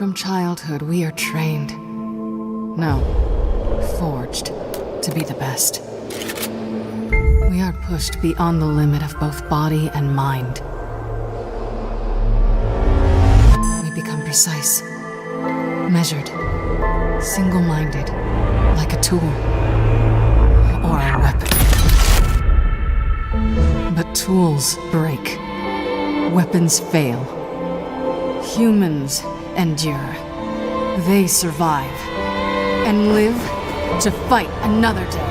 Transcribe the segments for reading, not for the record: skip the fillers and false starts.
From childhood, we are trained. No, forged to be the best. We are pushed beyond the limit of both body and mind. We become precise, measured, single-minded, like a tool or a weapon. But tools break. Weapons fail. Humans endure. They survive and live to fight another day.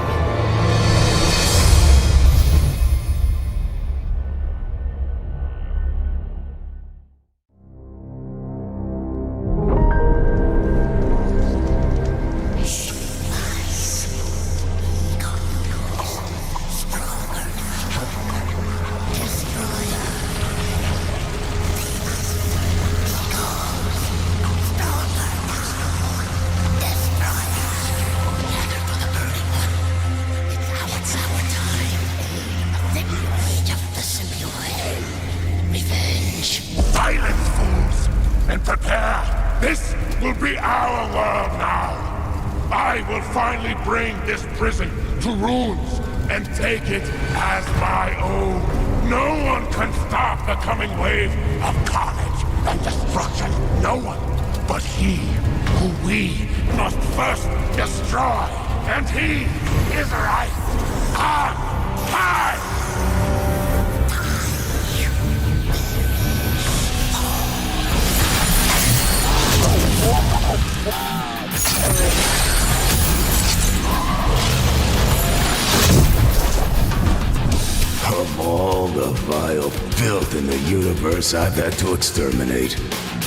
I've had to exterminate.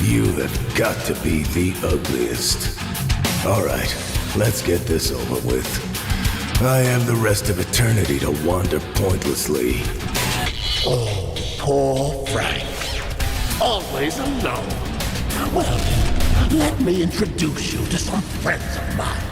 You have got to be the ugliest. Alright, let's get this over with. I have the rest of eternity to wander pointlessly. Oh, poor Frank. Always alone. Well, let me introduce you to some friends of mine.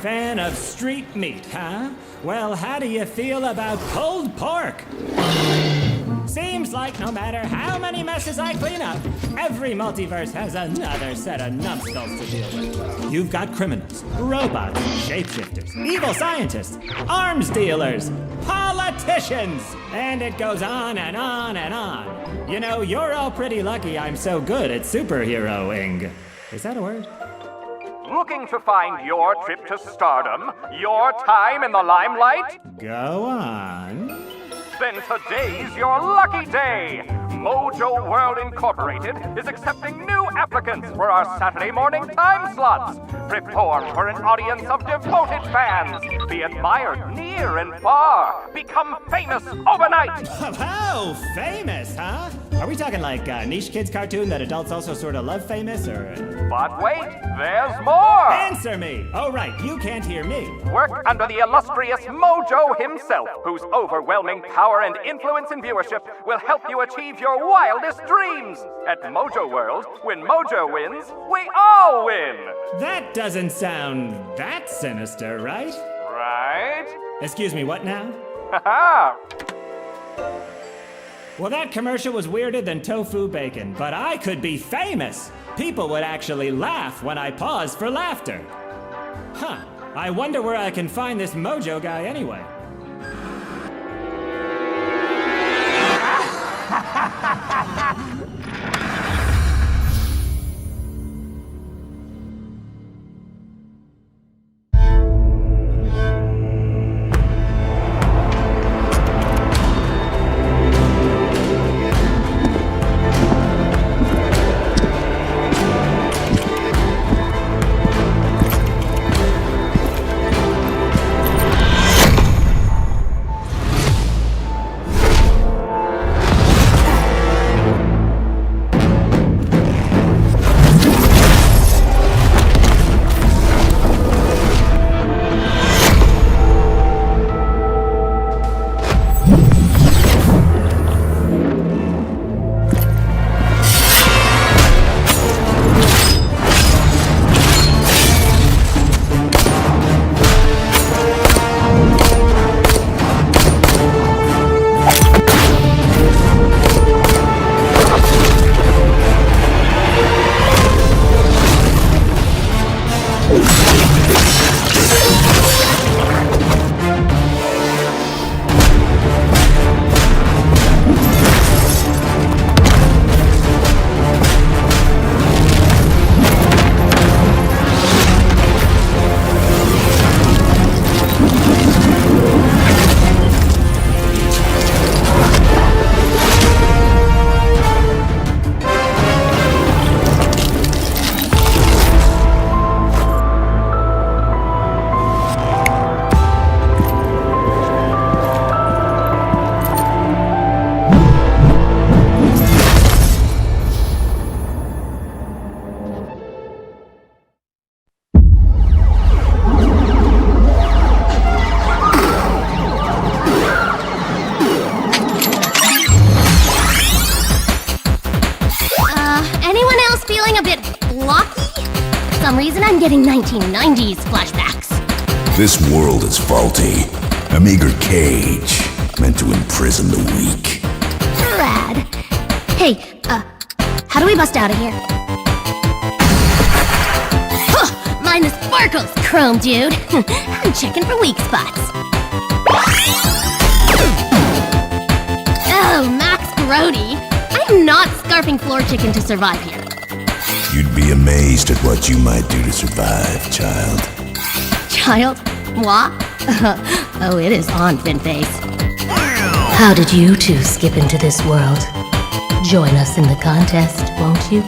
Fan of street meat, huh? Well, how do you feel about pulled pork? Seems like no matter how many messes I clean up, every multiverse has another set of numbskulls to deal with. You've got criminals, robots, shapeshifters, evil scientists, arms dealers, politicians, and it goes on and on and on. You know, you're all pretty lucky I'm so good at superheroing. Is that a word? Looking to find your trip to stardom? Your time in the limelight? Go on. Then today's your lucky day! Mojo World Incorporated is accepting new applicants for our Saturday morning time slots. Perform for an audience of devoted fans. Be admired near and far. Become famous overnight. Oh, famous, huh? Are we talking like a niche kids cartoon that adults also sort of love famous, or? But wait, there's more! Answer me! Oh, right, you can't hear me. Work under the illustrious Mojo himself, whose overwhelming power and influence in viewership will help you achieve your wildest dreams. At Mojo World, when Mojo wins, we all win! That doesn't sound that sinister, right? Right? Excuse me, what now? Haha! Well, that commercial was weirder than tofu bacon, but I could be famous! People would actually laugh when I pause for laughter. Huh, I wonder where I can find this Mojo guy anyway. I'm getting 1990s flashbacks. This world is faulty. A meager cage meant to imprison the weak. Rad. Hey, how do we bust out of here? Huh, mine the sparkles, Chrome dude. I'm checking for weak spots. Oh, Max Grody. I'm not scarfing floor chicken to survive here. You'd be amazed at what you might do to survive, child. Child? Moi? Oh, it is on, Finface. How did you two skip into this world? Join us in the contest, won't you?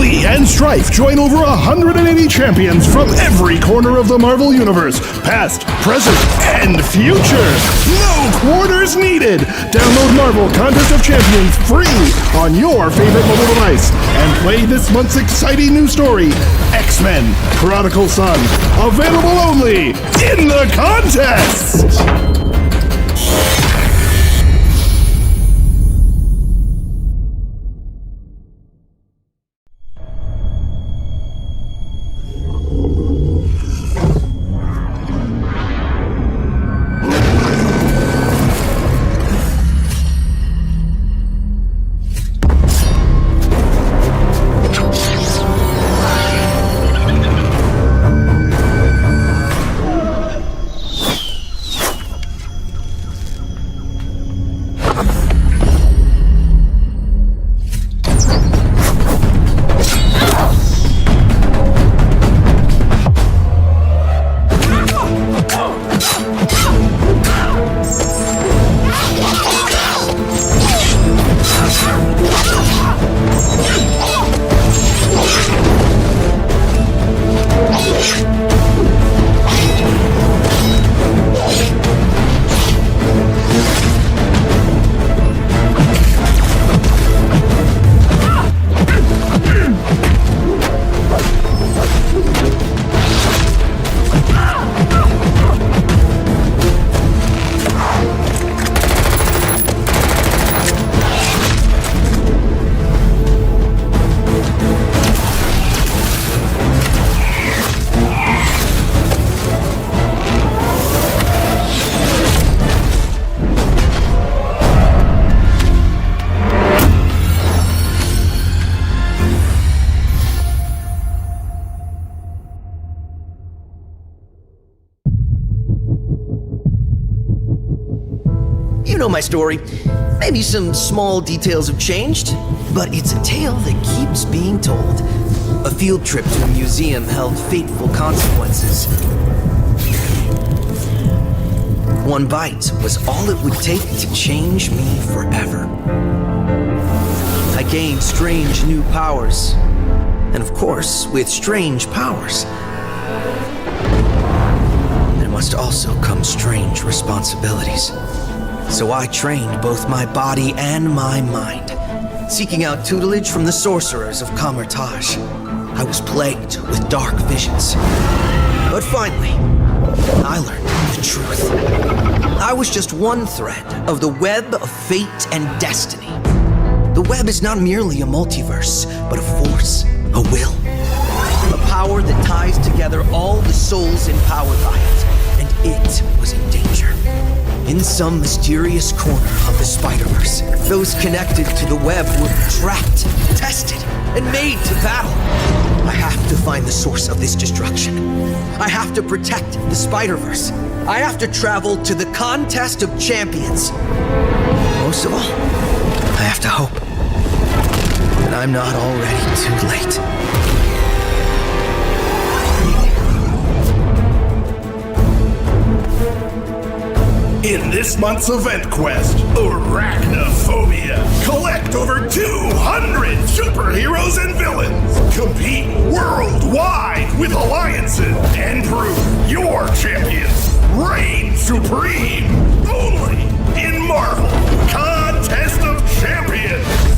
Glee and Strife join over 180 champions from every corner of the Marvel Universe, past, present, and future. No quarters needed. Download Marvel Contest of Champions free on your favorite mobile device and play this month's exciting new story, X-Men Prodigal Son. Available only in the contest! You know my story. Maybe some small details have changed, but it's a tale that keeps being told. A field trip to a museum held fateful consequences. One bite was all it would take to change me forever. I gained strange new powers. And of course, with strange powers, there must also come strange responsibilities. So I trained both my body and my mind, seeking out tutelage from the sorcerers of Kamertage. I was plagued with dark visions. But finally, I learned the truth. I was just one thread of the web of fate and destiny. The web is not merely a multiverse, but a force, a will, a power that ties together all the souls empowered by it, and it was in danger. In some mysterious corner of the Spider-Verse, those connected to the web were trapped, tested, and made to battle. I have to find the source of this destruction. I have to protect the Spider-Verse. I have to travel to the Contest of Champions. Most of all, I have to hope that I'm not already too late. In this month's event quest, Arachnophobia. Collect over 200 superheroes and villains. Compete worldwide with alliances and prove your champions reign supreme. Only in Marvel Contest of Champions.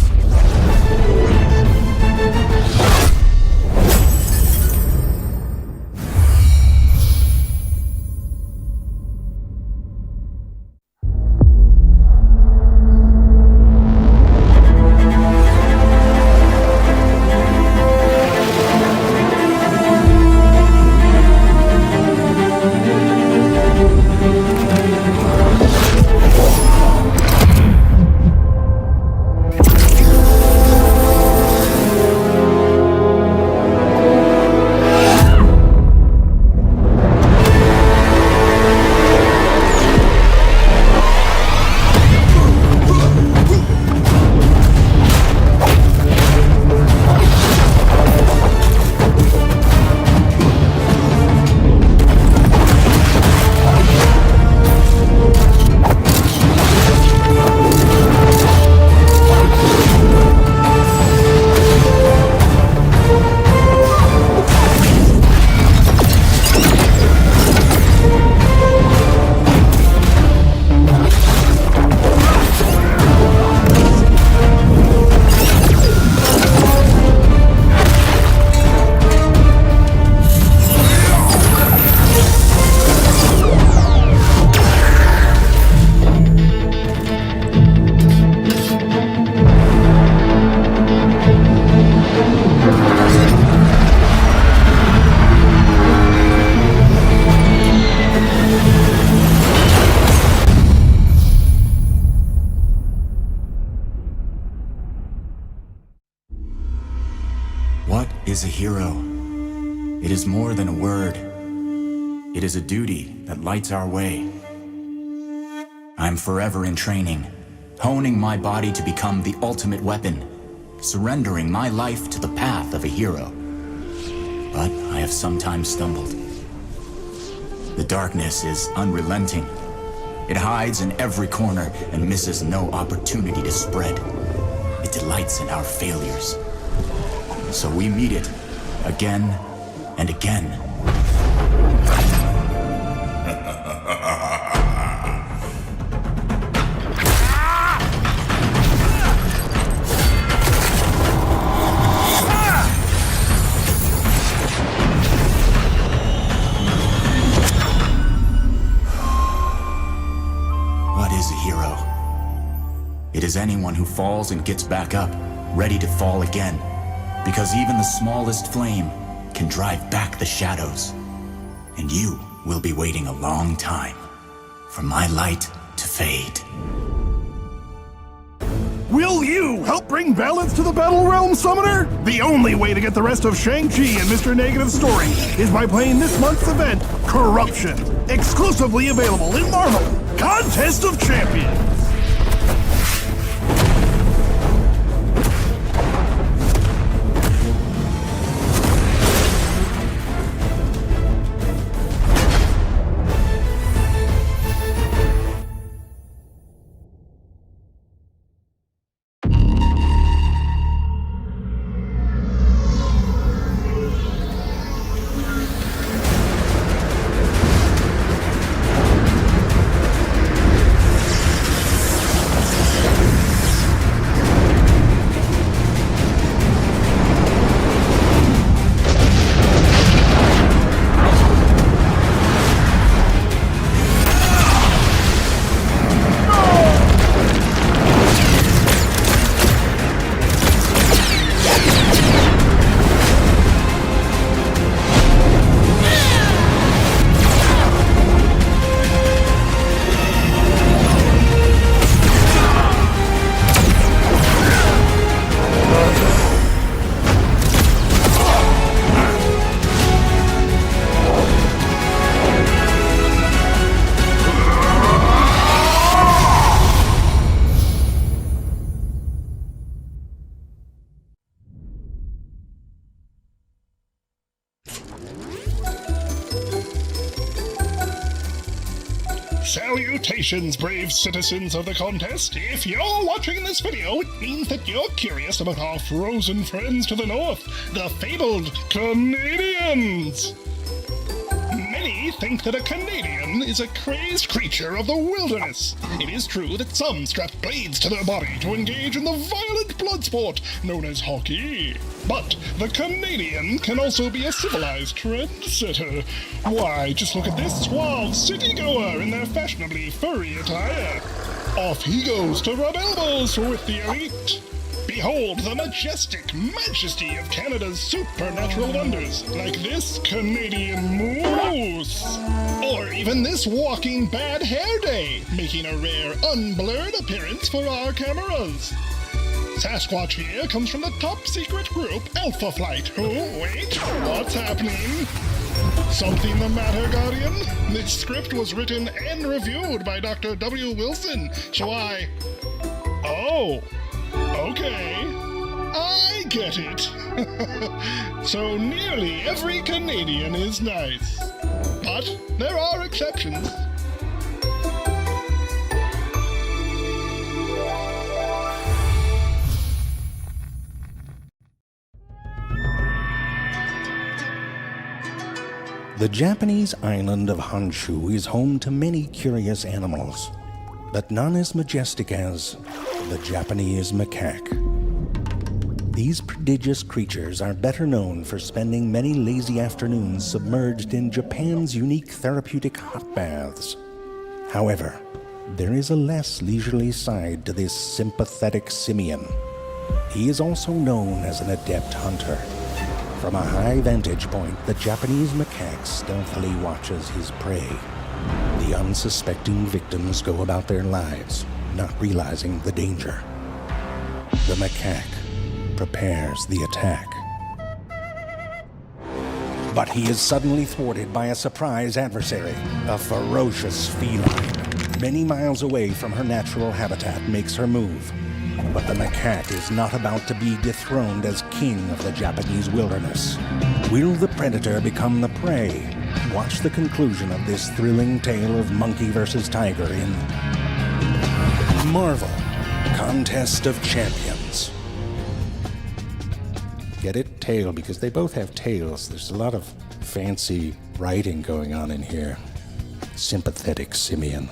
is a hero? It is more than a word. It is a duty that lights our way. I'm forever in training, honing my body to become the ultimate weapon, surrendering my life to the path of a hero. But I have sometimes stumbled. The darkness is unrelenting. It hides in every corner and misses no opportunity to spread. It delights in our failures. So we meet it again and again. What is a hero? It is anyone who falls and gets back up, ready to fall again. Because even the smallest flame can drive back the shadows. And you will be waiting a long time for my light to fade. Will you help bring balance to the Battlerealm Summoner? The only way to get the rest of Shang-Chi and Mr. Negative's story is by playing this month's event, Corruption. Exclusively available in Marvel Contest of Champions. Salutations, brave citizens of the contest. If you're watching this video, it means that you're curious about our frozen friends to the north, the fabled Canadians. Many think that a Canadian is a crazed creature of the wilderness. It is true that some strap blades to their body to engage in the violent blood sport known as hockey. But the Canadian can also be a civilized trendsetter. Why, just look at this suave city-goer in their fashionably furry attire. Off he goes to rub elbows with the elite. Behold the majestic majesty of Canada's supernatural wonders, like this Canadian moose. Or even this walking bad hair day, making a rare unblurred appearance for our cameras. Sasquatch here comes from the top-secret group Alpha Flight, who, wait, what's happening? Something the matter, Guardian? This script was written and reviewed by Dr. W. Wilson, so Oh, okay. I get it. So nearly every Canadian is nice. But there are exceptions. The Japanese island of Honshu is home to many curious animals, but none as majestic as the Japanese macaque. These prodigious creatures are better known for spending many lazy afternoons submerged in Japan's unique therapeutic hot baths. However, there is a less leisurely side to this sympathetic simian. He is also known as an adept hunter. From a high vantage point, the Japanese macaque stealthily watches his prey. The unsuspecting victims go about their lives, not realizing the danger. The macaque prepares the attack. But he is suddenly thwarted by a surprise adversary, a ferocious feline. Many miles away from her natural habitat makes her move. But the macaque is not about to be dethroned as king of the Japanese wilderness. Will the predator become the prey? Watch the conclusion of this thrilling tale of monkey versus tiger in Marvel Contest of Champions. Get it? Tail, because they both have tails. There's a lot of fancy writing going on in here. Sympathetic simian.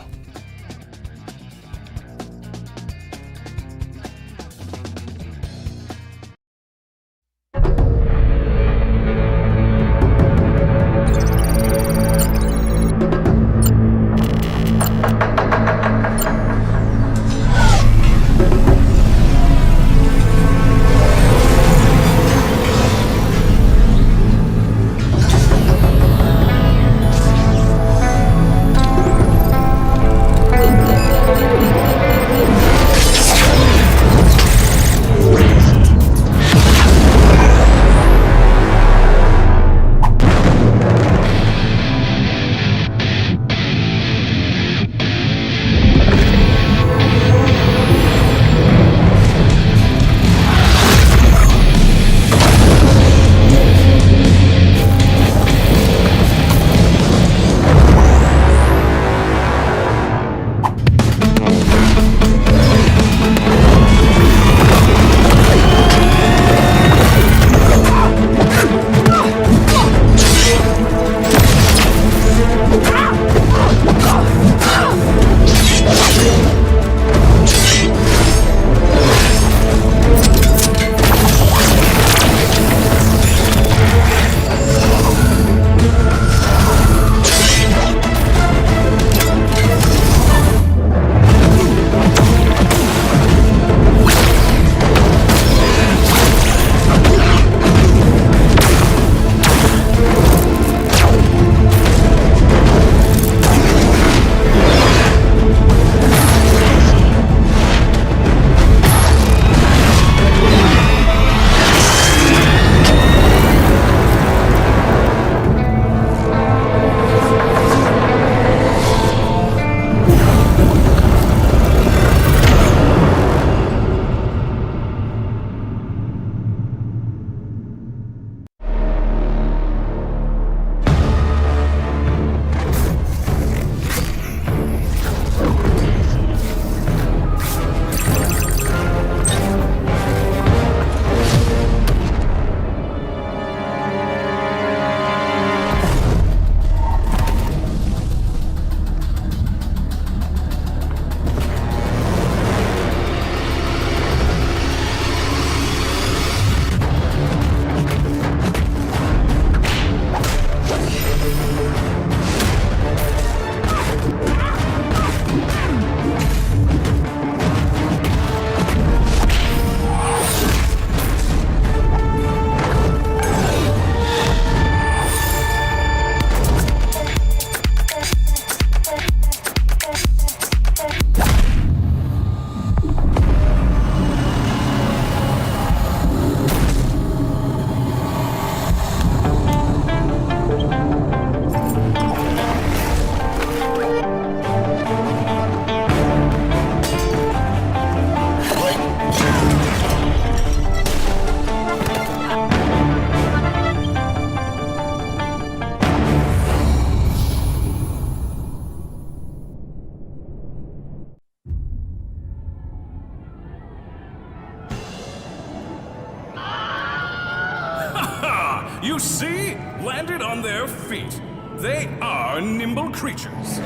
You see? Landed on their feet. They are nimble creatures.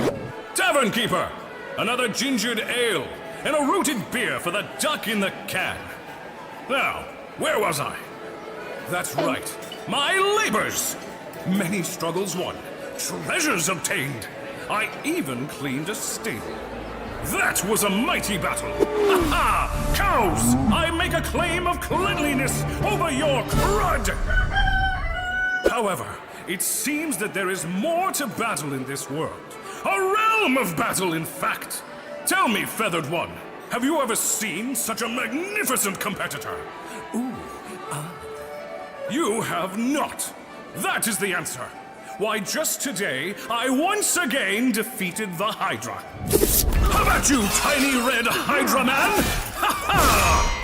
Tavern keeper! Another gingered ale and a rooted beer for the duck in the can. Now, where was I? That's right. My labors! Many struggles won, treasures obtained. I even cleaned a stable. That was a mighty battle! Ha-ha! Cows! I make a claim of cleanliness over your crud! However, it seems that there is more to battle in this world. A realm of battle, in fact! Tell me, Feathered One, have you ever seen such a magnificent competitor? You have not. That is the answer. Why, just today, I once again defeated the Hydra. How about you, tiny red Hydra man? Ha ha!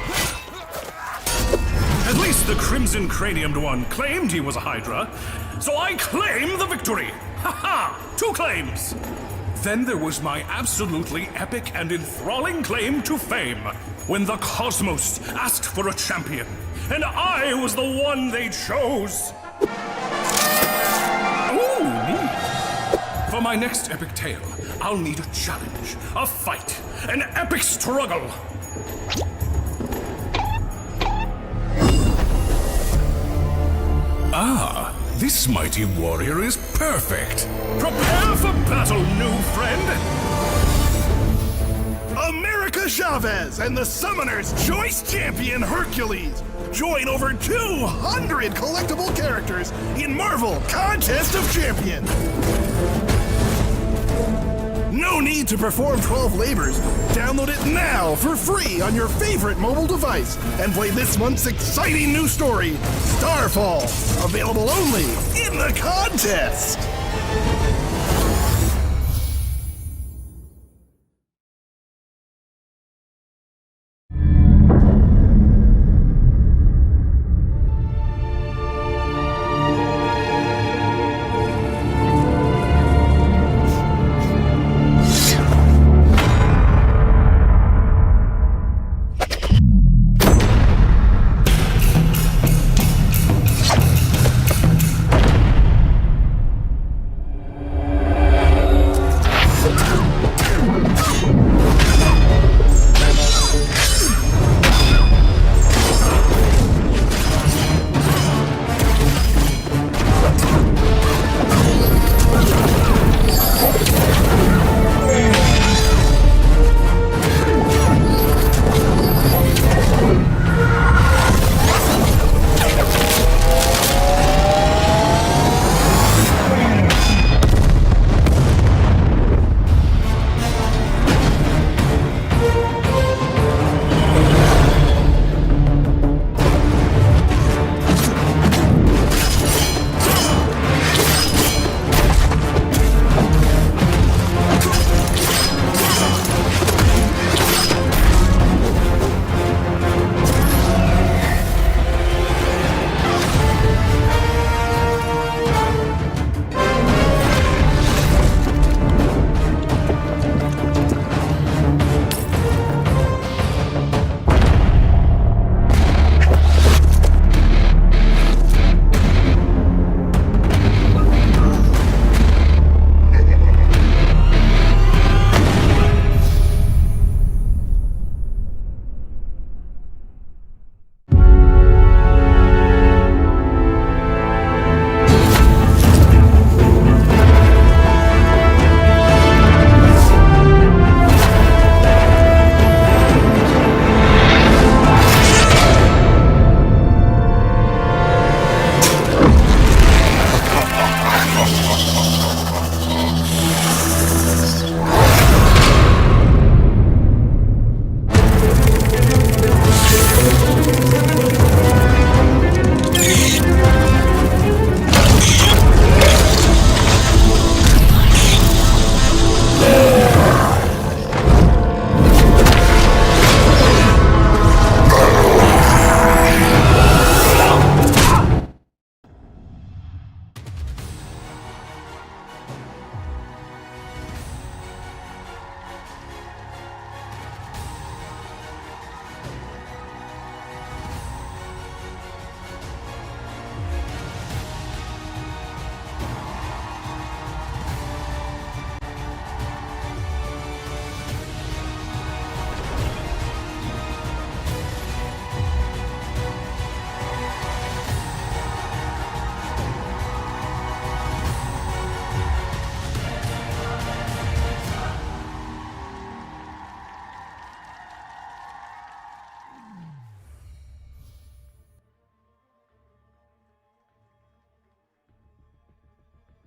At least the crimson craniumed one claimed he was a Hydra, so I claim the victory. Ha ha! 2 claims. Then there was my absolutely epic and enthralling claim to fame, when the cosmos asked for a champion, and I was the one they chose. Ooh, neat. For my next epic tale, I'll need a challenge, a fight, an epic struggle. Ah, this mighty warrior is perfect. Prepare for battle, new friend. America Chavez and the Summoner's Choice Champion Hercules join over 200 collectible characters in Marvel Contest of Champions. No need to perform 12 labors. Download it now for free on your favorite mobile device and play this month's exciting new story, Starfall, available only in the contest.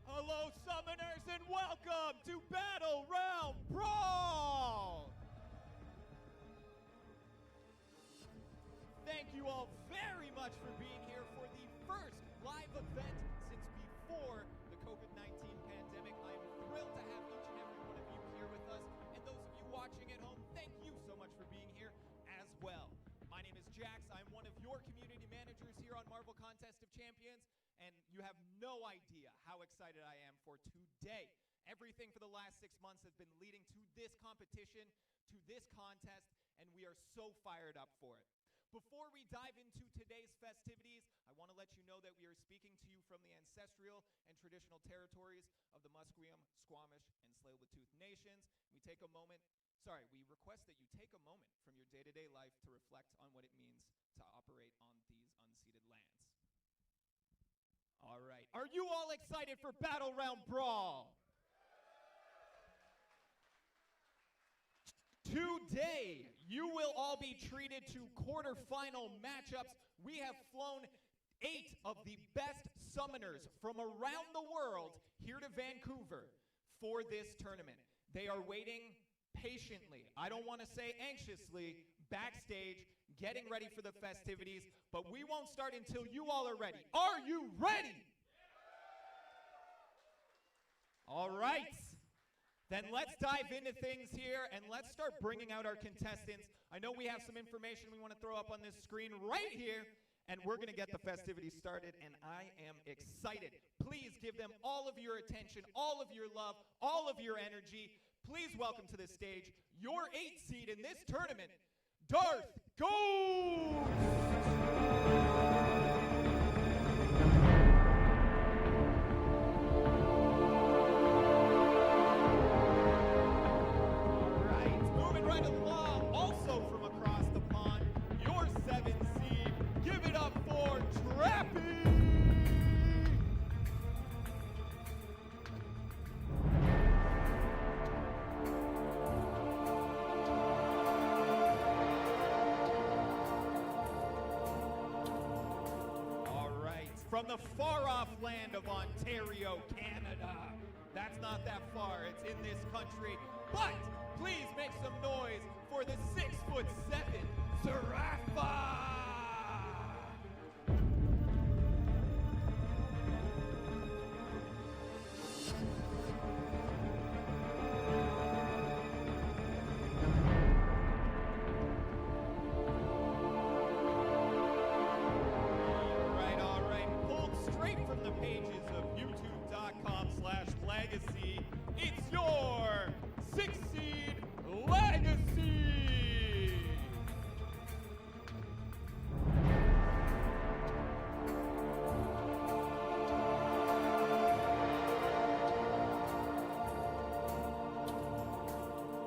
Hello, summoners, and welcome to Battlerealm Brawl! Thank you all very much for being here for the first live event and you have no idea how excited I am for today. Everything for the last 6 months has been leading to this competition, to this contest, and we are so fired up for it. Before we dive into today's festivities, I want to let you know that we are speaking to you from the ancestral and traditional territories of the Musqueam, Squamish, and Tsleil-Waututh nations. We request that you take a moment from your day-to-day life to reflect on what it means to operate on these unceded lands. All right, are you all excited for Battlerealm Brawl? Today, you will all be treated to quarterfinal matchups. We have flown 8 of the best summoners from around the world here to Vancouver for this tournament. They are waiting patiently, I don't want to say anxiously, backstage, getting ready for the festivities, but we won't start until you all are ready. Are you ready? All right. Then let's dive into things here, and let's start bringing out our contestants. I know we have some information we want to throw up on this screen right here, and we're going to get the festivities started, and I am excited. Please give them all of your attention, all of your love, all of your energy. Please welcome to the stage your 8th seed in this tournament, Darth Ghost! From the far-off land of Ontario, Canada. That's not that far, it's in this country. But please make some noise for the 6'7" Zarafa! Legacy, it's your 6th seed Legacy!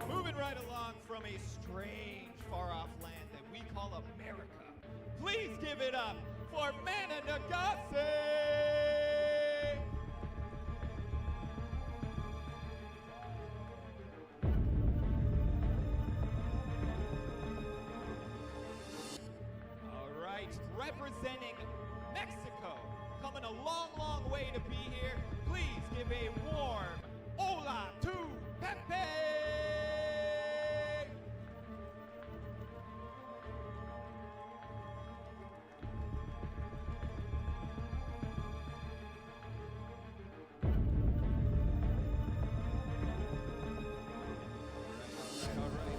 Moving right along from a strange far-off land that we call America, please give it up for Mana Nagase! Representing Mexico, coming a long, long way to be here. Please give a warm hola to Pepe! All right.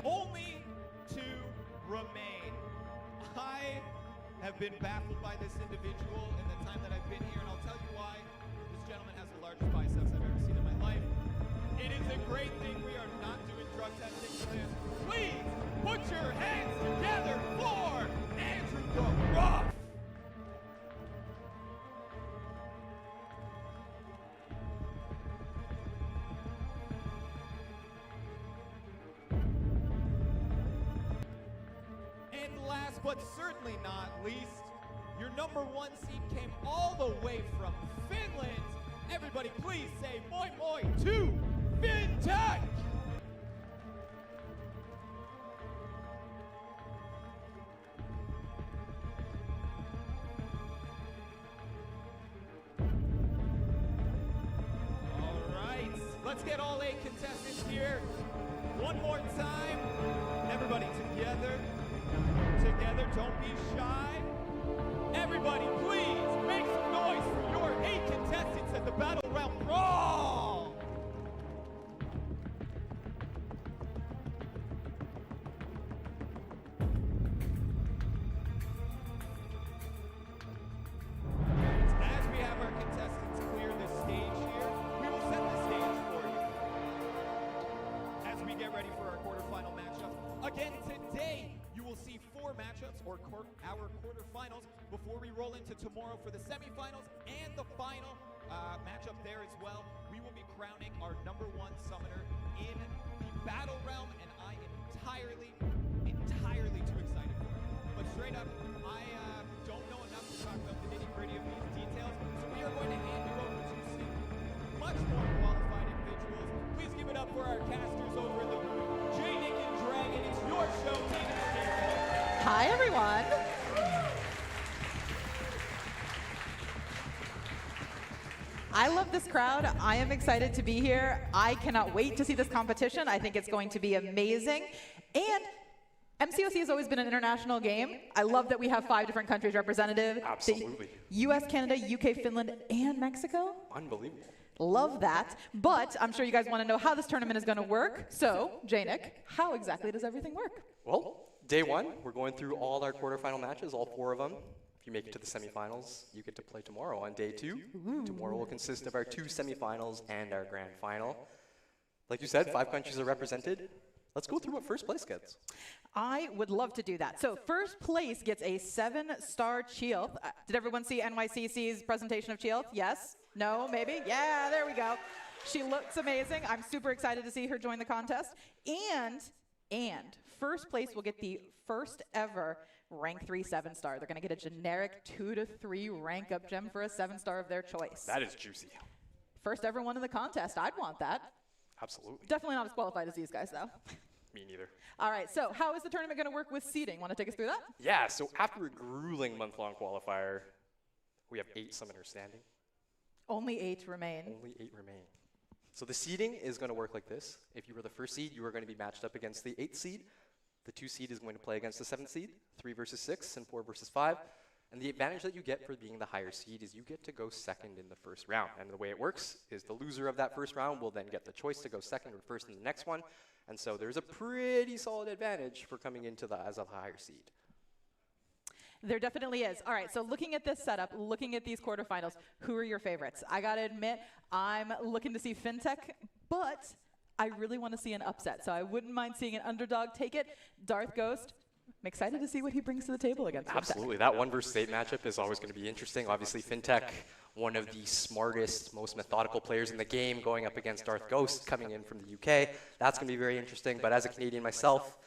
Only 2 remain. I have been baffled by this individual in the time that I've been here, and I'll tell you why. This gentleman has the largest biceps I've ever seen in my life. It is a great thing we are not doing drug testing for this. Please put your hands together for Andrew the Rough! But certainly not least, your #1 seed came all the way from Finland. Everybody please say moi moi to FinTech! All right, let's get all 8 contestants here. One more time, everybody together. Together, don't be shy. Everybody, please make some noise for your 8 contestants at the Battlerealm Brawl! matchups or our quarterfinals before we roll into tomorrow for the semifinals and the final matchup there as well. We will be crowning our #1 summoner in the Battlerealm, and I am entirely too excited for it. But straight up, I don't know enough to talk about the nitty-gritty of these details, so we are going to hand you over to some much more qualified individuals. Please give it up for our casters over in the booth. Jay, Nick, and Dragon, it's your show. Take it away. Hi, everyone. I love this crowd. I am excited to be here. I cannot wait to see this competition. I think it's going to be amazing. And MCOC has always been an international game. I love that we have 5 different countries represented. Absolutely. The US, Canada, UK, Finland, and Mexico. Unbelievable. Love that. But I'm sure you guys want to know how this tournament is going to work. So, J-Nick, how exactly does everything work? Well, day 1, we're going through all our quarterfinal matches, all 4 of them. If you make it to the semifinals, you get to play tomorrow on day 2. Ooh. Tomorrow will consist of our 2 semifinals and our grand final. Like you said, 5 countries are represented. Let's go through what first place gets. I would love to do that. So first place gets a 7-star Chee'ilth. Did everyone see NYCC's presentation of Chee'ilth? Yes? No? Maybe? Yeah, there we go. She looks amazing. I'm super excited to see her join the contest. And first place will get the first ever rank 3 7-star. They're going to get a generic 2 to 3 rank up gem for a 7-star of their choice. That is juicy. First ever one in the contest. I'd want that. Absolutely. Definitely not as qualified as these guys, though. Me neither. All right, so how is the tournament going to work with seeding? Want to take us through that? Yeah, so after a grueling month-long qualifier, we have 8 summoners standing. Only 8 remain. Only 8 remain. So the seeding is going to work like this. If you were the first seed, you are going to be matched up against the 8th seed. The 2 seed is going to play against the 7th seed, 3 versus 6, and 4 versus 5. And the advantage that you get for being the higher seed is you get to go second in the first round. And the way it works is the loser of that first round will then get the choice to go second or first in the next one. And so there's a pretty solid advantage for coming into as a higher seed. There definitely is. All right, so looking at this setup, looking at these quarterfinals, who are your favorites? I got to admit, I'm looking to see FinTech, but I really want to see an upset. So I wouldn't mind seeing an underdog take it. Darth Ghost, I'm excited to see what he brings to the table against FinTech. Absolutely. That 1 versus 8 matchup is always going to be interesting. Obviously, FinTech, one of the smartest, most methodical players in the game, going up against Darth Ghost coming in from the UK. That's going to be very interesting. But as a Canadian myself,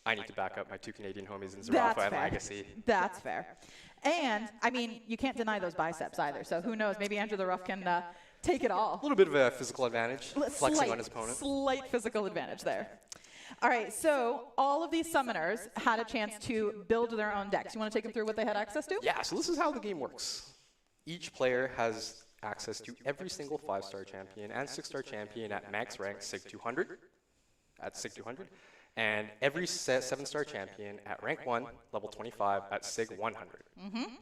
I need to back up my 2 Canadian homies in Zarafa and Legacy. That's fair. And, I mean, you can't deny those biceps either. So who knows? Maybe Andrew the Rough can take it all. A little bit of a physical advantage, flexing on his opponent. Slight physical advantage there. All right, so all of these summoners had a chance to build their own decks. You want to take them through what they had access to? Yeah, so this is how the game works. Each player has access to every single 5-star champion and 6-star champion at max rank SIG 200, and every 7-star champion at rank 1, level 25, at SIG 100.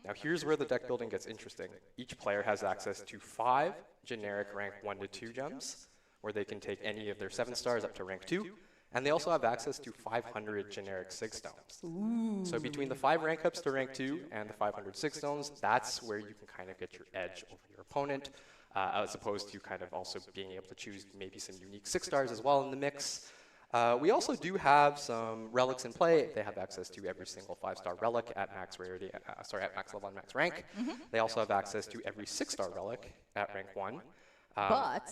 Now here's where the deck building gets interesting. Each player has access to 5 generic rank 1 to 2 gems, where they can take any of their 7-stars up to rank 2, and they also have access to 500 generic SIG stones. Ooh. So between the 5 rank ups to rank 2 and the 500 SIG stones, that's where you can kind of get your edge over your opponent, as opposed to kind of also being able to choose maybe some unique 6-stars as well in the mix. We also do have some relics in play. They have access to every single 5-star relic at max rarity, at max level and max rank. They also have access to every 6-star relic at rank 1. But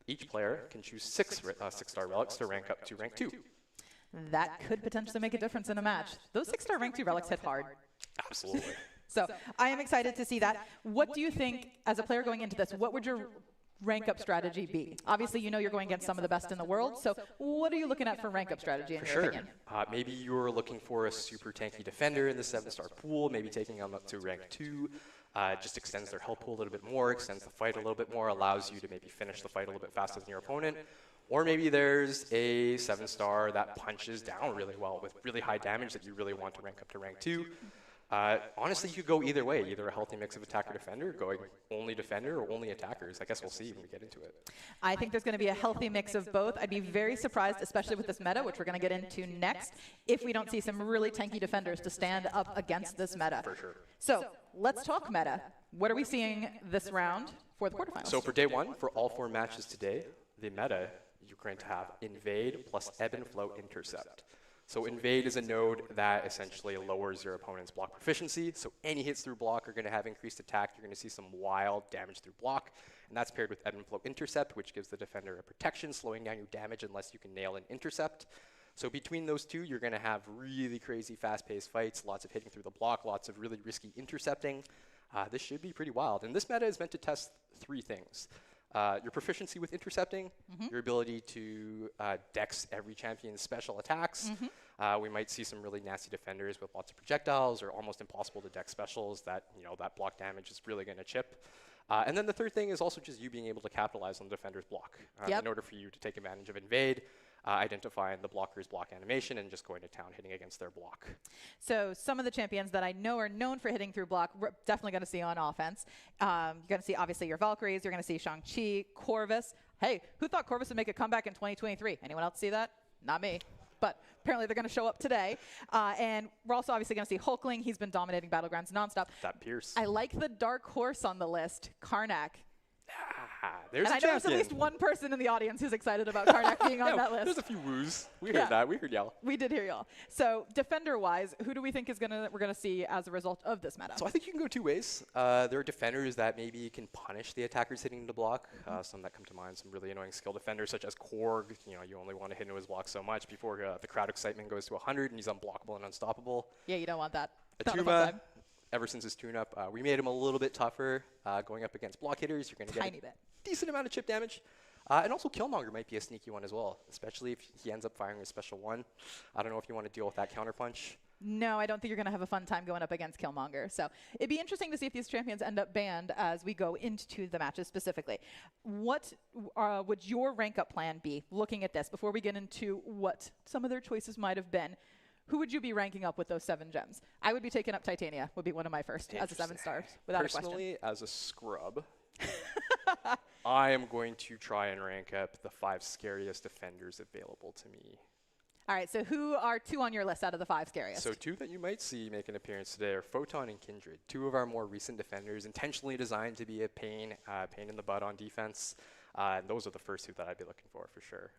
each player can choose 6 6-star relics to rank up to rank 2. That could potentially make a difference in a match. Those 6-star rank 2 relics hit hard. Absolutely. So I am excited to see that. What do you think, as a player going into this, what would your rank up strategy be? Obviously, you know you're going against some of the best in the world, so what are you looking at for rank up strategy in your opinion? Maybe you're looking for a super tanky defender in the 7-star pool, maybe taking them up to rank 2. Just extends their health pool a little bit more, extends the fight a little bit more, allows you to maybe finish the fight a little bit faster than your opponent. Or maybe there's a 7-star that punches down really well with really high damage that you really want to rank up to rank 2. Honestly, you could go either way, either a healthy mix of attacker-defender, going only defender, or only attackers. I guess we'll see when we get into it. I think there's going to be a healthy mix of both. I'd be very surprised, especially with this meta, which we're going to get into next, if we don't see some really tanky defenders to stand up against this meta. For sure. So let's talk meta. What are we seeing this round for the quarterfinals? So for day 1, for all 4 matches today, the meta, you're going to have Invade plus Ebb and Flow Intercept. So invade is a node that essentially lowers your opponent's block proficiency. So any hits through block are going to have increased attack. You're going to see some wild damage through block. And that's paired with ebb and flow intercept, which gives the defender a protection, slowing down your damage unless you can nail an intercept. So between those two, you're going to have really crazy fast-paced fights, lots of hitting through the block, lots of really risky intercepting. This should be pretty wild. And this meta is meant to test 3 things. Your proficiency with intercepting, your ability to dex every champion's special attacks. We might see some really nasty defenders with lots of projectiles or almost impossible to dex specials that, that block damage is really going to chip. And then the third thing is also just you being able to capitalize on the defender's block in order for you to take advantage of invade, identifying the blocker's block animation, and just going to town hitting against their block. So some of the champions that I know are known for hitting through block, we're definitely going to see on offense. You're going to see, obviously, your Valkyries. You're going to see Shang-Chi, Corvus. Hey, who thought Corvus would make a comeback in 2023? Anyone else see that? Not me. But apparently they're going to show up today. And we're also obviously going to see Hulkling. He's been dominating Battlegrounds nonstop. That Pierce. I like the dark horse on the list, Karnak. There's and a I know champion. there's at least one person in the audience who's excited about Karnak being on that list. There's a few woos. We heard that. We heard y'all. We did hear y'all. So defender-wise, who do we think is we're gonna see as a result of this meta? So I think you can go 2 ways. There are defenders that maybe can punish the attackers hitting the block. Some that come to mind, some really annoying skill defenders such as Korg. You only want to hit into his block so much before the crowd excitement goes to 100 and he's unblockable and unstoppable. Yeah, you don't want that. Atuma, ever since his tune-up, we made him a little bit tougher going up against block hitters. You're going to get a decent amount of chip damage. And also Killmonger might be a sneaky one as well, especially if he ends up firing a special one. I don't know if you want to deal with that counterpunch. No, I don't think you're going to have a fun time going up against Killmonger. So it'd be interesting to see if these champions end up banned as we go into the matches specifically. What would your rank-up plan be looking at this before we get into what some of their choices might have been? Who would you be ranking up with those 7 gems? I would be taking up Titania, would be one of my first as a 7-star, without a question. Personally, as a scrub, I am going to try and rank up the 5 scariest defenders available to me. All right, so who are 2 on your list out of the 5 scariest? So 2 that you might see make an appearance today are Photon and Kindred, 2 of our more recent defenders, intentionally designed to be a pain in the butt on defense. And those are the first 2 that I'd be looking for sure.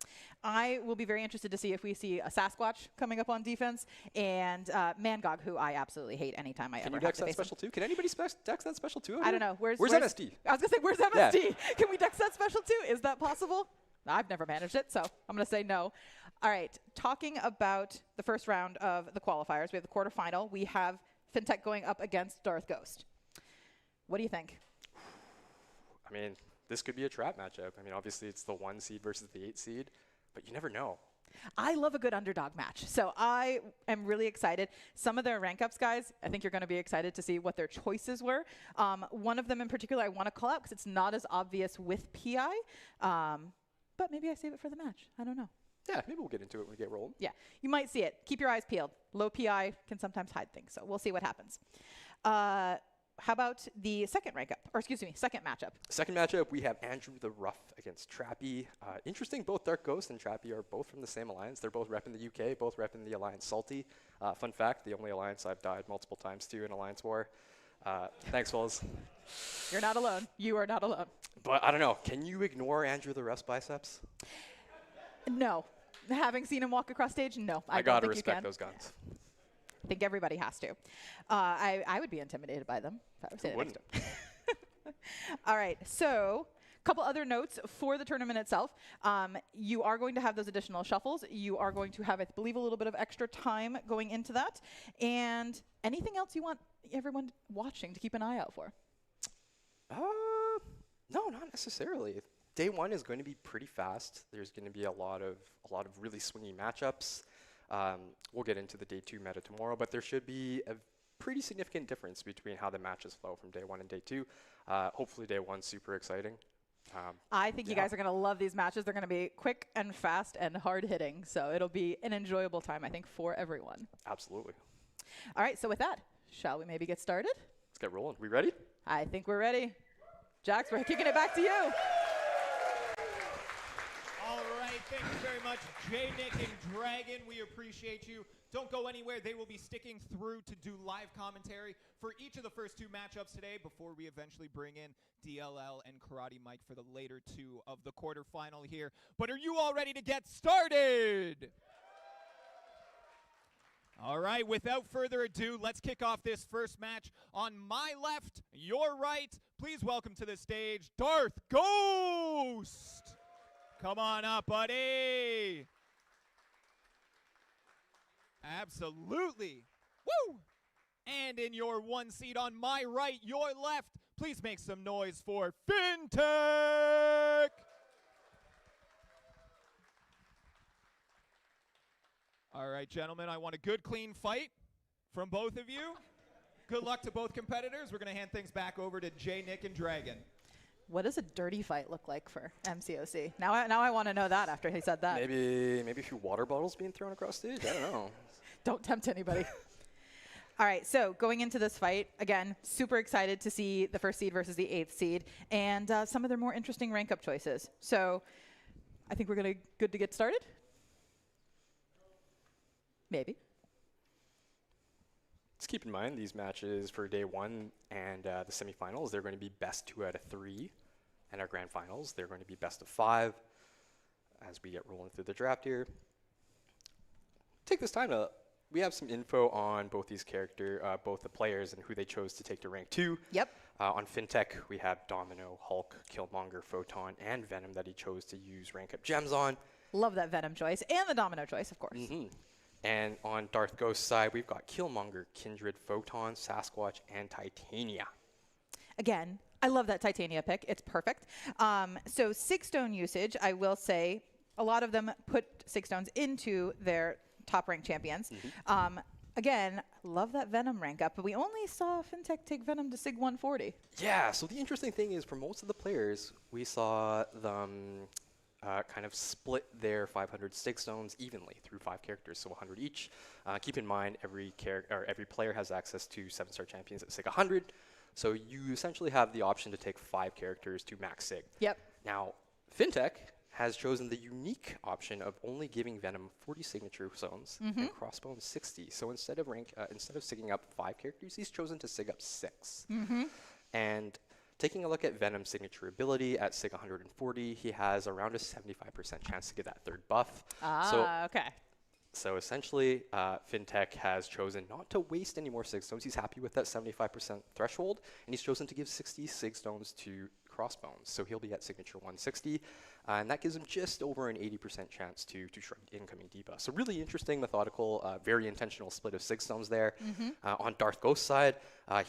I will be very interested to see if we see a Sasquatch coming up on defense and Mangog, who I absolutely hate anytime I ever have to face him. Can you dex that special too? Can anybody dex that special too? I don't know. Where's MSD? I was going to say, where's MSD? Yeah. Can we dex that special too? Is that possible? I've never managed it, so I'm going to say no. All right, talking about the first round of the qualifiers, we have the quarterfinal. We have FinTech going up against Darth Ghost. What do you think? I mean, this could be a trap matchup. I mean, obviously it's the 1 seed versus the 8 seed, but you never know. I love a good underdog match, so I am really excited. Some of their rank ups guys, I think you're going to be excited to see what their choices were. One of them in particular I want to call out because it's not as obvious with PI, but maybe I save it for the match. I don't know. Yeah, maybe we'll get into it when we get rolling. Yeah, you might see it. Keep your eyes peeled. Low PI can sometimes hide things, so we'll see what happens. How about the second second matchup? Second matchup, we have Andrew the Rough against Trappy. Interesting, both Dark Ghost and Trappy are both from the same alliance. They're both repping the UK, both repping the Alliance Salty. Fun fact, the only alliance I've died multiple times to in Alliance War. Thanks, fellas. You're not alone. You are not alone. But I don't know, can you ignore Andrew the Rough's biceps? No. Having seen him walk across stage, no. I gotta respect those guns. I think everybody has to. I would be intimidated by them if I was sitting next to them. All right, so a couple other notes for the tournament itself. You are going to have those additional shuffles. You are going to have, I believe, a little bit of extra time going into that. And anything else you want everyone watching to keep an eye out for? No, not necessarily. Day 1 is going to be pretty fast. There's going to be a lot of really swingy matchups. We'll get into the Day 2 meta tomorrow, but there should be a pretty significant difference between how the matches flow from Day 1 and Day 2. Hopefully Day 1's super exciting. I think you guys are going to love these matches. They're going to be quick and fast and hard-hitting, so it'll be an enjoyable time, I think, for everyone. Absolutely. All right, so with that, shall we maybe get started? Let's get rolling. We ready? I think we're ready. Jax, we're kicking it back to you. All right, thank you very much, J, Nick, and Dragon. We appreciate you. Don't go anywhere. They will be sticking through to do live commentary for each of the first 2 matchups today before we eventually bring in DLL and Karate Mike for the later 2 of the quarterfinal here. But are you all ready to get started? All right, without further ado, let's kick off this first match. On my left, your right, please welcome to the stage, Darth Ghost. Come on up, buddy. Absolutely. Woo! And in your one seat on my right, your left, please make some noise for FinTech. All right, gentlemen, I want a good, clean fight from both of you. Good luck to both competitors. We're going to hand things back over to Jay, Nick, and Dragon. What does a dirty fight look like for MCOC? Now I want to know that after he said that. Maybe a few water bottles being thrown across stage. I don't know. Don't tempt anybody. All right, so going into this fight, again, super excited to see the first seed versus the 8th seed and some of their more interesting rank up choices. So I think we're good to get started. Maybe. Let's keep in mind these matches for day 1 and the semifinals, they're going to be best 2 out of 3. And our grand finals, they're going to be best of 5 as we get rolling through the draft here. Take this time to, we have some info on both these both the players and who they chose to take to rank 2. Yep. On FinTech, we have Domino, Hulk, Killmonger, Photon, and Venom that he chose to use rank up gems on. Love that Venom choice and the Domino choice, of course. Mm-hmm. And on Darth Ghost's side, we've got Killmonger, Kindred, Photon, Sasquatch, and Titania. Again, I love that Titania pick. It's perfect. So 6 stone usage, I will say, a lot of them put 6 stones into their top ranked champions. Mm-hmm. Again, love that Venom rank up, but we only saw FinTech take Venom to Sig 140. Yeah, so the interesting thing is for most of the players, we saw them kind of split their 500 stake stones evenly through 5 characters, so 100 each. Keep in mind every player has access to 7-star champions at Sig 100, so you essentially have the option to take 5 characters to max Sig. Yep. Now, FinTech has chosen the unique option of only giving Venom 40 signature zones and Crossbones 60. So instead of sigging up 5 characters, he's chosen to sig up 6. And taking a look at Venom's signature ability at Sig 140, he has around a 75% chance to get that 3rd buff. Okay. So essentially, FinTech has chosen not to waste any more Sig stones. He's happy with that 75% threshold, and he's chosen to give 60 Sig stones to Crossbones. So he'll be at signature 160, and that gives him just over an 80% chance to shrug incoming debuff. So really interesting, methodical, very intentional split of Sig stones there. On Darth Ghost's side,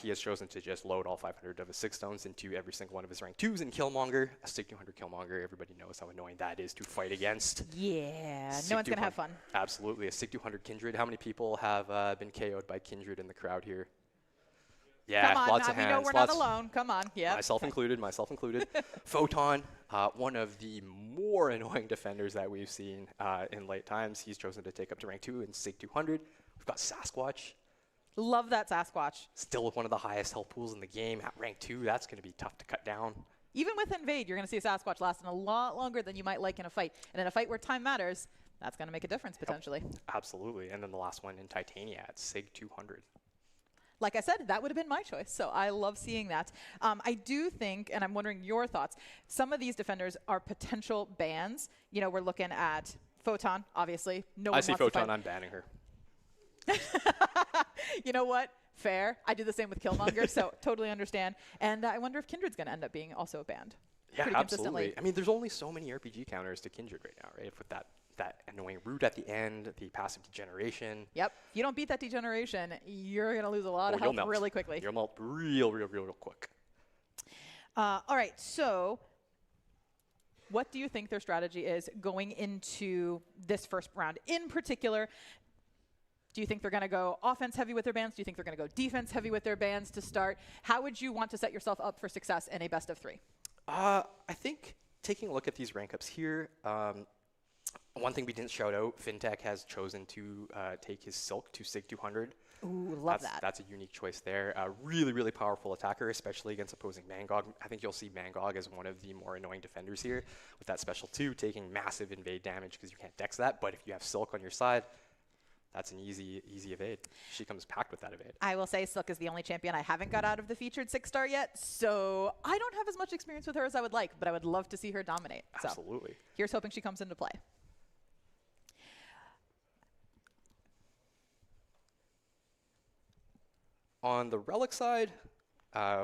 he has chosen to just load all 500 of his Sig stones into every single one of his rank 2s in Killmonger. A Sig 200 Killmonger, everybody knows how annoying that is to fight against. Yeah, no one's going to have fun. Absolutely. A Sig 200 Kindred. How many people have been KO'd by Kindred in the crowd here? Yeah, come on, lots of hands. We know we're not alone. Come on. Yeah. Myself included. Photon, one of the more annoying defenders that we've seen in late times. He's chosen to take up to rank 2 in Sig 200. We've got Sasquatch. Love that Sasquatch. Still one of the highest health pools in the game at rank 2. That's going to be tough to cut down. Even with Invade, you're going to see a Sasquatch lasting a lot longer than you might like in a fight. And in a fight where time matters, that's going to make a difference potentially. Yep, absolutely. And then the last one in Titania at Sig 200. Like I said, that would have been my choice, so I love seeing that. I do think, and I'm wondering your thoughts, some of these defenders are potential bans. You know, we're looking at Photon, obviously. I see Photon, I'm banning her. You know what? Fair. I do the same with Killmonger, so totally understand. And I wonder if Kindred's going to end up being also banned. Yeah, absolutely. I mean, there's only so many RPG counters to Kindred right now, right? With that annoying root at the end, the passive degeneration. Yep. If you don't beat that degeneration, you're going to lose a lot of health really quickly. You'll melt real quick. All right, so what do you think their strategy is going into this first round? In particular, do you think they're going to go offense heavy with their bans? Do you think they're going to go defense heavy with their bans to start? How would you want to set yourself up for success in a best of 3? I think taking a look at these rank ups here, one thing we didn't shout out, FinTech has chosen to take his Silk to Sig 200. Ooh, love that. That's a unique choice there. A really powerful attacker, especially against opposing Mangog. I think you'll see Mangog as one of the more annoying defenders here with that special 2, taking massive invade damage because you can't dex that. But if you have Silk on your side, that's an easy evade. She comes packed with that evade. I will say Silk is the only champion I haven't got out of the featured 6-star yet, so I don't have as much experience with her as I would like, but I would love to see her dominate. Absolutely. So here's hoping she comes into play. On the relic side,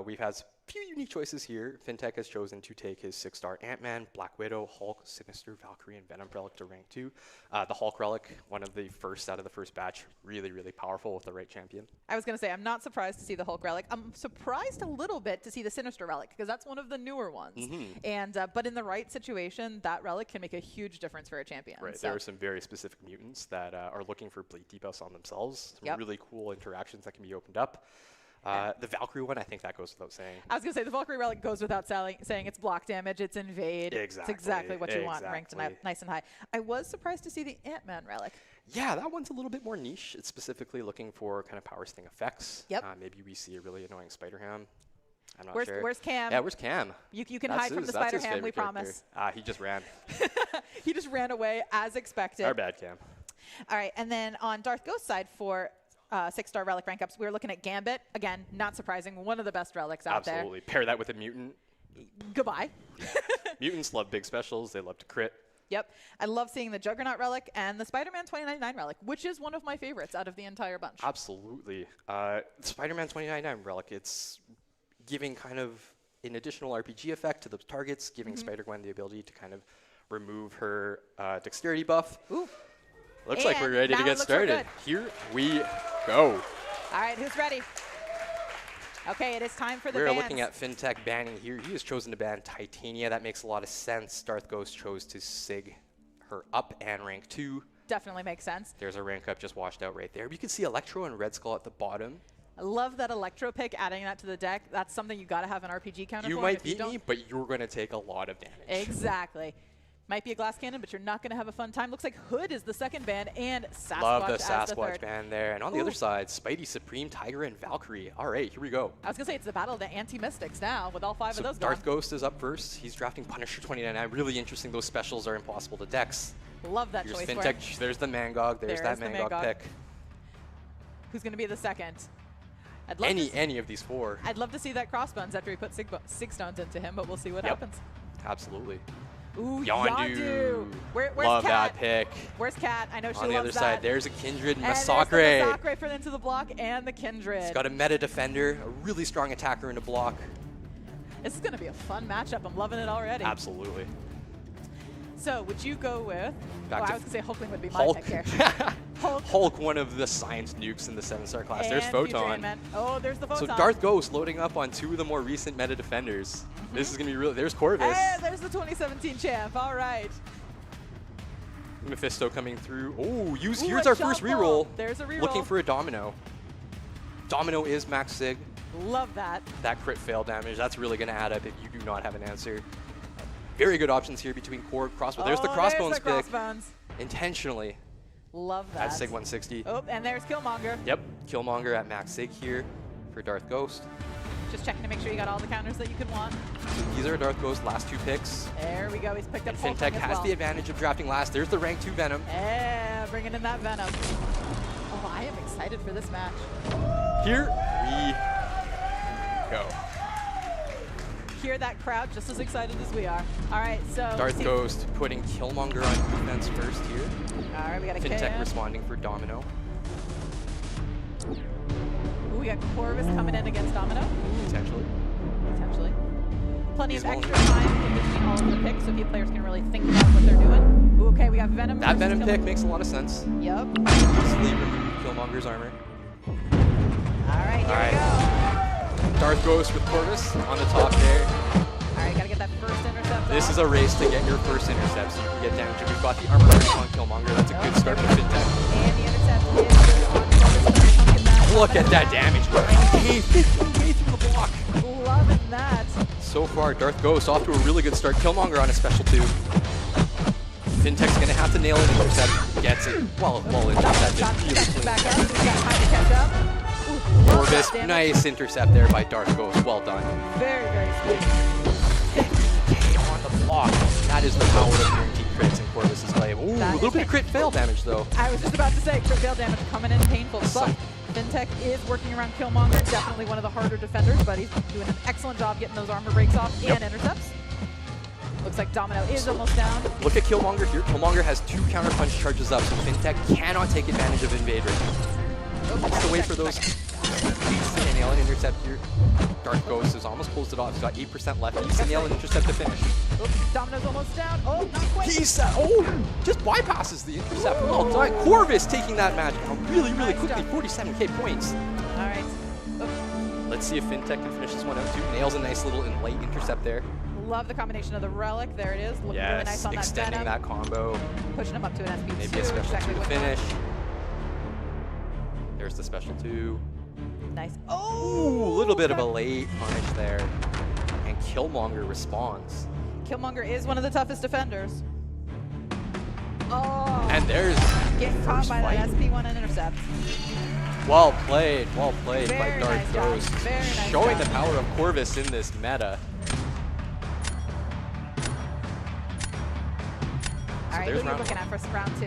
we've had a few unique choices here. Fintech has chosen to take his 6-star Ant-Man, Black Widow, Hulk, Sinister, Valkyrie, and Venom relic to rank 2. The Hulk relic, one of the first out of the first batch, really, really powerful with the right champion. I was going to say, I'm not surprised to see the Hulk relic. I'm surprised a little bit to see the Sinister relic, because that's one of the newer ones. And but in the right situation, that relic can make a huge difference for a champion. Right, so. there are some very specific mutants that are looking for bleed debuffs on themselves. Some really cool interactions that can be opened up. The Valkyrie one, I think that goes without saying. I was going to say, the Valkyrie relic goes without saying it's block damage, it's invade. Exactly. It's exactly what you want ranked nice and high. I was surprised to see the Ant-Man relic. Yeah, that one's a little bit more niche. It's specifically looking for kind of power sting effects. Yep. Maybe we see a really annoying Spider-Ham. I'm not where's, sure. Where's Cam? Yeah, where's Cam? You can hide from the Spider-Ham, we promise. He just ran. He just ran away as expected. Our bad, Cam. All right, and then on Darth Ghost's side for 6-star relic rank ups, we were looking at Gambit. Again, not surprising, one of the best relics out there. Absolutely. Pair that with a mutant. Goodbye. Mutants love big specials. They love to crit. Yep. I love seeing the Juggernaut relic and the Spider-Man 2099 relic, which is one of my favorites out of the entire bunch. Absolutely. Spider-Man 2099 relic, it's giving kind of an additional RPG effect to the targets, giving Spider-Gwen the ability to kind of remove her dexterity buff. Ooh. Looks like we're ready to get started. Here we go. All right, who's ready? Okay, it is time for the We're bans. looking at Fintech banning here. He has chosen to ban Titania. That makes a lot of sense. Darth Ghost chose to sig her up and rank 2. Definitely makes sense. There's a rank up just washed out right there. You can see Electro and Red Skull at the bottom. I love that Electro pick, adding that to the deck. That's something you got to have an RPG counter for. You might beat me, but you're going to take a lot of damage. Exactly. Might be a glass cannon, but you're not going to have a fun time. Looks like Hood is the second ban, and Sasquatch Love the as the Sasquatch third. ban there. And on the other side, Spidey, Supreme, Tiger, and Valkyrie. All right, here we go. I was going to say, it's the battle of the anti-mystics now, with all 5 of those Darth gone. Ghost is up first. He's drafting Punisher 29. Really interesting. Those specials are impossible to dex. Love that Here's choice Fintech. for him. There's the Mangog. There's that Mangog pick. Who's going to be the second? I'd love any of these 4. I'd love to see that Crossbones after we put Sig Stones into him, but we'll see what happens. Absolutely. Ooh, Yondu. Where's Love Kat? that pick. Where's Kat? I know she loves that. On the other side, there's a Kindred, and Massacre. There's the Massacre for into the block, and the Kindred. He's got a meta defender, a really strong attacker in the block. This is going to be a fun matchup. I'm loving it already. Absolutely. So, would you go with... I was going to say Hulkling would be my Hulk. pick here. Hulk, one of the science nukes in the 7-star class. And there's Photon. Oh, there's the Photon. So Darth Ghost loading up on 2 of the more recent meta defenders. This is going to be really... There's Corvus. Hey, there's the 2017 champ. All right. Mephisto coming through. Oh, here's our first reroll. There's a reroll. Looking for a Domino. Domino is max sig. Love that. That crit fail damage, that's really going to add up if you do not have an answer. Very good options here between core crossbow. There's the Crossbones pick. Intentionally. Love that. At sig 160. Oh, and there's Killmonger. Yep, Killmonger at max sig here for Darth Ghost. Just checking to make sure you got all the counters that you could want. So these are Darth Ghost's last 2 picks. There we go. He's picked up Fintech has the advantage of drafting last. There's the rank 2 Venom. Yeah, bringing in that Venom. Oh, I am excited for this match. Here we go. Hear that crowd just as excited as we are. All right, so Darth Ghost putting Killmonger on defense first here. All right, we got a Fintech responding for Domino. Ooh, we got Corvus coming in against Domino. Potentially. Potentially. Plenty of extra time in between all of the picks, so few players can really think about what they're doing. Ooh, okay, we got Venom. That Venom pick makes a lot of sense. Yep. Easily remove Killmonger's armor. All right, here we go. Darth Ghost with Corvus on the top there. All right, gotta get that first intercept. This is a race to get your first intercept so you can get damage. We've got the armor on Killmonger. That's a good start for Fintech. And the intercept is on Corvus. Look at that damage. 15K through the block. Loving that. So far, Darth Ghost off to a really good start. Killmonger on a special 2. Fintech's gonna have to nail an intercept. Gets it. Well intercepted. Back up. We got time to catch up. Corvus, nice intercept there by Darth Ghost. Well done. Very, very sweet. 15K on the block. That is the power of guaranteed crits in Corvus's play. Ooh, a little bit of crit fail damage though. I was just about to say, crit fail damage coming in painful, but Fintech is working around Killmonger. Definitely one of the harder defenders, but he's doing an excellent job getting those armor breaks off and intercepts. Looks like Domino is almost down. Look at Killmonger here. Killmonger has 2 counter punch charges up, so Fintech cannot take advantage of invade right now. Has to wait for those Decent nail and intercept here. Darth Ghost has almost pulls it off. He's got 8% left. Decent nail and intercept to finish. Oh, Domino's almost down. Oh, not quite. He's just bypasses the intercept. Well done. Corvus taking that match down really, really quickly. 47k points. All right. Let's see if Fintech can finish this one out too. Nails a nice little light intercept there. Love the combination of the relic. There it is. Looking really nice on that extending Venom. that combo. Pushing him up to an SP2. Maybe a special exactly 2 to what finish. There's the special 2. Nice. Oh, a little bit of a late punish there. And Killmonger responds. Killmonger is one of the toughest defenders. Oh. And there's getting caught by that SP1 and intercept. Well played by Very Darth nice Ghost. job. Very nice Showing job. the power of Corvus in this meta. All right, who are you looking at for round 2?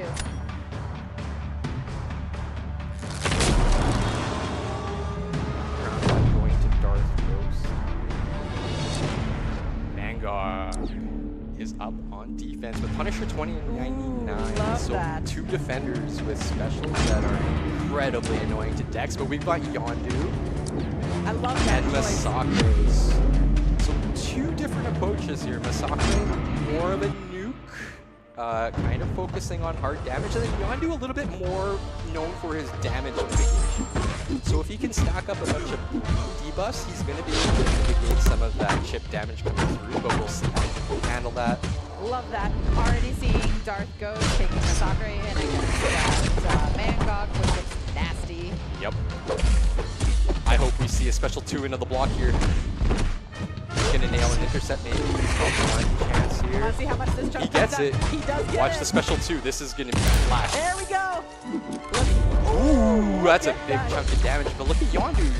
Round 1 going to Darth Ghost. Vanguard is up on defense with Punisher 20 and 99. Love so that. 2 defenders with specials that are incredibly annoying to Dex, but we've got Yondu I love that and choice. Masakre's. So 2 different approaches here. Masakre, more of a nuke, kind of focusing on hard damage, and then Yondu a little bit more known for his damage mitigation. So if he can stack up a bunch of debuffs, he's going to be able to mitigate some of that chip damage coming through, but we'll see how he can handle that. Love that. Already seeing Darth Ghost taking Masakre in against that MCOC, which looks nasty. Yep. I hope we see a special 2 into the block here. He's going to nail an intercept maybe. One chance here. Let's see how much this jump He gets it. He does get Watch it. the special 2. This is going to be flash. There we go. Ooh, that's a big chunk of damage. But look at Yondu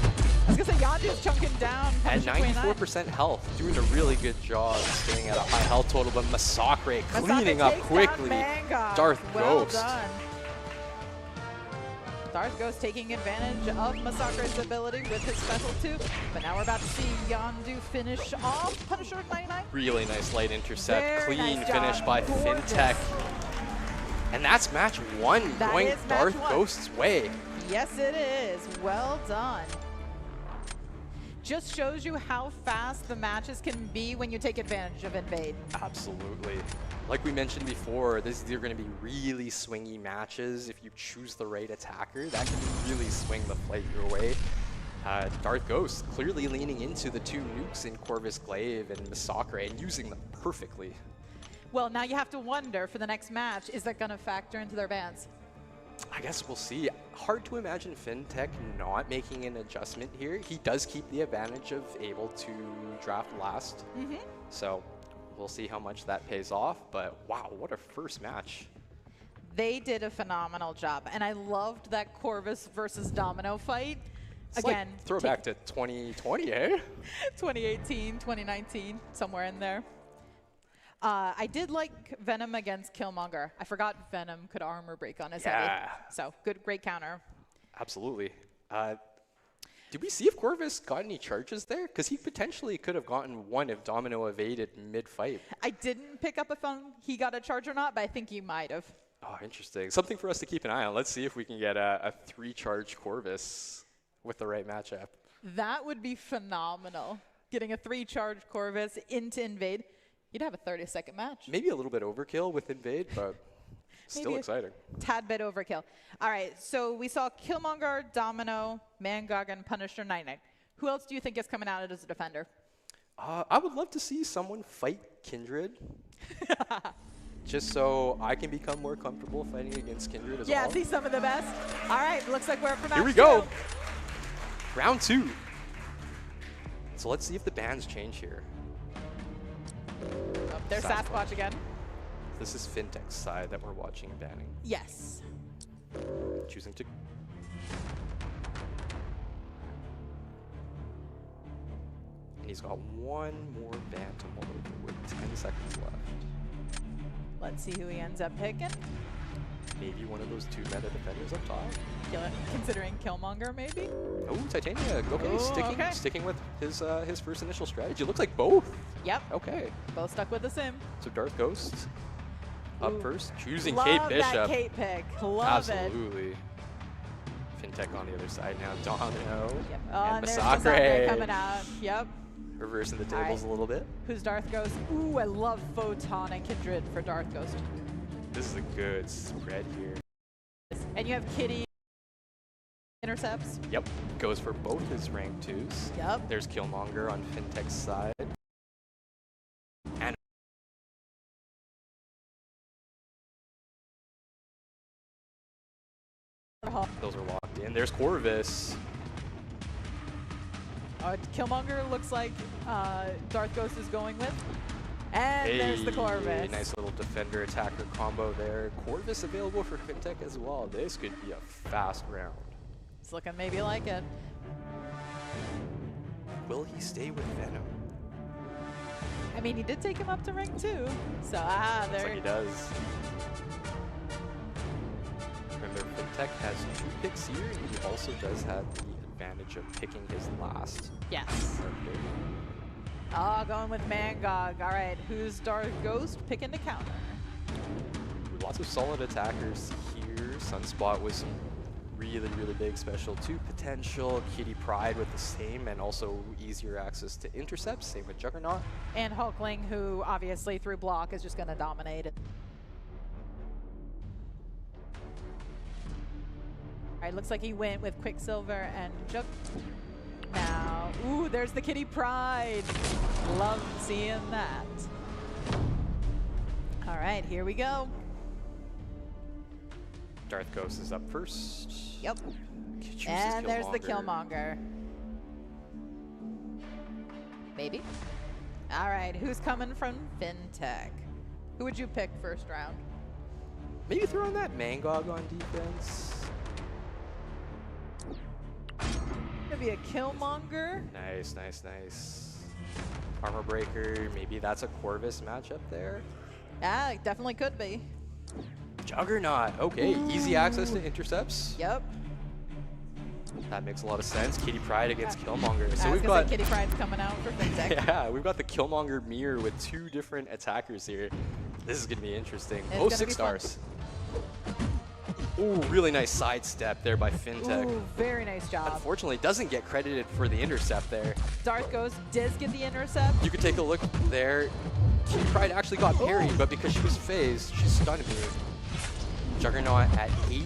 I was going to say, Yondu's chunking down. at Punisher 29. 94% health. Doing a really good job staying at a high health total. But Masakre Masakre cleaning up takes quickly. down MCOC. Darth well Ghost. Done. Darth Ghost taking advantage of Masakre's ability with his special 2. But now we're about to see Yondu finish off Punisher 99. Really nice light intercept. Very Clean nice finish job. by Gorgeous. Fintech. And that's match 1 That going is match Darth 1. Ghost's way. Yes, it is. Well done. Just shows you how fast the matches can be when you take advantage of Invade. Absolutely. Like we mentioned before, these are going to be really swingy matches. If you choose the right attacker, that can really swing the fight your way. Darth Ghost clearly leaning into the 2 nukes in Corvus Glaive and Masakre and using them perfectly. Well, now you have to wonder for the next match, is that going to factor into their bans? I guess we'll see. Hard to imagine Fintech not making an adjustment here. He does keep the advantage of able to draft last. So we'll see how much that pays off. But wow, what a first match. They did a phenomenal job. And I loved that Corvus versus Domino fight. It's Again, like throwback to 2020, eh? 2018, 2019, somewhere in there. I did like Venom against Killmonger. I forgot Venom could armor break on his heavy. So great counter. Absolutely. Did we see if Corvus got any charges there? Because he potentially could have gotten one if Domino evaded mid-fight. I didn't pick up if he got a charge or not, but I think he might have. Oh, interesting. Something for us to keep an eye on. Let's see if we can get a 3-charge Corvus with the right matchup. That would be phenomenal. Getting a 3-charge Corvus into Invade. You'd have a 30-second match. Maybe a little bit overkill with Invade, but still exciting. Tad bit overkill. All right, so we saw Killmonger, Domino, MCOC, and Punisher 99. Who else do you think is coming out as a defender? I would love to see someone fight Kindred. Just so I can become more comfortable fighting against Kindred as well. Yeah, see some of the best. All right, looks like we're up for match Here we go. Round 2. So let's see if the bans change here. Oh, there's Sasquatch again. This is Fintech's side that we're watching banning. Yes. Choosing to... And he's got one more ban to mull over with 10 seconds left. Let's see who he ends up picking. Maybe one of those 2 meta defenders up top. Considering Killmonger, maybe? Oh, Titania. Okay, Ooh, sticking with his first initial strategy. Looks like both. Yep. Okay. Both stuck with the sim. So Darth Ghost up first, choosing Love Kate Bishop. That Kate pick. Love Absolutely. Fintech on the other side now. Domino Yep. and there's Masacre coming out. Yep. reversing the All tables a little bit. Who's Darth Ghost? Ooh, I love Photon and Kindred for Darth Ghost. This is a good spread here. And you have Kitty intercepts. Yep, goes for both his rank 2s. Yep. There's Killmonger on Fintech's side. And those are locked in. There's Corvus. Killmonger looks like Darth Ghost is going with. And there's the Corvus. Nice little defender attacker combo there. Corvus available for Fintech as well. This could be a fast round. It's looking maybe like it. Will he stay with Venom? I mean, he did take him up to rank 2. So, Looks there. like he does. Remember, Fintech has 2 picks here, and he also does have the advantage of picking his last. Yes. Going with Mangog. All right, who's Darth Ghost? Picking the counter. Lots of solid attackers here. Sunspot was really, really big special 2 potential. Kitty Pryde with the same and also easier access to intercepts. Same with Juggernaut. And Hulkling, who obviously through block is just going to dominate it. All right, looks like he went with Quicksilver and Jug. Now, ooh, there's the Kitty Pryde. Love seeing that. All right, here we go. Darth Ghost is up first. Yep. And there's the Killmonger. Maybe. All right, who's coming from Fintech? Who would you pick first round? Maybe throw on that Mangog on defense. Maybe a Killmonger. Nice, nice, nice. Armor Breaker, maybe that's a Corvus matchup there. Yeah, it definitely could be. Juggernaut, okay, easy access to intercepts. Yep. That makes a lot of sense. Kitty Pryde against Killmonger. So we've got got Kitty Pryde's coming out for Fintech. yeah, we've got the Killmonger mirror with 2 different attackers here. This is gonna be interesting. It's Oh, gonna 6 be fun. stars. Ooh, really nice sidestep there by Fintech. Ooh, very nice job. Unfortunately, doesn't get credited for the intercept there. Darth Ghost does get the intercept. You could take a look there. Kitty Pryde actually got parried, but because she was phased, she stunned me. Juggernaut at 8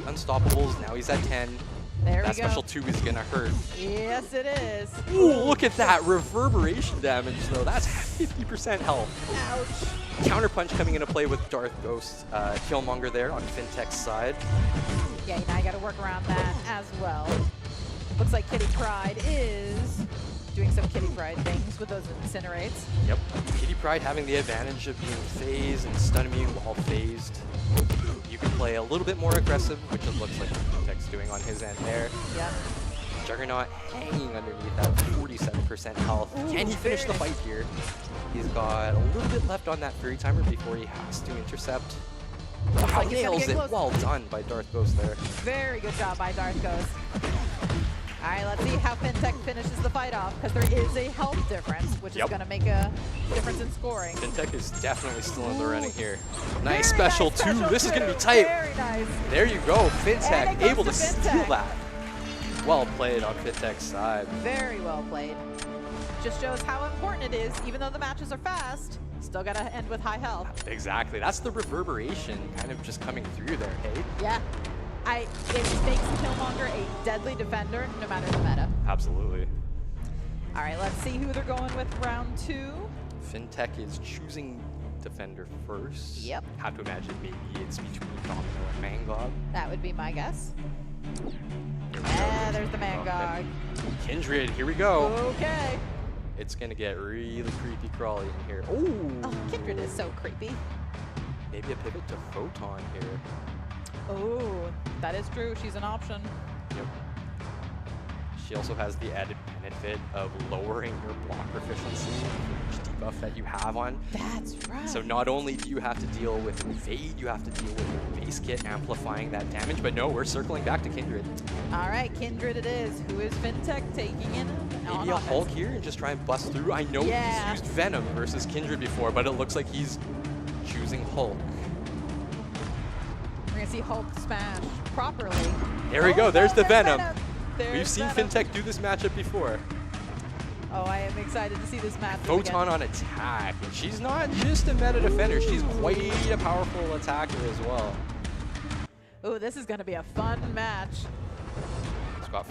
unstoppables. Now he's at 10. There that we go. special 2 is gonna hurt. Yes, it is. Ooh, look at that reverberation damage though. That's 50% health. Ouch. Counterpunch coming into play with Darth Ghost. Killmonger there on Fintech's side. Yeah, now you got to work around that as well. Looks like Kitty Pryde is doing some Kitty Pryde things with those incinerates. Yep. Kitty Pryde having the advantage of being phased and stun immune while phased. You can play a little bit more aggressive, which it looks like Fintech's doing on his end there. Yep. Juggernaut hanging underneath that 47% health. Ooh, Can he finish the fight here? He's got a little bit left on that Fury Timer before he has to intercept. Wow, like he's gonna nails get it. close. Well done by Darth Ghost there. Very good job by Darth Ghost. All right, let's see how Fintech finishes the fight off, because there is a health difference, which is going to make a difference in scoring. Fintech is definitely still in the running here. Nice special 2. This is going to be tight. Very nice. There you go. Fintech able to Fintech. steal that. Well played on Fintech's side. Very well played. Just shows how important it is, even though the matches are fast, still got to end with high health. Exactly. That's the reverberation kind of just coming through there, hey? Yeah. It makes Killmonger a deadly defender, no matter the meta. Absolutely. All right, let's see who they're going with round 2. Fintech is choosing defender first. Yep. Have to imagine maybe it's between Domino and Mangog. That would be my guess. Yeah, there's the Mangog. Kindred, here we go. Okay. It's gonna get really creepy crawly in here. Oh, Kindred is so creepy. Maybe a pivot to Photon here. Oh, that is true. She's an option. Yep. She also has the added benefit of lowering your block proficiency, which debuff that you have on. That's right. So not only do you have to deal with Invade, you have to deal with your base kit amplifying that damage, but no, we're circling back to Kindred. All right, Kindred it is. Who is Fintech taking in? Maybe a Hulk here and just try and bust through. I know he's used Venom versus Kindred before, but it looks like he's choosing Hulk. We're going to to see Hulk smash properly. There we go. There's the Venom. There's We've seen Venom. FinTech do this matchup before. Oh, I am excited to see this match. Photon on attack. And she's not just a meta defender. She's quite a powerful attacker as well. Oh, this is going to be a fun match. It's got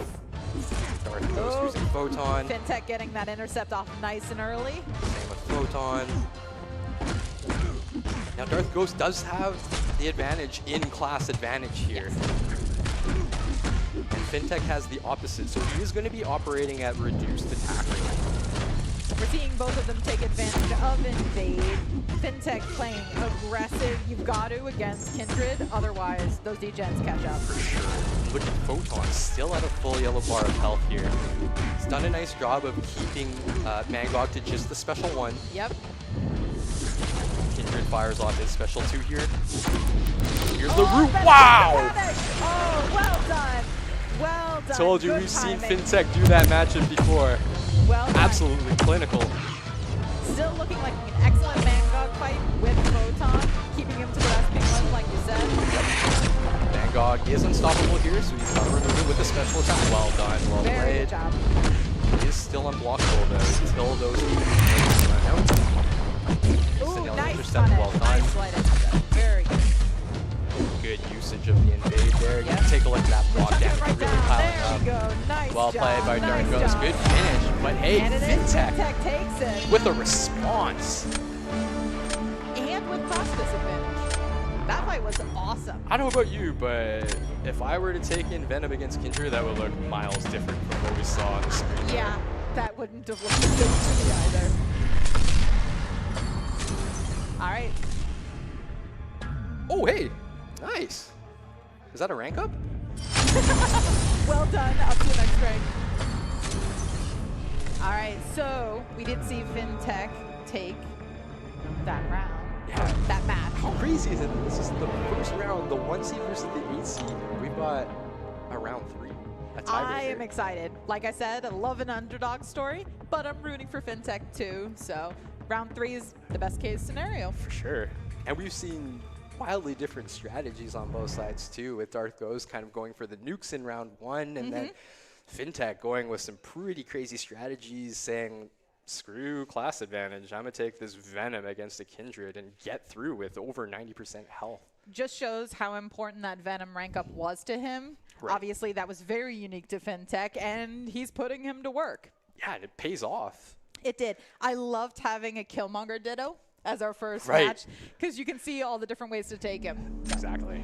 Darth Ghost using Photon. FinTech getting that intercept off nice and early. Same with Photon. Now Darth Ghost does have the advantage in class advantage here. And FinTech has the opposite, so he is going to be operating at reduced attack rate. We're seeing both of them take advantage of Invade. FinTech playing aggressive. You've got to against Kindred, otherwise those degens catch up. For sure. Look at Photon, still at a full yellow bar of health here. He's done a nice job of keeping MCOC to just the special 1. Yep. Kindred fires off his special 2 here. Here's the root. Wow! Oh, well done. Well done. Told you Good we've timing. seen FinTech do that matchup before. Well done. Absolutely clinical. Still looking like an excellent MCOC fight with Photon, keeping him to the resting one, like you said. MCOC is unstoppable here, so he's got to remove it with a special attack. Well done, well Very played. good job. He is still unblockable though, until those run out. Ooh, nice intercept, punish. well done. Nice light intercept. Very good. Good usage of the invade there. You can take a look at that block damage Right really down. piling There up. we go. Nice Well job. played by nice Dark Ghost. job. Good finish, but hey, And it is. FinTech FinTech takes it. with a response. And with crossfist advantage. That fight was awesome. I don't know about you, but if I were to take in Venom against Kindred, that would look miles different from what we saw on the screen. Yeah, that wouldn't have looked good to me either. All right. Oh, hey, nice. Is that a rank up? Well done, up to the next rank. All right, so we did see FinTech take that round. Yeah. That match. How crazy is it that this is the first round, the 1 seed versus the 8 seed? We've got a round 3. A tiebreaker. I am excited. Like I said, I love an underdog story, but I'm rooting for FinTech too. So round 3 is the best case scenario. For sure. And we've seen wildly different strategies on both sides too, with Darth Ghost kind of going for the nukes in round 1, and then FinTech going with some pretty crazy strategies, saying, screw class advantage, I'm going to take this Venom against a Kindred and get through with over 90% health. Just shows how important that Venom rank up was to him. Right. Obviously, that was very unique to FinTech, and he's putting him to work. Yeah, and it pays off. It did. I loved having a Killmonger Ditto as our first Right. match, because you can see all the different ways to take him. Exactly.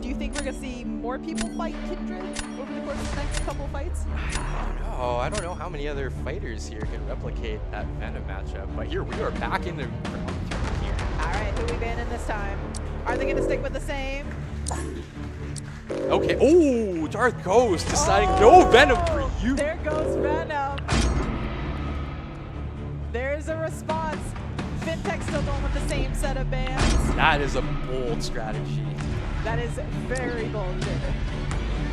Do you think we're going to see more people fight Kindred over the course of the next couple fights? I don't know how many other fighters here can replicate that Venom matchup, but here we are back in the round 3 here. All right, who we banning this time? Are they going to stick with the same? Okay, oh, Darth Ghost deciding no Venom for you. There goes Venom. There's a response. FinTech still going with the same set of bans. That is a bold strategy. That is very bold, Jacob.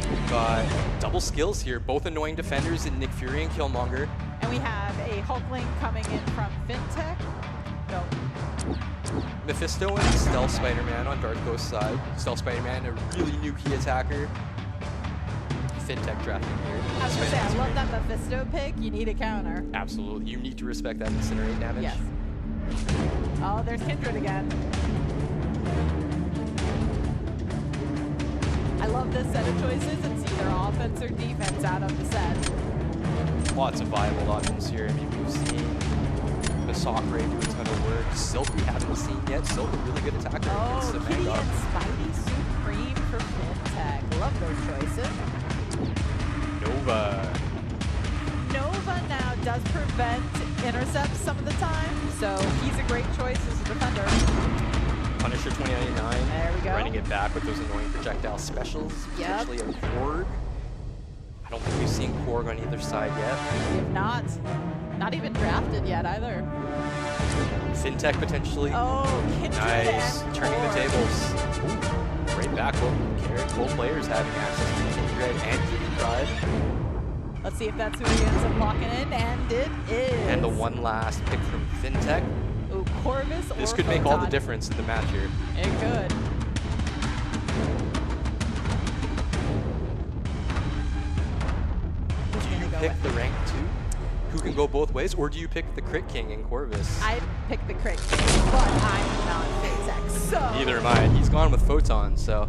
We've got double skills here, both annoying defenders in Nick Fury and Killmonger. And we have a Hulkling coming in from FinTech. No. Mephisto and Stealth Spider-Man on Darth Ghost's side. Stealth Spider-Man, a really new key attacker. FinTech drafting here. I was going to say, I love that Mephisto pick. You need a counter. Absolutely. You need to respect that incinerate damage. Yes. Oh, there's Kindred again. I love this set of choices. It's either offense or defense out of the set. Lots of viable options here. I mean, we've seen MCOC do a ton of work. Silk we haven't seen yet. Silk a really good attacker against the Oh, Kitty MCOC. and Spidey Supreme for FinTech. Love those choices. Nova. Nova now does prevent intercepts some of the time, so he's a great choice as a defender. Punisher 2099. There we go. Running it back with those annoying projectile specials. Yep. Potentially a Korg. I don't think we've seen Korg on either side yet. If not even drafted yet either. FinTech potentially. Oh, Kindred Nice. and Turning the Korg. tables. Ooh. Right back. Both players having access to Kindred and Kitty Pride. Let's see if that's who he ends up locking in, and it is. And the one last pick from FinTech. Ooh, Corvus This or could make all the Photon. difference in the match here. It could. Do you pick the rank 2? Who can go both ways, or do you pick the Crit King in Corvus? I picked the Crit King, but I'm not Fintech, so... Neither am I. He's gone with Photon, so...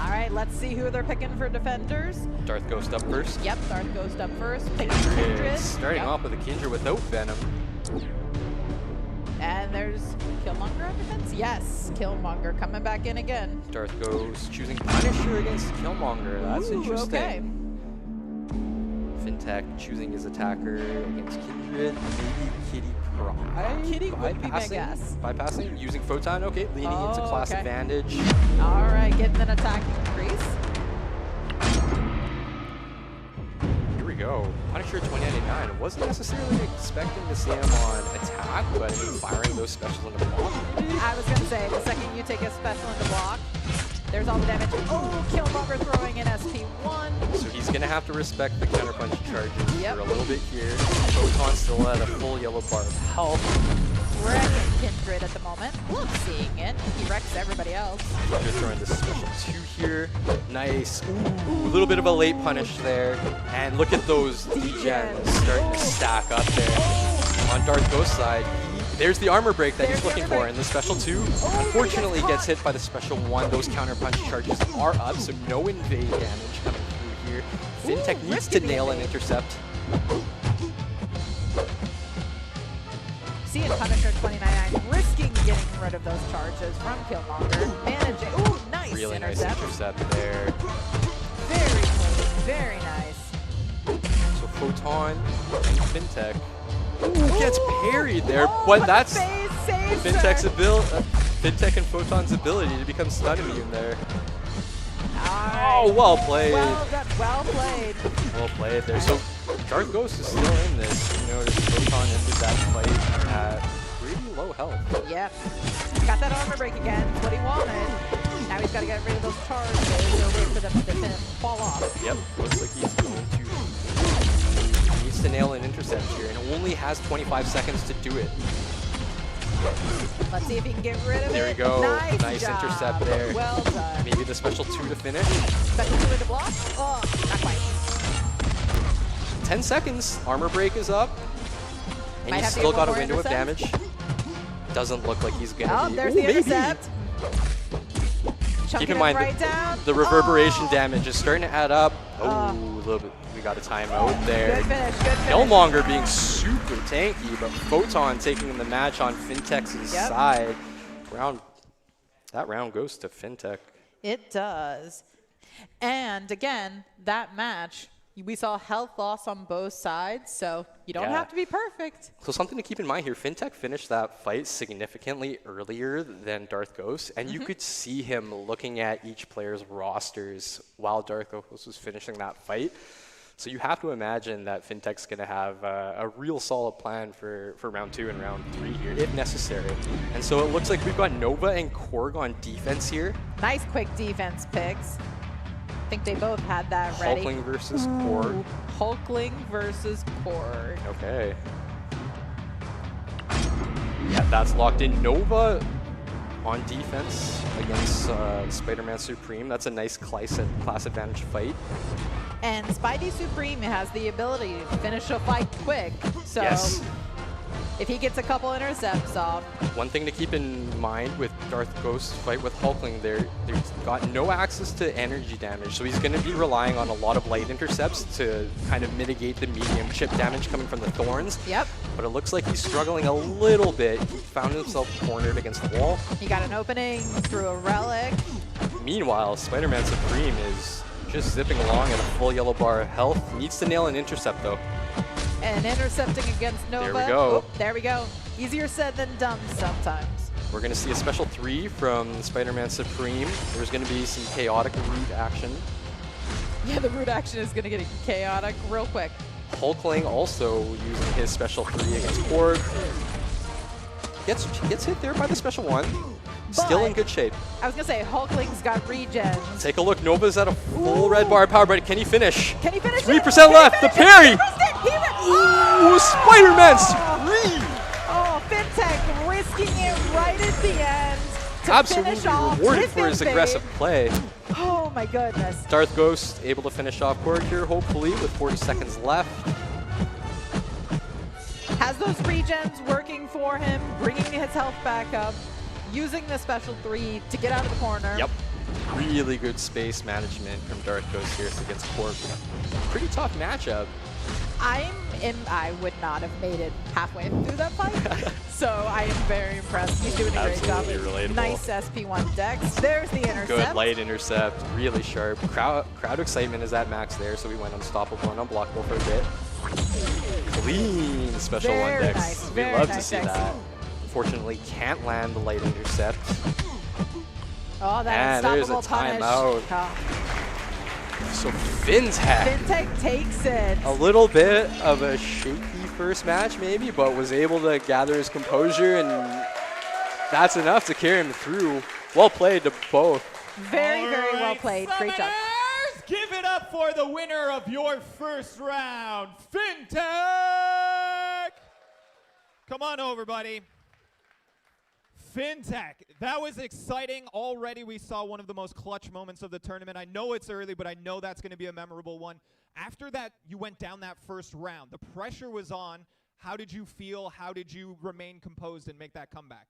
All right, let's see who they're picking for defenders. Darth Ghost up first. Yep, Darth Ghost up first. Picking Kindred. Starting off with a Kindred without Venom. And there's Killmonger on defense? Yes, Killmonger coming back in again. Darth Ghost choosing Punisher against Killmonger. That's interesting. Okay. Fintech choosing his attacker against Kindred. Maybe Kitty Pryde? Kitty would be my guess. Bypassing, using Photon. Okay, leaning into class advantage. All right, getting an attack increase. Here we go. Punisher 2099. Wasn't necessarily expecting to see him on attack, but I mean, firing those specials into block. I was going to say, the second you take a special into block, there's all the damage. Oh, Killmonger throwing in SP1. So he's going to have to respect the counterpunch charges for a little bit here. Photon still at a full yellow bar of health. Wrecking Kindred at the moment. Love seeing it. He wrecks everybody else. Kindred throwing the special 2 here. Nice. Ooh, a little bit of a late punish there. And look at those degens starting to stack up there. On Darth Ghost's side, there's the armor break that he's looking for, and the special 2 unfortunately gets hit by the special 1. Those counterpunch charges are up, so no invade damage coming through here. Fintech needs to nail an intercept. Seeing Punisher 2099 risking getting rid of those charges from Killmonger. Managing. Ooh, nice Really intercept. nice intercept there. Very clean, very nice. So Photon and Fintech. Ooh, gets parried there, but that's Fintech's Fintech and Photon's ability to become stun immune there. Oh, well played. Well done, well played. Well played there. So Darth Ghost is still in this. You notice Photon ended that fight at pretty low health. Yep. Got that armor break again. That's what he wanted. Now he's got to get rid of those charges or wait for them to fall off. Yep. Looks like he's going to needs to nail an intercept here, and only has 25 seconds to do it. Let's see if he can get rid of it. There we go. Nice job. Intercept there. Well done. Maybe the special 2 to finish. Special 2 into block. Oh, not quite. 10 seconds. Armor break is up. And Might he's have to still get got a one more window of damage. intercept. Doesn't look like he's going to be. There's Ooh, the maybe. intercept. Keep in mind, right down. the reverberation damage is starting to add up. Oh, a little bit. We got a timeout there. Good finish, good finish. Killmonger being super tanky, but Photon taking the match on Fintech's side. That round goes to Fintech. It does. And again, that match, we saw health loss on both sides, so you don't have to be perfect. So something to keep in mind here, Fintech finished that fight significantly earlier than Darth Ghost, and you could see him looking at each player's rosters while Darth Ghost was finishing that fight. So you have to imagine that Fintech's going to have a real solid plan for round 2 and round 3 here, if necessary. And so it looks like we've got Nova and Korg on defense here. Nice quick defense picks. I think they both had that ready. Hulkling versus Korg. Hulkling versus Korg. Okay. Yeah, that's locked in. Nova on defense against Spider-Man Supreme. That's a nice class advantage fight. And Spidey Supreme has the ability to finish a fight quick. So if he gets a couple intercepts off. One thing to keep in mind with Darth Ghost's fight with Hulkling, there's got no access to energy damage, so he's going to be relying on a lot of light intercepts to kind of mitigate the medium chip damage coming from the thorns. Yep. But it looks like he's struggling a little bit. He found himself cornered against the wall. He got an opening through a relic. Meanwhile, Spider-Man Supreme is just zipping along at a full yellow bar of health. Needs to nail an intercept though. And intercepting against Nova. There we go. Oh, there we go. Easier said than done sometimes. We're going to see a special 3 from Spider-Man Supreme. There's going to be some chaotic root action. Yeah, the root action is going to get chaotic real quick. Hulkling also using his special 3 against Korg. Gets hit there by the special 1. Still in good shape. I was going to say, Hulkling's got regens. Take a look. Nova's at a full red bar of power, but can he finish? Can he finish 3% left. The parry. Ooh, Spider-Man Supreme. Oh, Fintech risking it right at the end. to Absolutely finish off rewarded with for his Invade. aggressive play. Oh my goodness. Darth Ghost able to finish off Korg here, hopefully, with 40 seconds left. Has those regens working for him, bringing his health back up, using the special 3 to get out of the corner. Yep. Really good space management from Darth Ghost here against Korg. Pretty tough matchup. I would not have made it halfway through that fight, so I am very impressed. He's doing a great job. Absolutely relatable. Nice SP1 dex. There's the intercept. Good light intercept, really sharp. Crowd excitement is at max there, so we went unstoppable and unblockable for a bit. Clean special Very 1 dex. nice, We very love nice to see dex. that. Unfortunately, can't land the light intercept. Oh, that And there's a unstoppable punish. timeout. Oh. So Fintech. Fintech takes it. A little bit of a shaky first match maybe, but was able to gather his composure, and that's enough to carry him through. Well played to both. Very, very well played. Great job. Summoners, give it up for the winner of your first round, Fintech! Come on over, buddy. Fintech, that was exciting. Already we saw one of the most clutch moments of the tournament. I know it's early, but I know that's going to be a memorable one. After that, you went down that first round. The pressure was on. How did you feel? How did you remain composed and make that comeback?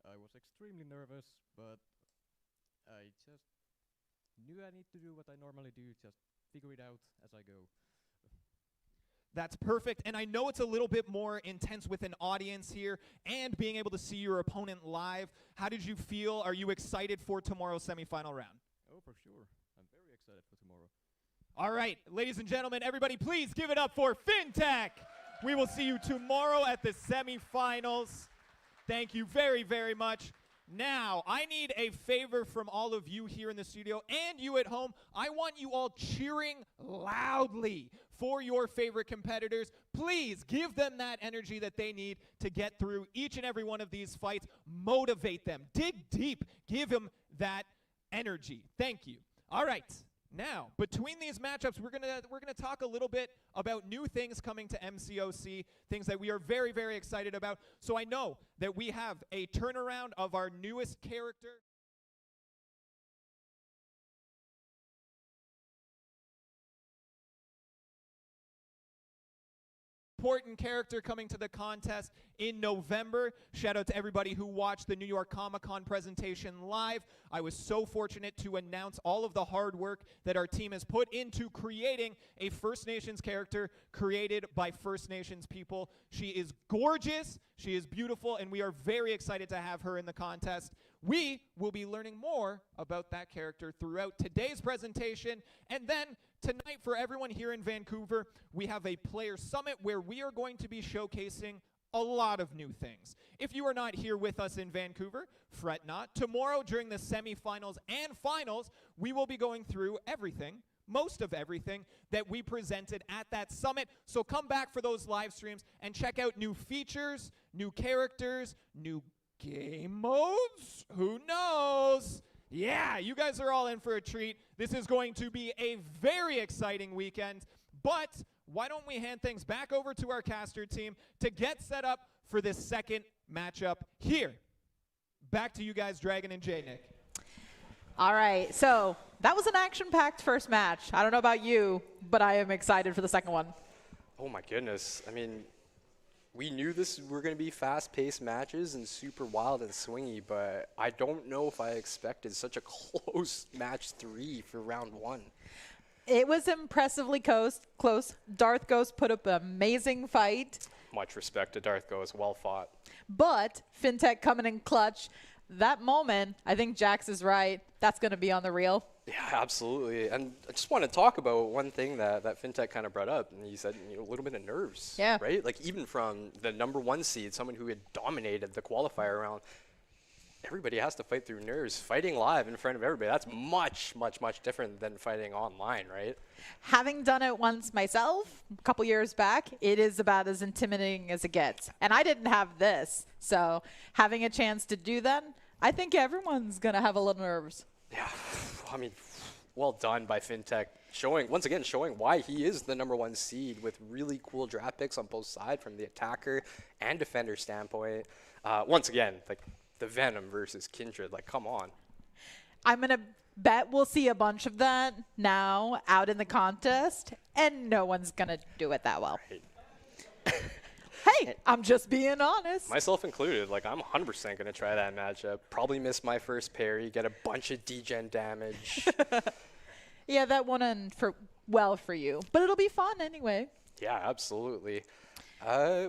I was extremely nervous, but I just knew I need to do what I normally do, just figure it out as I go. That's perfect, and I know it's a little bit more intense with an audience here and being able to see your opponent live. How did you feel? Are you excited for tomorrow's semifinal round? Oh, for sure. I'm very excited for tomorrow. All right, ladies and gentlemen, everybody please give it up for Fintech. We will see you tomorrow at the semifinals. Thank you very, very much. Now, I need a favor from all of you here in the studio and you at home. I want you all cheering loudly for your favorite competitors. Please give them that energy that they need to get through each and every one of these fights. Motivate them. Dig deep. Give them that energy. Thank you. All right. Now, between these matchups, we're gonna talk a little bit about new things coming to MCOC, things that we are very, very excited about. So I know that we have a turnaround of our newest character. Important character coming to the contest in November. Shout out to everybody who watched the New York Comic-Con presentation live. I was so fortunate to announce all of the hard work that our team has put into creating a First Nations character created by First Nations people. She is gorgeous, she is beautiful, and we are very excited to have her in the contest. We will be learning more about that character throughout today's presentation, and then tonight for everyone here in Vancouver, we have a player summit where we are going to be showcasing a lot of new things. If you are not here with us in Vancouver, fret not. Tomorrow during the semifinals and finals, we will be going through everything, most of everything that we presented at that summit. So come back for those live streams and check out new features, new characters, new game modes. Who knows? Yeah, you guys are all in for a treat. This is going to be a very exciting weekend, but why don't we hand things back over to our caster team to get set up for this second matchup here. Back to you guys, Dragon and Jay Nick. All right, so that was an action-packed first match. I don't know about you, but I am excited for the second one. Oh my goodness. I mean, we knew this were going to be fast-paced matches and super wild and swingy, but I don't know if I expected such a close match 3 for round 1. It was impressively close. Darth Ghost put up an amazing fight. Much respect to Darth Ghost, well fought. But Fintech coming in clutch. That moment, I think Jax is right. That's going to be on the reel. Yeah, absolutely. And I just want to talk about one thing that Fintech kind of brought up. And he said, a little bit of nerves. Yeah. Right? Like, even from the #1 seed, someone who had dominated the qualifier round, everybody has to fight through nerves. Fighting live in front of everybody, that's much, much, much different than fighting online, right? Having done it once myself, a couple years back, it is about as intimidating as it gets. And I didn't have this. So having a chance to do that, I think everyone's going to have a little nerves. Yeah, I mean, well done by Fintech. Once again, showing why he is the #1 seed with really cool draft picks on both sides from the attacker and defender standpoint. Once again, like, the Venom versus Kindred. Like, come on. I'm going to bet we'll see a bunch of that now out in the contest, and no one's going to do it that well. Right. Hey, I'm just being honest. Myself included. Like, I'm 100% going to try that matchup. Probably miss my first parry, get a bunch of degen damage. Yeah, that won't end well for you, but it'll be fun anyway. Yeah, absolutely.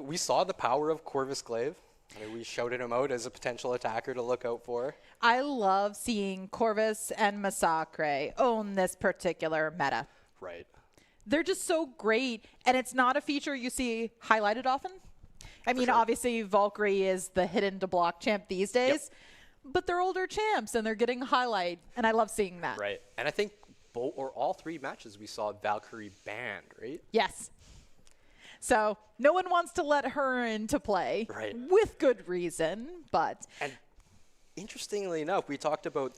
We saw the power of Corvus Glaive. I mean, we shouted him out as a potential attacker to look out for. I love seeing Corvus and Massacre own this particular meta. Right. They're just so great, and it's not a feature you see highlighted often. I mean, obviously, Valkyrie is the hidden to block champ these days, but they're older champs, and they're getting highlight, and I love seeing that. Right. And I think all 3 matches we saw Valkyrie banned, right? Yes. So no one wants to let her into play, with good reason, but... And interestingly enough, we talked about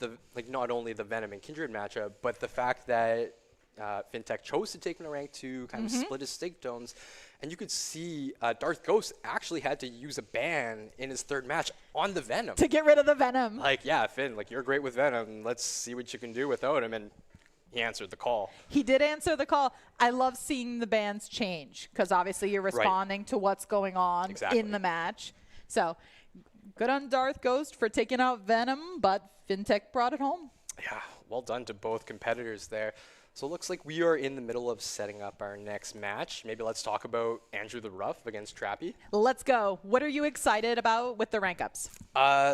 not only the Venom and Kindred matchup, but the fact that Fintech chose to take him to rank 2, kind of split his stake domes, and you could see Darth Ghost actually had to use a ban in his 3rd match on the Venom. To get rid of the Venom. Like, yeah, Finn, like, you're great with Venom. Let's see what you can do without him. And he answered the call. He did answer the call. I love seeing the bans change because obviously you're responding to what's going on in the match. So good on Darth Ghost for taking out Venom, but Fintech brought it home. Yeah, well done to both competitors there. So it looks like we are in the middle of setting up our next match. Maybe let's talk about Andrew the Rough against Trappy. Let's go. What are you excited about with the rank ups?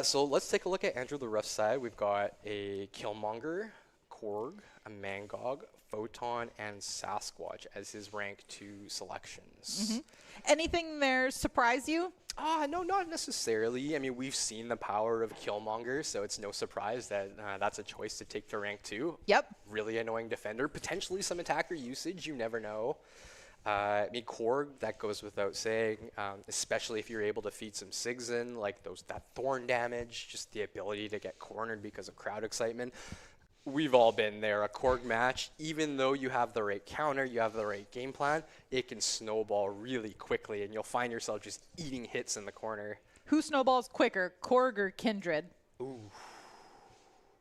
So let's take a look at Andrew the Rough's side. We've got a Killmonger, Korg, a Mangog, Photon, and Sasquatch as his rank 2 selections. Anything there surprise you? No, not necessarily. I mean, we've seen the power of Killmonger, so it's no surprise that that's a choice to take to rank 2. Yep. Really annoying defender. Potentially some attacker usage, you never know. I mean, Korg, that goes without saying, especially if you're able to feed some Sigs in, like that thorn damage, just the ability to get cornered because of crowd excitement. We've all been there. A Korg match, even though you have the right counter, you have the right game plan, it can snowball really quickly, and you'll find yourself just eating hits in the corner. Who snowballs quicker, Korg or Kindred? Ooh,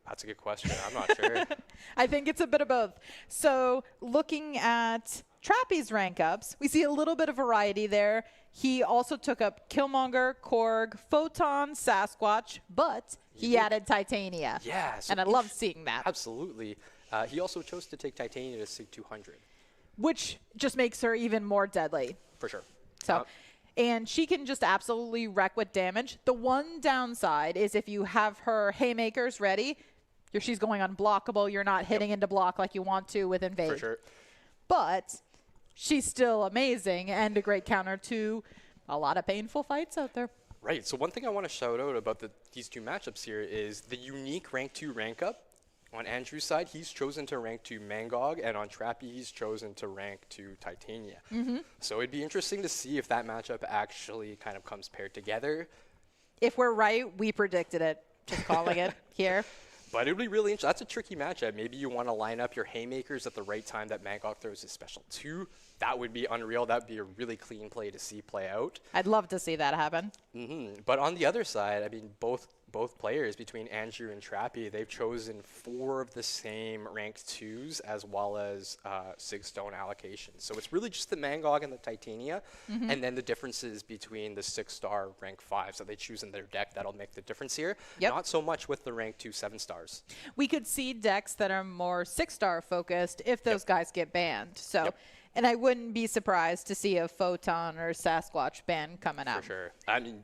that's a good question. I'm not sure. I think it's a bit of both. So looking at Trappy's rank ups, we see a little bit of variety there. He also took up Killmonger, Korg, Photon, Sasquatch, but he added Titania. Yeah. So and I love seeing that. Absolutely. He also chose to take Titania to Sig 200. Which just makes her even more deadly. For sure. So, and she can just absolutely wreck with damage. The one downside is if you have her haymakers ready, she's going unblockable. You're not hitting into block like you want to with Invade. For sure. But she's still amazing and a great counter to a lot of painful fights out there. Right. So one thing I want to shout out about these 2 matchups here is the unique rank 2 rank up. On Andrew's side, he's chosen to rank 2 Mangog, and on Trappy, he's chosen to rank 2 Titania. So it'd be interesting to see if that matchup actually kind of comes paired together. If we're right, we predicted it. Just calling it here. But it would be really interesting. That's a tricky matchup. Maybe you want to line up your haymakers at the right time that Mangog throws his special 2. That would be unreal. That would be a really clean play to see play out. I'd love to see that happen. But on the other side, I mean, both players, between Andrew and Trappy, they've chosen 4 of the same ranked 2s as well as 6 stone allocations. So it's really just the Mangog and the Titania, and then the differences between the 6-star rank 5s that they choose in their deck that'll make the difference here. Not so much with the rank 2 7-stars. We could see decks that are more 6-star focused if those guys get banned. So. And I wouldn't be surprised to see a Photon or Sasquatch ban coming out. For sure. I mean,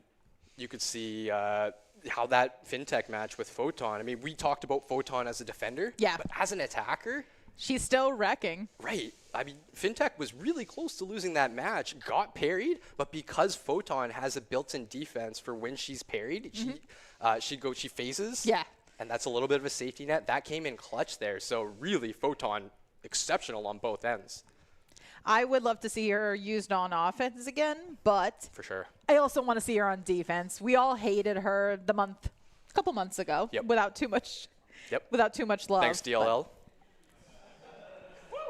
you could see how that Fintech match with Photon, I mean, we talked about Photon as a defender. Yeah. But as an attacker. She's still wrecking. Right. I mean, Fintech was really close to losing that match, got parried, but because Photon has a built-in defense for when she's parried, she phases. Yeah. And that's a little bit of a safety net. That came in clutch there. So really, Photon, exceptional on both ends. I would love to see her used on offense again, but for sure, I also want to see her on defense. We all hated her a couple months ago, without too much love. Thanks, DLL.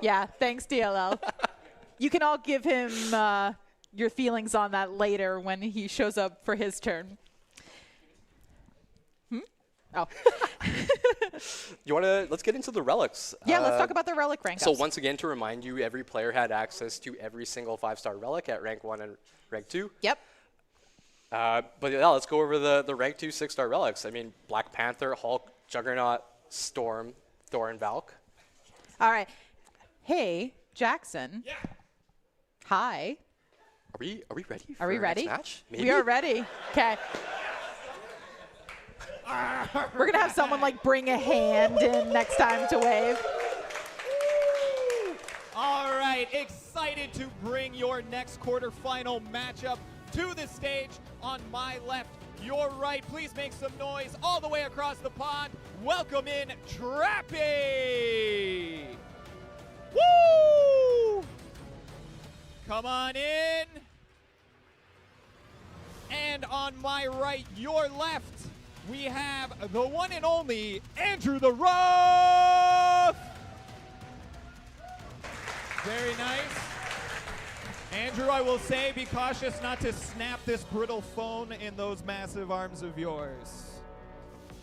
Yeah, thanks, DLL. You can all give him your feelings on that later when he shows up for his turn. Oh. Let's get into the relics. Yeah, let's talk about the relic rank So ups. once again, to remind you, every player had access to every single 5-star relic at rank 1 and rank 2. Yep. But yeah, let's go over the rank 2 6-star relics. I mean, Black Panther, Hulk, Juggernaut, Storm, Thor, and Valk. All right. Hey, Jackson. Yeah. Hi. Are we ready for Are we our ready? next match? Maybe? We are ready. Okay. We're going to have someone like bring a hand in next time to wave. All right, excited to bring your next quarterfinal matchup to the stage. On my left, your right, please make some noise all the way across the pond. Welcome in Trappy. Woo! Come on in. And on my right, your left, we have the one and only Andrew the Rough. Very nice. Andrew, I will say, be cautious not to snap this brittle phone in those massive arms of yours.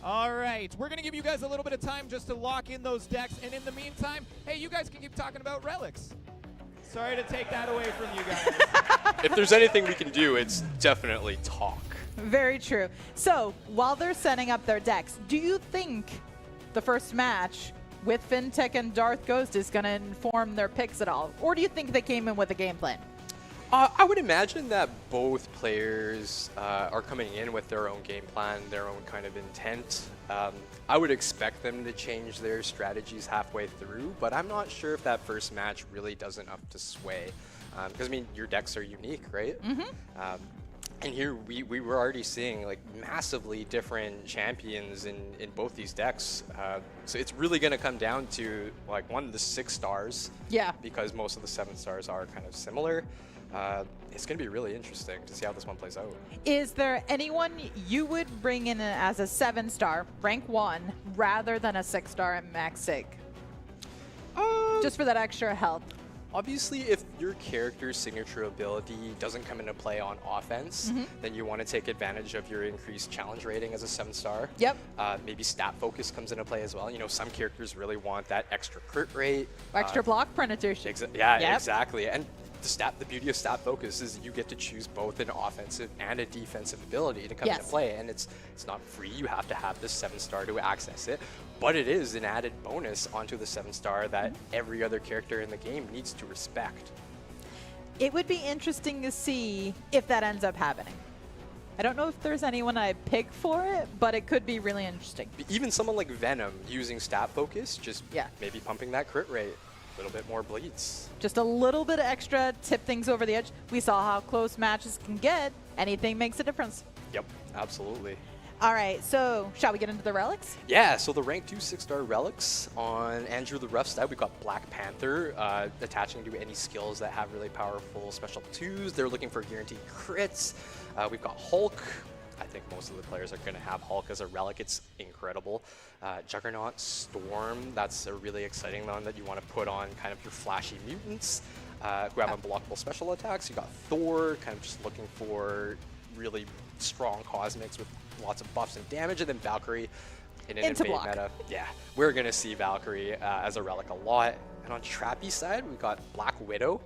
All right, we're going to give you guys a little bit of time just to lock in those decks. And in the meantime, hey, you guys can keep talking about relics. Sorry to take that away from you guys. If there's anything we can do, it's definitely talk. Very true. So while they're setting up their decks, do you think the first match with FinTech and Darth Ghost is going to inform their picks at all? Or do you think they came in with a game plan? I would imagine that both players are coming in with their own game plan, their own kind of intent. I would expect them to change their strategies halfway through, but I'm not sure if that first match really does enough to sway. Because, I mean, your decks are unique, right? Mm-hmm. And here we were already seeing like massively different champions in both these decks. So it's really going to come down to like the 6 stars. Yeah. Because most of the 7 stars are kind of similar. It's going to be really interesting to see how this one plays out. Is there anyone you would bring in as a 7-star, rank 1, rather than a 6-star at max sig? Just for that extra help. Obviously, if your character's signature ability doesn't come into play on offense, then you want to take advantage of your increased challenge rating as a 7-star. Yep. Maybe stat focus comes into play as well. You know, some characters really want that extra crit rate. Extra block penetration. Yeah, exactly. And the beauty of stat focus is you get to choose both an offensive and a defensive ability to come into play, and it's not free. You have to have this 7-star to access it, but it is an added bonus onto the 7-star that every other character in the game needs to respect. It would be interesting to see if that ends up happening. I don't know if there's anyone I'd pick for it, but it could be really interesting. Even someone like Venom using stat focus, just maybe pumping that crit rate. A little bit more bleeds. Just a little bit extra, tip things over the edge. We saw how close matches can get. Anything makes a difference. Yep, absolutely. All right, so shall we get into the relics? Yeah, so the rank 2 6-star relics on Andrew the Rough's side, we've got Black Panther attaching to any skills that have really powerful special 2s. They're looking for guaranteed crits. We've got Hulk. I think most of the players are going to have Hulk as a relic. It's incredible. Juggernaut, Storm, that's a really exciting one that you want to put on kind of your flashy mutants who have unblockable special attacks. You got Thor, kind of just looking for really strong cosmics with lots of buffs and damage, and then Valkyrie in an invade meta. Yeah, we're going to see Valkyrie as a relic a lot. And on Trappy's side, we've got Black Widow.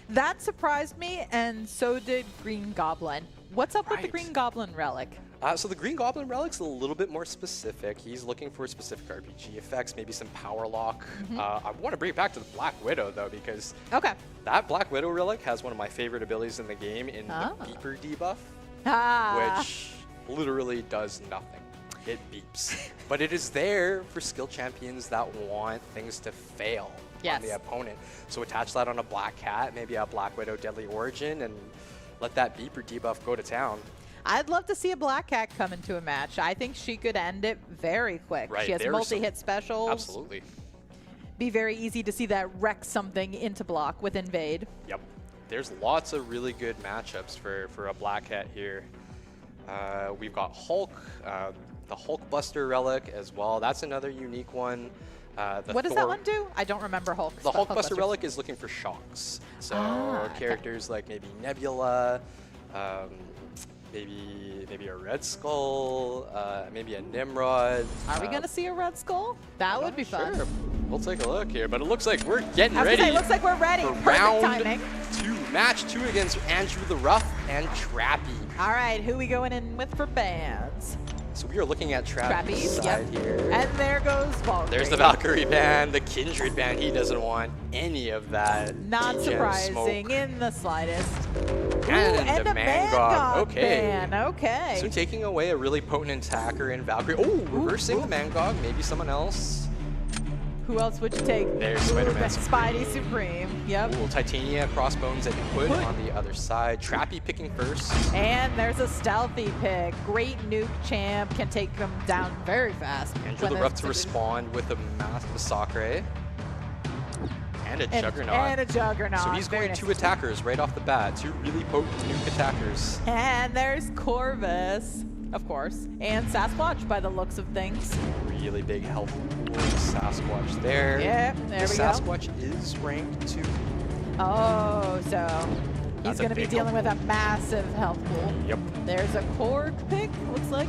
That surprised me, and so did Green Goblin. What's up with the Green Goblin relic? So the Green Goblin relic's a little bit more specific. He's looking for specific RPG effects, maybe some power lock. I want to bring it back to the Black Widow, though, because that Black Widow relic has one of my favorite abilities in the game in the beeper debuff, which literally does nothing. It beeps. But it is there for skill champions that want things to fail on the opponent. So attach that on a Black Cat, maybe a Black Widow Deadly Origin, and let that beeper debuff go to town. I'd love to see a Black Cat come into a match. I think she could end it very quick. Right, she has multi-hit specials. Absolutely. Be very easy to see that wreck something into block with Invade. Yep. There's lots of really good matchups for a Black Cat here. We've got Hulk, the Hulk Buster relic as well. That's another unique one. What does that one do? I don't remember Hulk. The Hulk Buster relic is looking for shocks. So characters like maybe Nebula, Maybe a Red Skull, maybe a Nimrod. Are we gonna see a Red Skull? That would be fun. Sure. We'll take a look here, but it looks like we're getting I was ready. gonna say, looks like we're ready. For Perfect round timing. 2, match 2 against Andrew the Rough and Trappy. All right, who we going in with for bands? So we are looking at Trappy's side here. And there goes Valkyrie. There's the Valkyrie band, the Kindred band. He doesn't want any of that. Not gem surprising smoke. in the slightest. And a a Mangog. Okay. Ban. Okay. So taking away a really potent attacker in Valkyrie. Oh, reversing the Mangog. Maybe someone else. Who else would you take? There's Spider-Man Spidey Supreme. Yep. Ooh, Titania, Crossbones, and Hood on the other side. Trappy picking first. And there's a stealthy pick. Great nuke champ. Can take them down very fast. Andrew the Rough to respond with a Massacre. And a Juggernaut. And a Juggernaut. So he's Very going nice. 2 attackers right off the bat. 2 really potent nuke attackers. And there's Corvus, of course. And Sasquatch by the looks of things. Really big health pool. Sasquatch there. Yep, there the we go. Sasquatch is ranked 2. Oh, so he's That's a going to be big dealing health with a massive health pool. Yep. There's a Korg pick, looks like.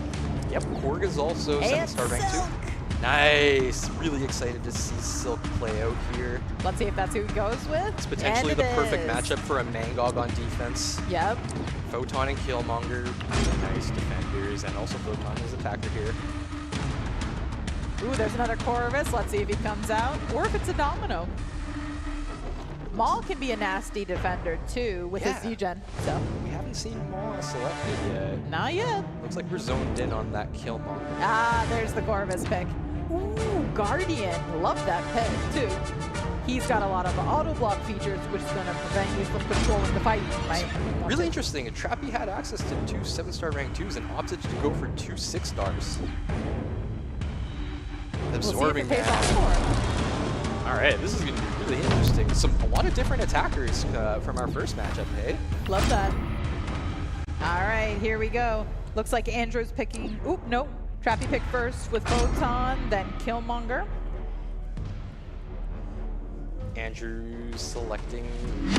Yep, Korg is also 7-star ranked 2. Nice. Really excited to see Silk play out here. Let's see if that's who he goes with. It's potentially And the it perfect is. matchup for a Mangog on defense. Yep. Photon and Killmonger, really nice defenders, and also Photon is attacker here. Ooh, there's another Corvus. Let's see if he comes out. Or if it's a Domino. Maul can be a nasty defender too with his Z-Gen. So We haven't seen Maul selected yet. not yet. Looks like we're zoned in on that Killmonger. Ah, there's the Corvus pick. Ooh, Guardian. Love that pick too. He's got a lot of auto block features, which is going to prevent you from controlling the fight. Right? Really interesting. Trappy had access to 2 7-star ranked 2s and opted to go for 2 6-stars. Absorbing we'll see if it pays that. off for him. All right, this is going to be really interesting. A lot of different attackers from our first matchup, hey? Love that. All right, here we go. Looks like Andrew's picking. Oop, nope. Trappy picked first with Photon, then Killmonger. Andrew's selecting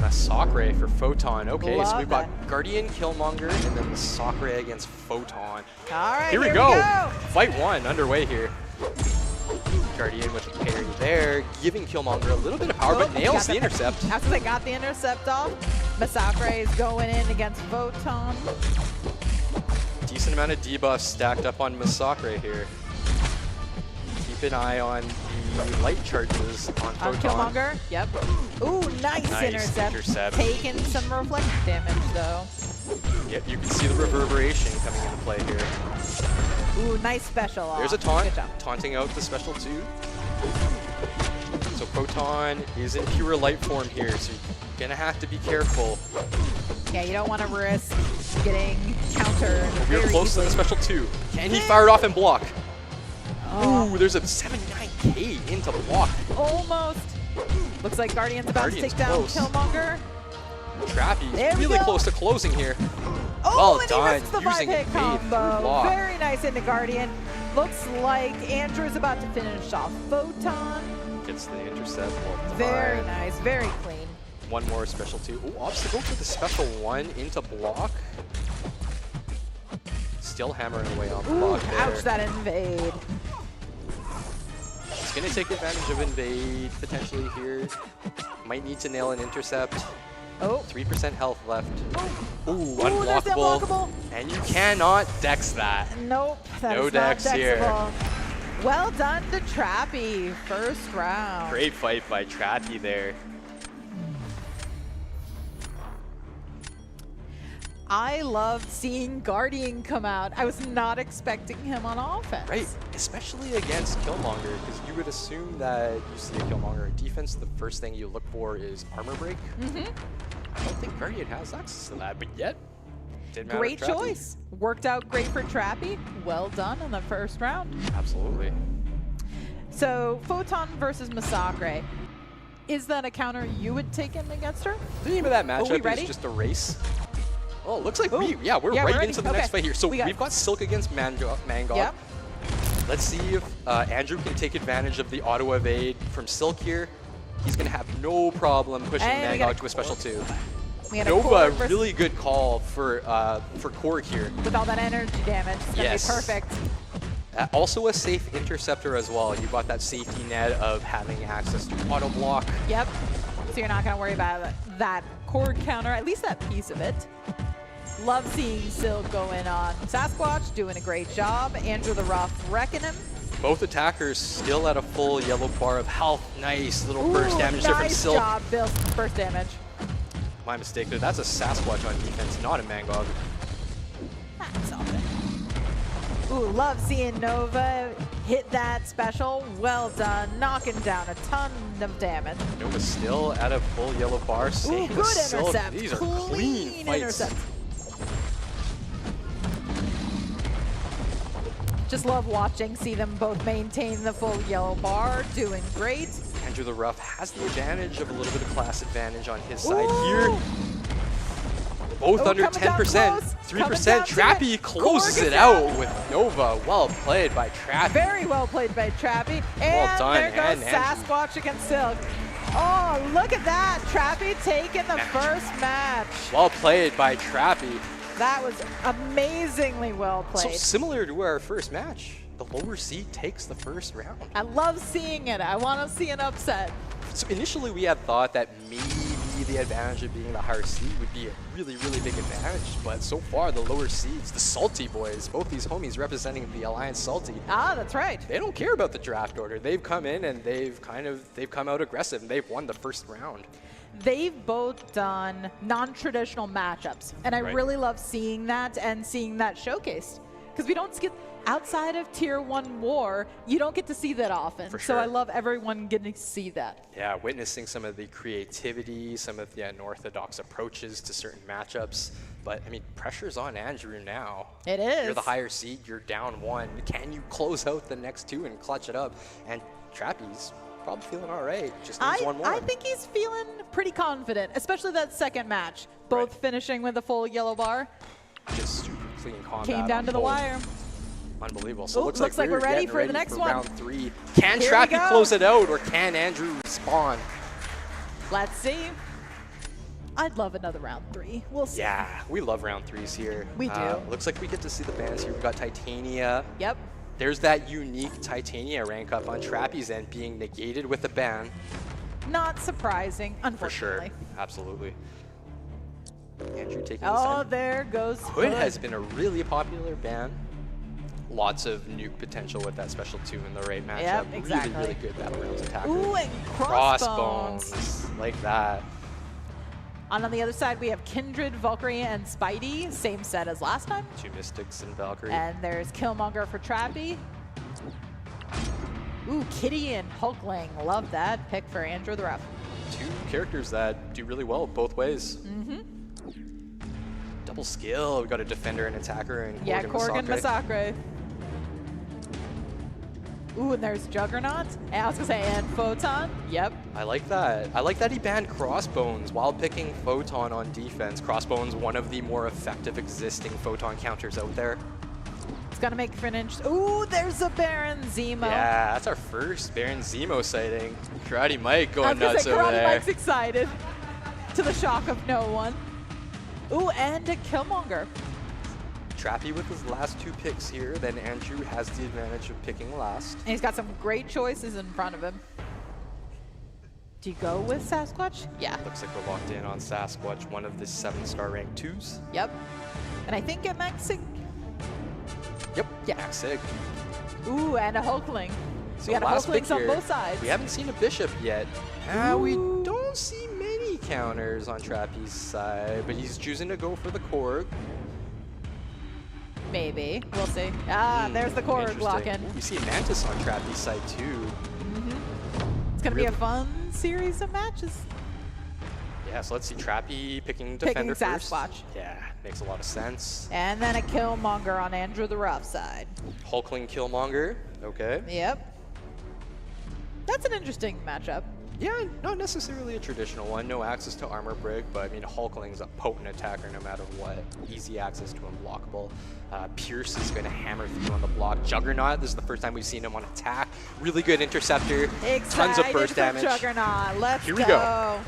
Massacre for Photon. Okay, so we've got Guardian, Killmonger, and then Massacre against Photon. All right, here we go. Fight 1 underway here. Guardian with a parry there, giving Killmonger a little bit of power, but nails the intercept. After they got the intercept off, Massacre is going in against Photon. Decent amount of debuffs stacked up on Massacre here. Keep an eye on the light charges on Photon. Killmonger, yep. Ooh, nice intercept. Taking some reflect damage though. Yep, you can see the reverberation coming into play here. Ooh, nice special off. There's a taunt, Good job. taunting out the special 2. So Photon is in pure light form here, so you're gonna have to be careful. Yeah, you don't want to risk getting countered. We're close to the special 2. Can he fire it off and block? Ooh, there's a 79k into block. Almost. Looks like Guardian's about to take down close. Killmonger. Trappy's There we really go. close to closing here. Oh, well and done, he risks the using 5-hit evade through combo. block. Very nice into Guardian. Looks like Andrew's about to finish off Photon. Gets the intercept. Well, Very done. nice, very clean. One more special 2. Ooh, obstacle to the special 1 into block. Still hammering away on Ooh, block there. ouch, that invade. He's going to take advantage of invade potentially here. Might need to nail an intercept. Oh. 3% health left. Ooh, there's the unblockable. And you cannot dex that. Nope, that's No not dex here. dexable. Well done to Trappy, first round. Great fight by Trappy there. I loved seeing Guardian come out. I was not expecting him on offense. Right, especially against Killmonger, because you would assume that you see a Killmonger in defense, the first thing you look for is armor break. I don't think Guardian has access to that, but yet, didn't matter Great to Trappy. choice. Worked out great for Trappy. Well done in the first round. Absolutely. So, Photon versus Massacre. Is that a counter you would take in against her? The name of that Are we matchup ready? is just a race. Oh, it looks like we're Yeah, right we're ready. into the next Okay. fight here. So We got- we've got Silk against Mangog. Yep. Let's see if Andrew can take advantage of the auto evade from Silk here. He's going to have no problem pushing And we got Mangog to a special 2. We had a Nova, Korg versus- really good call for Korg here. with all that energy damage. It's gonna Yes. be perfect. Also a safe interceptor as well. You got that safety net of having access to auto block. Yep. So you're not gonna worry about that Korg counter, at least that piece of it. Love seeing Silk going on Sasquatch, doing a great job. Andrew the Rough wrecking him. Both attackers still at a full yellow bar of health. Nice little burst Ooh, damage there from nice Silk. job, Bill. Burst damage. My mistake there. That's a Sasquatch on defense, not a Mangog. That's something. Ooh, love seeing Nova hit that special. Well done. Knocking down a ton of damage. Nova still at a full yellow bar. Same Ooh, good with Silk. intercept. These are clean fights. intercept. Just love watching, see them both maintain the full yellow bar, doing great. Andrew the Rough has the advantage of a little bit of class advantage on his side here. Both under 10%, 3%. Trappy closes it out with Nova. Well played by Trappy. Very well played by Trappy. And Well done, there goes and Andrew. Sasquatch against Silk. Oh, look at that. Trappy taking the first match. Well played by Trappy. That was amazingly well So played. similar to our first match, the lower seed takes the first round. I love seeing it. I want to see an upset. So initially we had thought that maybe the advantage of being the higher seed would be a really, really big advantage, but so far the lower seeds, the Salty boys, both these homies representing the Alliance Salty. Ah, that's right. They don't care about the draft order. They've come in and they've come out aggressive and they've won the first round. They've both done non-traditional matchups, and I Right. really love seeing that and seeing that showcased. Because we don't get, outside of Tier 1 War, you don't get to see that often. For So sure. I love everyone getting to see that. Yeah, witnessing some of the creativity, some of the unorthodox approaches to certain matchups. But, I mean, pressure's on Andrew now. It is. You're the higher seed, you're down 1. Can you close out the next 2 and clutch it up? And Trappy's probably feeling all right. Just needs one more. I think he's feeling pretty confident, especially that second match. Both finishing with a full yellow bar. Just super clean combat. Came down on to the both. wire. Unbelievable. So Ooh, it looks like we're ready getting for the next one. round 3. Can Here we Trappy go. close it out, or can Andrew respawn? Let's see. I'd love another round 3. We'll see. Yeah, we love round 3s here. We do. Looks like we get to see the bands here. We've got Titania. Yep. There's that unique Titania rank up on Trappy's end being negated with a ban. Not surprising, For sure. unfortunately. Absolutely. Andrew taking the Oh, side. there goes Hood has been a really popular ban. Lots of nuke potential with that special 2 in the right matchup. Yep, exactly. Really, really good Battlerealms attacker. Ooh, and crossbones. Like that. And on the other side, we have Kindred, Valkyrie, and Spidey. Same set as last time. 2 Mystics and Valkyrie. And there's Killmonger for Trappy. Ooh, Kitty and Hulkling. Love that pick for Andrew the Rough. 2 characters that do really well both ways. Mm-hmm. Double skill. We got a defender and attacker and Yeah, Korg and Korg and Masakre. Masakre. Ooh, and there's Juggernaut. And I was gonna say, and Photon. Yep. I like that. I like that he banned Crossbones while picking Photon on defense. Crossbones, one of the more effective existing Photon counters out there. It's gonna make for an inch. Ooh, there's a Baron Zemo. Yeah, that's our first Baron Zemo sighting. Karate Mike I going was gonna nuts say, over Karate there. Mike's excited. To the shock of no one. Ooh, and a Killmonger. Trappy with his last 2 picks here, then Andrew has the advantage of picking last. And he's got some great choices in front of him. Do you go with Sasquatch? Yeah. Looks like we're locked in on Sasquatch, one of the 7-star ranked 2s. Yep. And I think at Maxig. Yep. Yeah. Maxig. Ooh, and a Hulkling. So We got a last pick Hulklings on here, both sides. We haven't seen a Bishop yet. We don't see many counters on Trappy's side, but he's choosing to go for the Korg. Maybe. We'll see. Ah, there's the Korg Interesting. lock-in. Ooh, we see a Mantis on Trappy's side too. Mm-hmm. It's going to be a fun series of matches. Yeah, so let's see Trappy picking Defender first. Sasquatch. Yeah, makes a lot of sense. And then a Killmonger on Andrew the Rough side. Hulkling Killmonger. Okay. Yep. That's an interesting matchup. Yeah, not necessarily a traditional one. No access to armor break, but I mean, Hulkling's a potent attacker no matter what. Easy access to unblockable. Pierce is going to hammer through on the block. Juggernaut, this is the first time we've seen him on attack. Really good interceptor. Tons of burst damage. Juggernaut. Let's Here we go.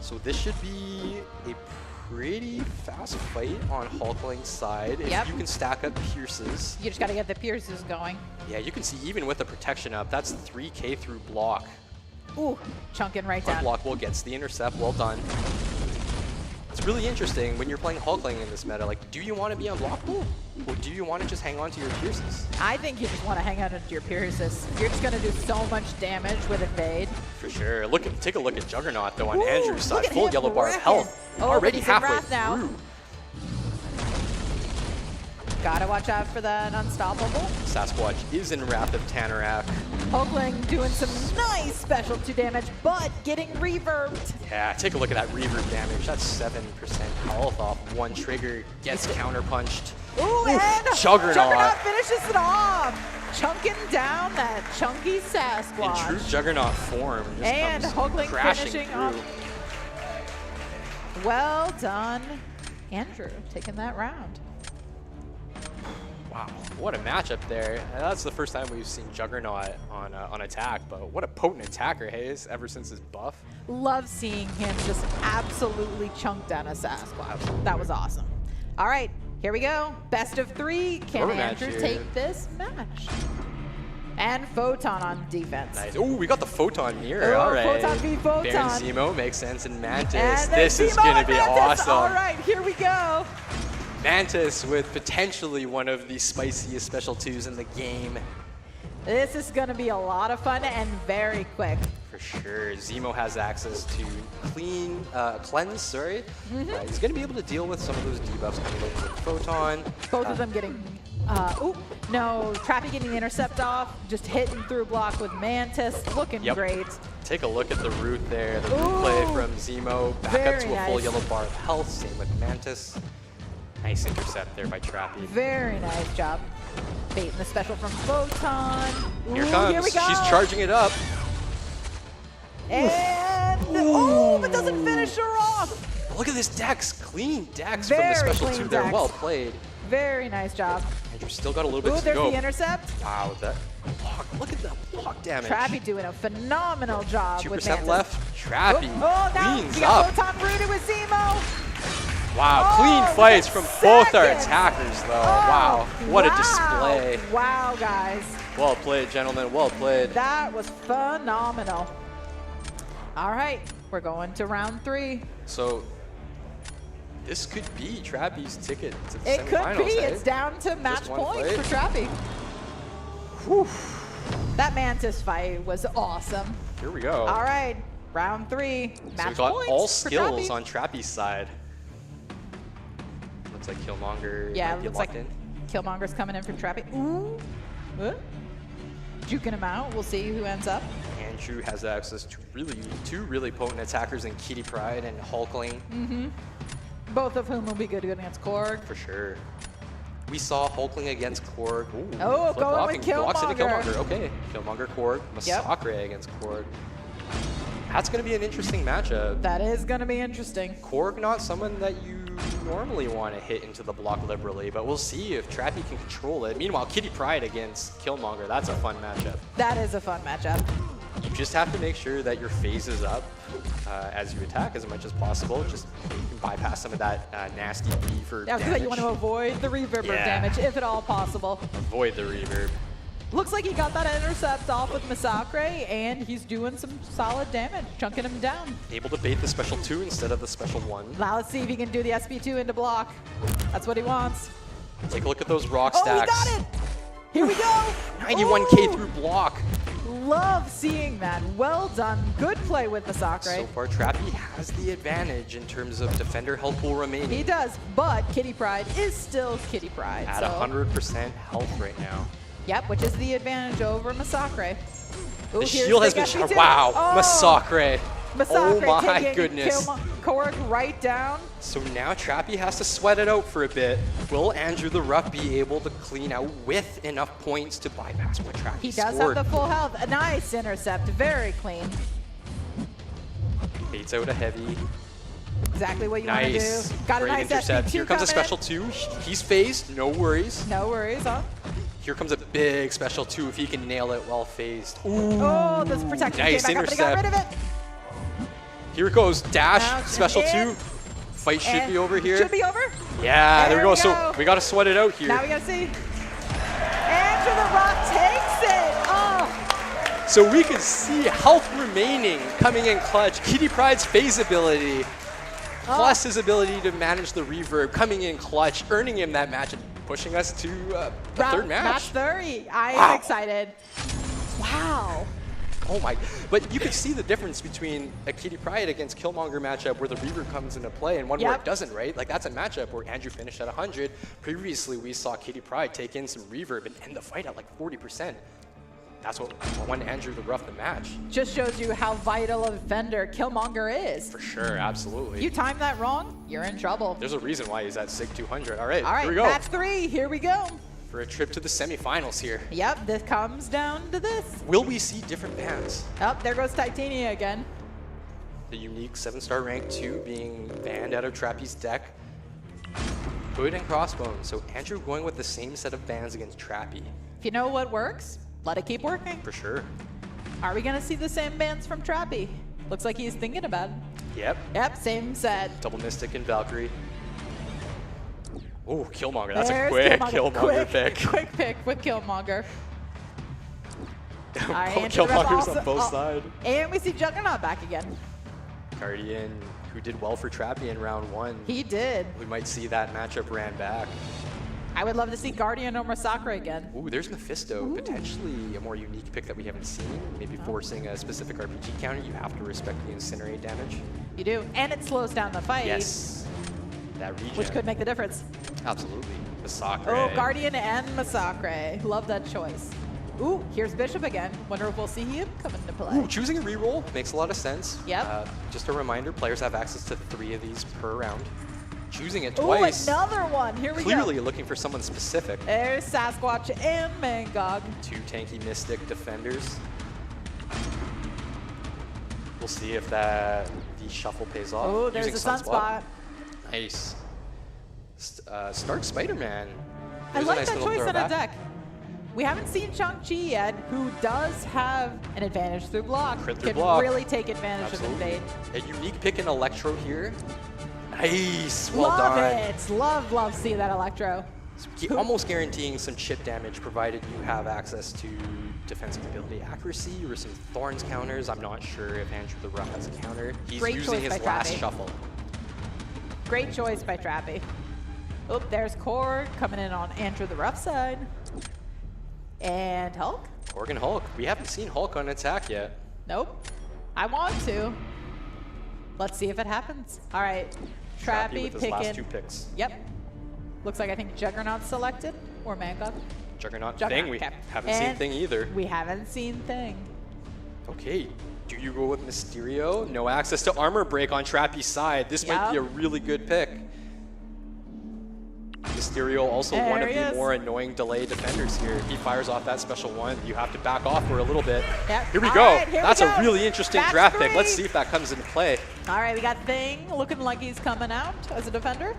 So this should be a pretty fast fight on Hulkling's side. Yep. If you can stack up Pierces. You just got to get the Pierces going. Yeah, you can see even with the protection up, that's 3k through block. Ooh, chunking right down. Unblockable gets the intercept, well done. It's really interesting when you're playing Hulkling in this meta, like, do you want to be unblockable? Or do you want to just hang on to your Pierces? I think you just want to hang on to your Pierces. You're just going to do so much damage with Evade. For sure. Take a look at Juggernaut, though, on Ooh, Andrew's side. look at Full him yellow bar of wrecking. health. Oh, Already but he's in halfway Wrath now. through. Gotta watch out for that Unstoppable. Sasquatch is in Wrath of Tanarak. Hulkling doing some nice special 2 damage, but getting reverbed. Yeah, take a look at that reverb damage. That's 7% health off one trigger. Gets counterpunched. Ooh, and Juggernaut finishes it off. Chunking down that chunky Sasquatch. in true Juggernaut form. Just And comes Hulkling crashing finishing through. off. Well done, Andrew, taking that round. Wow, what a matchup there. That's the first time we've seen Juggernaut on attack, but what a potent attacker he is ever since his buff. Love seeing him just absolutely chunk down a Sasquatch. That was awesome. All right, here we go. Best of 3. Can Throw match Andrew here. take this match? And Photon on defense. Nice. Oh, we got the Photon here. Oh, All right. Photon v. Photon. Baron Zemo makes sense, and Mantis. And This is Zemo going to and be Mantis. awesome. All right, here we go. Mantis with potentially one of the spiciest special 2s in the game. This is going to be a lot of fun and very quick. For sure. Zemo has access to cleanse, sorry. Mhm. He's going to be able to deal with some of those debuffs coming in with Photon. Both of them getting, no, Trappy getting the intercept off, just hitting through block with Mantis, looking Yep. great. Take a look at the root there. The root play from Zemo. Back up Very to a full nice. yellow bar of health. Same with Mantis. Nice intercept there by Trappy. Very nice job. Baiting the special from Photon. Here Ooh, comes. Here we go. She's charging it up. And, but doesn't finish her off. Look at this Dex. Clean Dex Very from the special clean 2 there. Dex. Well played. Very nice job. Andrew still got a little bit Ooh, to there's go. the intercept. Wow, that block. Look at that block damage. Trappy doing a phenomenal job with 2% Mantis. left. Trappy Oh, now cleans he got up. Photon rooted with Zemo. Wow, clean fights from both our attackers, though. Wow, what a display. Wow, guys. Well played, gentlemen. Well played. That was phenomenal. All right, we're going to round 3. So this could be Trappy's ticket to the It semifinals. could be. eh? It's down to match Just one point fight. for Trappy. Whew. That Mantis fight was awesome. Here we go. All right, round 3. So Match we got points all for skills Trappy. on Trappy's side. Looks like Killmonger Yeah, might it be looks locked like in. Killmonger's coming in for Trappy. Ooh. Juking him out. We'll see who ends up. Andrew has access to two really potent attackers in Kitty Pryde and Hulkling. Mm-hmm. Both of whom will be good against Korg. For sure. We saw Hulkling against Korg. Ooh, Oh, flip going with blocks into Killmonger. Killmonger. Okay, Killmonger, Korg, Yep. Masacre against Korg. That's going to be an interesting matchup. That is going to be interesting. Korg not someone that you normally want to hit into the block liberally, but we'll see if Trappy can control it. Meanwhile, Kitty Pryde against Killmonger, that's a fun matchup. That is a fun matchup. You just have to make sure that your phase is up as you attack as much as possible. Just you can bypass some of that nasty beef or Yeah, damage. you want to avoid the reverber Yeah. damage if at all possible. Avoid the reverb. Looks like he got that intercept off with Masacre, and he's doing some solid damage, chunking him down. Able to bait the special 2 instead of the special 1. Now let's see if he can do the SP2 into block. That's what he wants. Take a look at those rock Oh, stacks. he got it! Here we go! 91k Ooh. through block. Love seeing that. Well done. Good play with Masacre. So far, Trappy has the advantage in terms of defender health pool remaining. He does, but Kitty Pryde is still Kitty Pryde. At so. 100% health right now. Yep, which is the advantage over Masacre. Ooh, The here's shield has the been SP2. wow, Oh, Masacre. Masacre Oh my taking goodness. Korg right down. So now Trappy has to sweat it out for a bit. Will Andrew the Rough be able to clean out with enough points to bypass what Trappy He does scored? have the full health. A nice intercept, very clean. Baits out a heavy. Exactly what you want to do. Nice. Got a Great nice intercept. SP2 Here comes a coming in. special 2. He's phased. No worries. No worries, huh? Here comes a big special 2 if he can nail it while phased. Oh, this protection Nice came back up, but he got rid of it. Here it goes. Dash, Now, special and- 2. Fight should be over here. Should be over. Yeah, there we go. There we So go. we got to sweat it out here. Now we gotta see. Andrew the Rock takes it. Oh, So we can see health remaining coming in clutch. Kitty Pryde's phase ability, plus his ability to manage the reverb coming in clutch, earning him that match and pushing us to the third match. Match 30. I Wow. am excited. Wow. Oh my, but you can see the difference between a Kitty Pryde against Killmonger matchup where the reverb comes into play and one where Yep. it doesn't, right? Like that's a matchup where Andrew finished at 100. Previously, we saw Kitty Pryde take in some reverb and end the fight at like 40%. That's what won Andrew the Rough the match. Just shows you how vital a defender Killmonger is. For sure, absolutely. You time that wrong, you're in trouble. There's a reason why he's at SIG 200. All right, All right, here we go. match 3. Here we go. For a trip to the semifinals here. Yep, this comes down to this. Will we see different bans? Oh, there goes Titania again. The unique 7-star rank 2 being banned out of Trappy's deck. Hood and Crossbones. So Andrew going with the same set of bans against Trappy. If you know what works, let it keep working. For sure. Are we gonna see the same bans from Trappy? Looks like he's thinking about it. Yep. Yep, same set. Double Mystic and Valkyrie. Oh, Killmonger. That's There's a quick Killmonger pick. Quick pick with Killmonger. All right, Killmonger's on both sides. And we see Juggernaut back again. Guardian, who did well for Trappy in round 1. He did. We might see that matchup ran back. I would love to see Guardian or Masakra again. Ooh, there's Mephisto. Potentially a more unique pick that we haven't seen. Maybe forcing a specific RPG counter. You have to respect the incinerate damage. You do. And it slows down the fight. Yes. That regen. Which could make the difference. Absolutely. Masakra. Oh, Guardian and Masakra. Love that choice. Ooh, here's Bishop again. Wonder if we'll see him come into play. Ooh, choosing a reroll makes a lot of sense. Yep. Just a reminder, players have access to 3 of these per round. Choosing it Ooh, twice. another one. Here we Clearly go. looking for someone specific. There's Sasquatch and Mangog. 2 tanky Mystic defenders. We'll see if the shuffle pays off. Oh, there's Using a Sunspot. Nice. Stark Spider-Man. I There's a like nice that little choice on a throwback. deck. We haven't seen Shang-Chi yet, who does have an advantage through block. Crit through Can block. really take advantage Absolutely. of invade. A unique pick in Electro here. Nice. Well love done. it. Love seeing that Electro. Almost guaranteeing some chip damage provided you have access to defensive ability accuracy or some Thorns counters. I'm not sure if Andrew the Rough has a counter. He's Great using choice his by last Trappy. shuffle. Great choice by Trappy. Oh, there's Korg coming in on Andrew the Rough side. And Hulk? Korg and Hulk. We haven't seen Hulk on attack yet. Nope. I want to. Let's see if it happens. All right. Trappy with his picking. last 2 picks. Yep. Looks like I think Juggernaut selected or Mangog. Juggernaut, Juggernaut, Thing. We okay. haven't seen And Thing either. We haven't seen Thing. Okay. Do you go with Mysterio? No access to armor break on Trappy's side. This might be a really good pick. Mysterio also There one of he the is. more annoying delay defenders here. He fires off that special 1. You have to back off for a little bit. Yep. Here we All go. right, here we That's go. a really interesting Match draft pick. 3. Let's see if that comes into play. All right, we got Thing looking like he's coming out as a defender.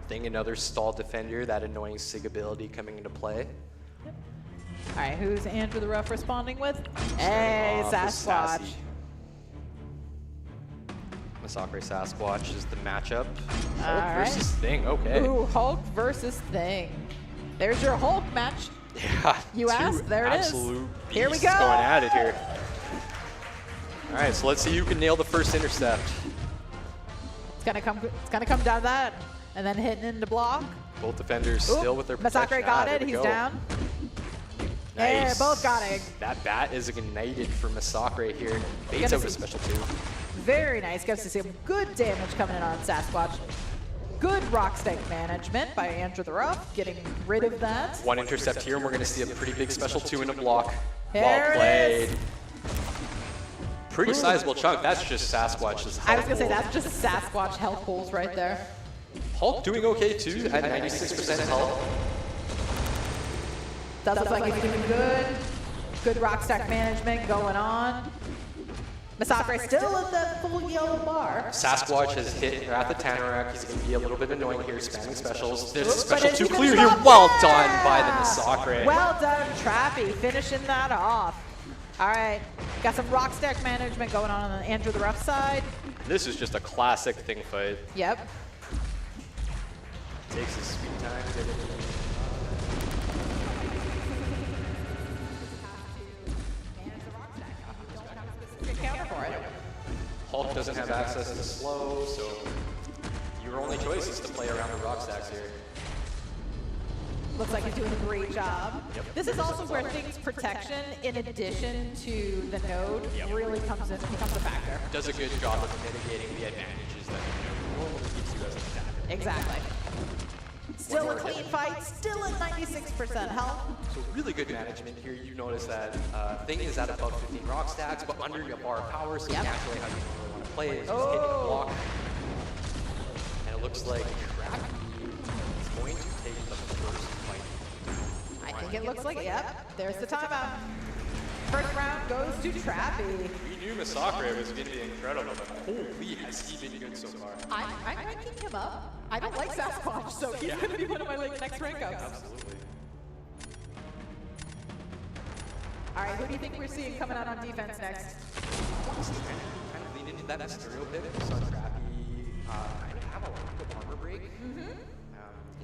Thing, another stall defender, that annoying SIG ability coming into play. All right, who's Andrew the Rough responding with? Starting Hey, off with Sasquatch. Sassy. Masakra Sasquatch is the matchup. Hulk All right. versus Thing, okay. Ooh, Hulk versus Thing. There's your Hulk match. Yeah, You 2 asked, there it is. absolute Here we beasts go. going at it here. All right, so let's see who can nail the first intercept. It's gonna come down to that, and then hitting into block. Both defenders Oop, still with their protection. Masakra got there it. we He's go. down. Nice. Yeah, both got it. That bat is ignited for Masakra here. Baits Gonna out a see- special 2. Very nice. Gets to see some good damage coming in on Sasquatch. Good rock stake management by Andrew the Rough, getting rid of that. 1 intercept here, and we're going to see a pretty big special 2 in a block. There Well it played. is. Pretty sizable chunk. That's just Sasquatch's I was health gonna say pool. that's just Sasquatch health pools right there. Hulk doing okay too at 96% health. Does look like he's doing good. Good rock stack management going on. Masakra still in that full yellow bar. Sasquatch has hit Wrath of Tanarak. He's going to be a little bit annoying here, spamming specials. There's a But special it's 2 gonna clear here. stop Well there. done by the Masakra. Well done, Trappy, finishing that off. All right, Got some rock stack management going on the Andrew the Rough side. This is just a classic thing fight. Yep. Takes his sweet time to get it. Counter for it. Hulk doesn't have access to slow, so your only choice is to play around the rock stacks here. Looks like he's doing a great job. Yep. This is also where things protection, in addition to the node, really becomes a factor. Does a good job of mitigating the advantages that the node normally gives you as an attacker. Exactly. Still a clean fight, still at 96% health. So really good management here. You notice that Thing is at above 15 rock stacks, but under your bar of power, so naturally how you normally want to play is just hitting a block. And it looks like Trappy is going to take the first fight. I think it looks like, yep, there's the timeout. First round goes to Trappy. We knew MCOC was going to be incredible, but holy, has he been good so far. I'm ranking him up. I don't like Sasquatch, so he's going to be one of my next rank ups. Absolutely. All right, who do you think we're seeing coming out on defense next? Kind of lean into that Mysterio pick. We saw Trappy kind of have a lot of armor break.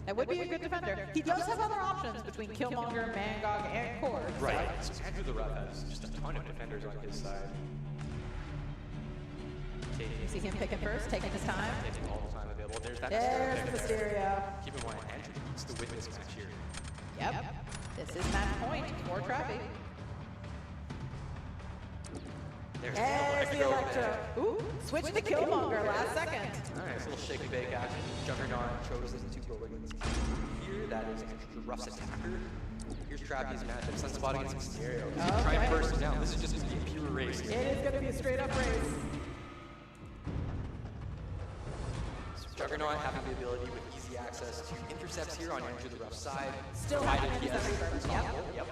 That would be a good defender. He does have other options between Killmonger, Mangog, and Cord. Right. So Andrew the Rough has just a ton of defenders on his side. You see him picking first, taking his time. Taking all the time available. There's that Mysterio. Keep in mind, Andrew needs to win this match here. Yep. This is match point for Trappy. There's the Electro. Ooh, switch to Killmonger last second. Nice little shake and bake action. Juggernaut chose to go against here. That is Andrew the Rough's attacker. Here's Trappy's matchup. Sunspot against Mysterio. Okay. Try and burst him down. This is just going to be a pure race. It is going to be a straight up race. So Juggernaut having the ability with easy access to intercepts here on Andrew the Rough's side. Still provided having he has intercept reverse. Yep.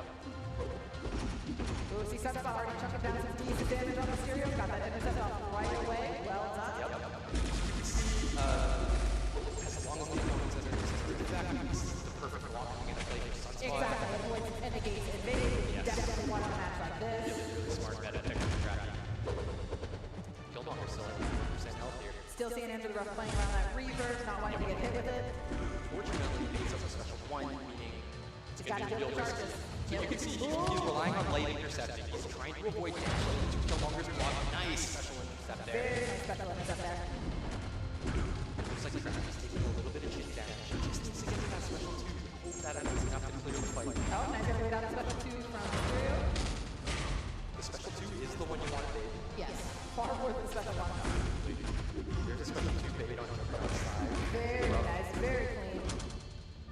Ooh, see Sunspot already chucking down some decent damage on Mysterio. Got that intercept off right away. Well done. Yep. As long as the opponent says it's exactly the perfect block, I'm going to play his Sunspot. Exactly. Avoids and negates invading. You definitely want a match like this. Really smart meta pick from Trappy. Killmonger still at 100% health here. Still seeing Andrew the Rough playing around that reverse, not wanting to get hit with it. Fortunately, he's up a special one, meaning it's going to be built charges. So you can see he's relying on light intercepting. He's trying to avoid damage to Killmonger's block. Nice special intercept there. Very nice special intercept there. Looks like Trappy's taking a little bit of chip damage. He just needs to get to that special 2. Hope that is enough to clear the fight. Oh, nice gonna wait out the special 2 from Mysterio. The special 2 is the one you want to bait. Yes, far more than the special 1. There's a special 2 bait on Juggernaut's side. Very nice, very clean.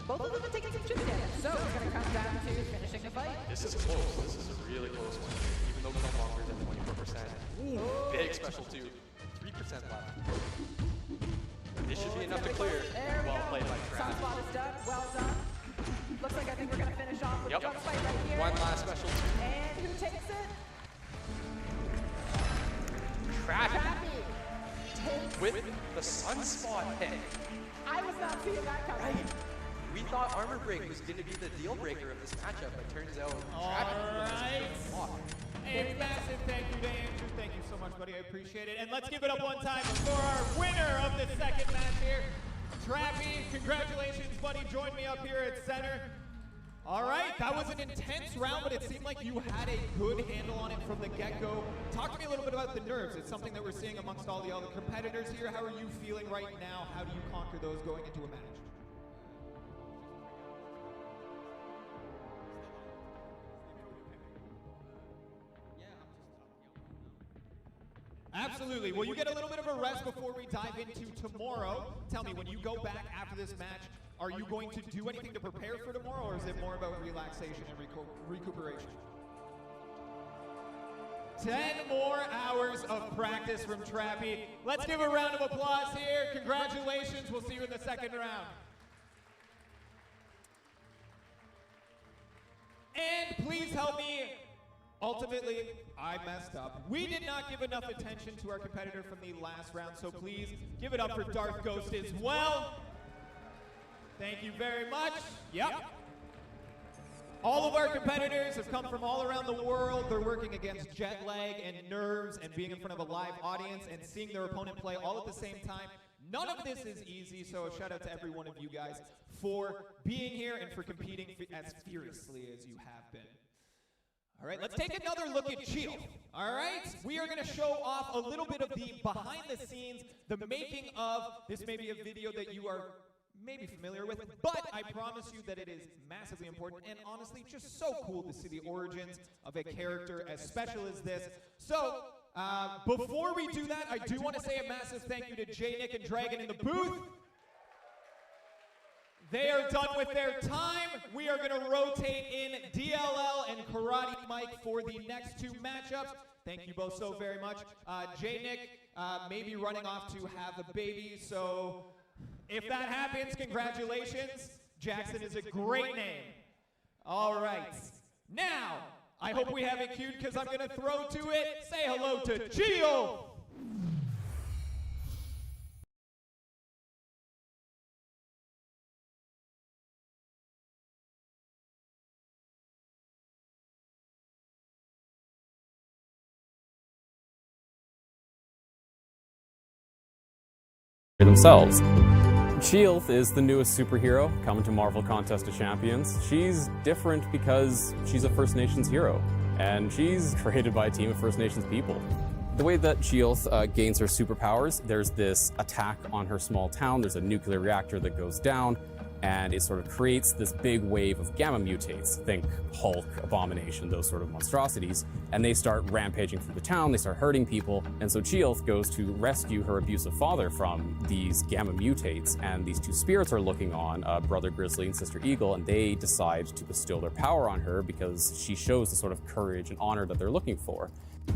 Both of them are taking some chip damage, so it's going to come down to finishing the fight. This is close. This is a really close one. Even though Killmonger's at 24%. Big special 2. 3% left. This should be enough to clear. Well played by Trappy. Sunspot is done. Well done. Looks like I think we're going to finish off with a gunfight right here. One last special 2. And who takes it? Trappy. With the Sunspot pick. I was not seeing that coming. Right. We thought Armor Break was going to be the deal breaker of this matchup, but turns out Trappy was block. And massive thank you to Andrew. Thank you so much, buddy. I appreciate it. And let's give it up one time for our winner of the second match here, Trappy. Congratulations, buddy. Join me up here at center. All right, that was an intense round, but it seemed like you had a good handle on it from the get-go. Talk to me a little bit about the nerves. It's something that we're seeing amongst all the other competitors here. How are you feeling right now? How do you conquer those going into a match? Absolutely. Well, you get a little bit of a rest before we dive into tomorrow. Tell me, when you go back after this match, are you going to do anything to prepare for tomorrow, or is it more about relaxation and recuperation? 10 more hours of practice from Trappy. Let's give a round of applause here. Congratulations. We'll see you in the second round. And please help me. Ultimately, I messed up. We did not give enough attention to our competitor from the last round, so please give it up for Darth Ghost as well. Thank you very much. Yep. All of our competitors have come from all around the world. They're working against jet lag and nerves and being in front of a live audience and seeing their opponent play all at the same time. None of this is easy, so shout out to every one of you guys for being here and for competing as fiercely as you have been. All right, let's take another look at Chee'ilth. All right, we are going to show off a little bit of the behind the scenes, the making of. This may be a video that you are maybe familiar with, but I promise you that it is massively important and honestly just so cool to see the origins of a character as special as this. So, before we do that, I do want to say a massive thank you to J, Nick, and Dragon in the booth. They are done with their time. We are going to rotate in DLL and Karate Mike for the next two matchups. Thank you both so very much. J, Nick may be running off to have a baby, so if that happens, congratulations. Jackson is a great name. All right. Now, I hope we have it queued because I'm going to throw to it. Say hello to Chee'ilth. themselves. Chee'ilth is the newest superhero coming to Marvel Contest of Champions. She's different because she's a First Nations hero, and she's created by a team of First Nations people. The way that Chee'ilth gains her superpowers, there's this attack on her small town, there's a nuclear reactor that goes down, and it sort of creates this big wave of gamma mutates. Think Hulk, Abomination, those sort of monstrosities. And they start rampaging through the town, they start hurting people, and so Chee'ilth goes to rescue her abusive father from these gamma mutates, and these two spirits are looking on, Brother Grizzly and Sister Eagle, and they decide to bestow their power on her because she shows the sort of courage and honor that they're looking for.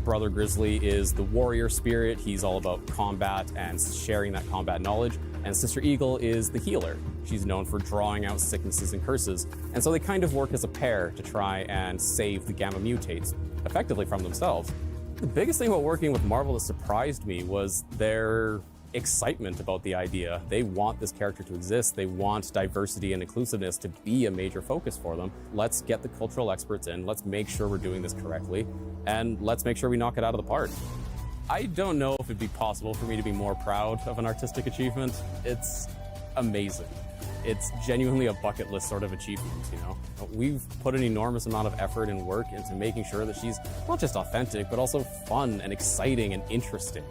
Brother Grizzly is the warrior spirit, he's all about combat and sharing that combat knowledge, and Sister Eagle is the healer. She's known for drawing out sicknesses and curses, and so they kind of work as a pair to try and save the gamma mutates, effectively from themselves. The biggest thing about working with Marvel that surprised me was their excitement about the idea. They want this character to exist, they want diversity and inclusiveness to be a major focus for them. Let's get the cultural experts in, let's make sure we're doing this correctly, and let's make sure we knock it out of the park. I don't know if it'd be possible for me to be more proud of an artistic achievement. It's amazing. It's genuinely a bucket list sort of achievement, you know? We've put an enormous amount of effort and work into making sure that she's not just authentic, but also fun and exciting and interesting.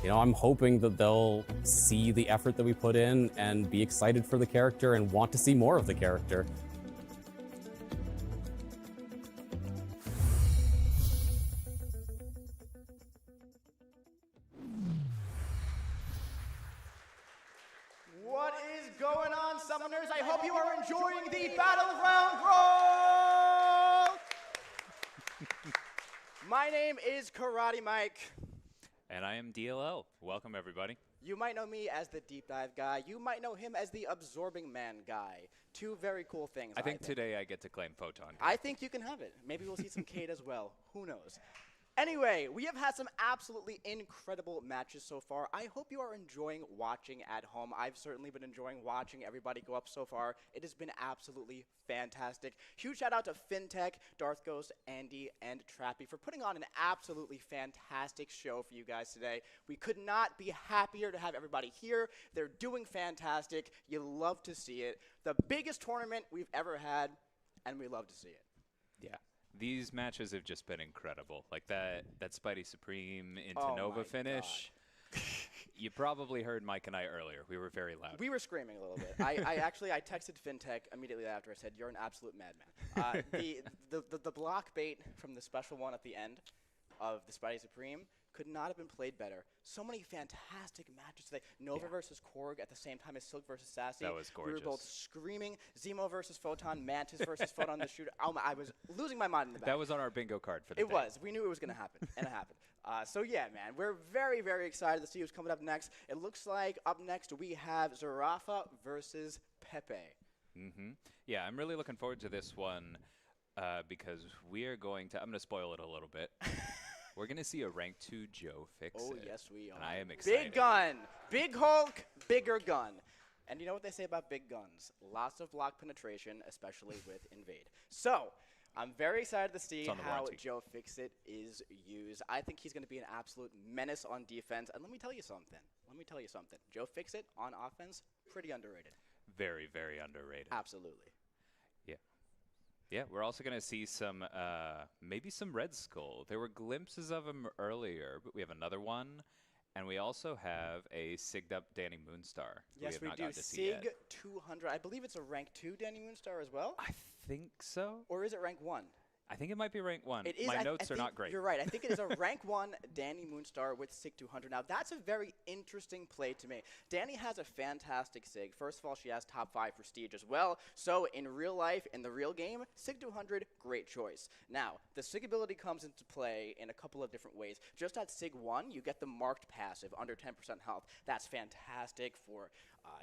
You know, I'm hoping that they'll see the effort that we put in and be excited for the character and want to see more of the character. What is going on, Summoners? I hope you are enjoying the Battlerealm Brawl! My name is Karate Mike. And I am DLL. Welcome, everybody. You might know me as the Deep Dive guy. You might know him as the Absorbing Man guy. Two very cool things, I think today I get to claim Photon. I think you can have it. Maybe we'll see some Kate as well. Who knows? Anyway, we have had some absolutely incredible matches so far. I hope you are enjoying watching at home. I've certainly been enjoying watching everybody go up so far. It has been absolutely fantastic. Huge shout out to FinTech, Darth Ghost, Andy, and Trappy for putting on an absolutely fantastic show for you guys today. We could not be happier to have everybody here. They're doing fantastic. You love to see it. The biggest tournament we've ever had, and we love to see it. Yeah. These matches have just been incredible. Like that Spidey Supreme into Nova finish. You probably heard Mike and I earlier. We were very loud. We were screaming a little bit. I texted FinTech immediately after. I said, "You're an absolute madman." The block bait from the special one at the end of the Spidey Supreme could not have been played better. So many fantastic matches today. Nova versus Korg at the same time as Silk versus Sassy. That was gorgeous. We were both screaming. Zemo versus Photon, Mantis versus Photon the Shooter. I was losing my mind in the back. That was on our bingo card for the day. It was. We knew it was going to happen, and it happened. So yeah, man, we're very, very excited to see who's coming up next. It looks like up next we have Zarafa versus Pepe. Mm-hmm. Yeah, I'm really looking forward to this one because we are going to, I'm going to spoil it a little bit. We're going to see a rank 2 Joe fix it. Oh, yes, we are. And I am excited. Big gun. Big Hulk, bigger gun. And you know what they say about big guns? Lots of block penetration, especially with Invade. So, I'm very excited to see how Joe Fixit is used. I think he's going to be an absolute menace on defense. And let me tell you something. Joe Fixit on offense, pretty underrated. Very, very underrated. Absolutely. Yeah. Yeah, we're also going to see some, maybe some Red Skull. There were glimpses of him earlier, but we have another one. And we also have a SIG'd up Danny Moonstar. Yes, we do. SIG 200. I believe it's a rank 2 Danny Moonstar as well. I think so. Or is it rank 1? I think it might be rank 1. It is. My notes are not great. You're right. I think it is a rank 1 Danny Moonstar with SIG 200. Now, that's a very interesting play to me. Danny has a fantastic SIG. First of all, she has top 5 prestige as well. So, in real life, in the real game, SIG 200, great choice. Now, the SIG ability comes into play in a couple of different ways. Just at SIG 1, you get the marked passive, under 10% health. That's fantastic for,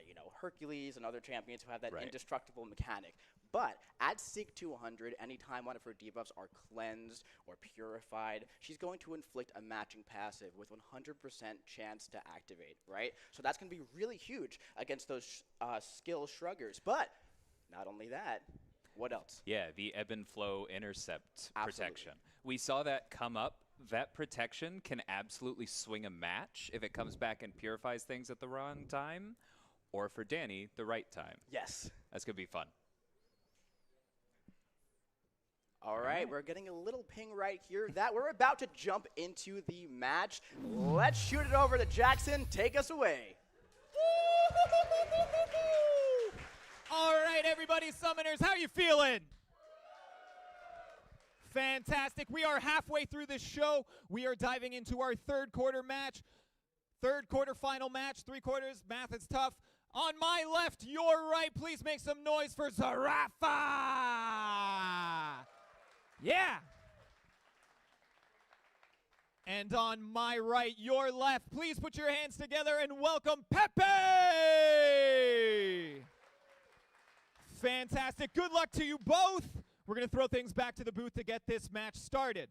you know, Hercules and other champions who have that indestructible mechanic. But at SIG 200, anytime one of her debuffs are cleansed or purified, she's going to inflict a matching passive with 100% chance to activate, right? So that's going to be really huge against those skill shruggers. But not only that, what else? Yeah, the ebb and flow intercept protection. We saw that come up. That protection can absolutely swing a match if it comes back and purifies things at the wrong time, or for Danny, the right time. Yes. That's going to be fun. All right, we're getting a little ping right here that we're about to jump into the match. Let's shoot it over to Jackson. Take us away. All right, everybody, Summoners, how you feeling? Fantastic. We are halfway through this show. We are diving into our third quarter final match. 3 quarters, math is tough. On my left, your right, please make some noise for Zarafa. Yeah. And on my right, your left, please put your hands together and welcome Pepe. Fantastic. Good luck to you both. We're going to throw things back to the booth to get this match started.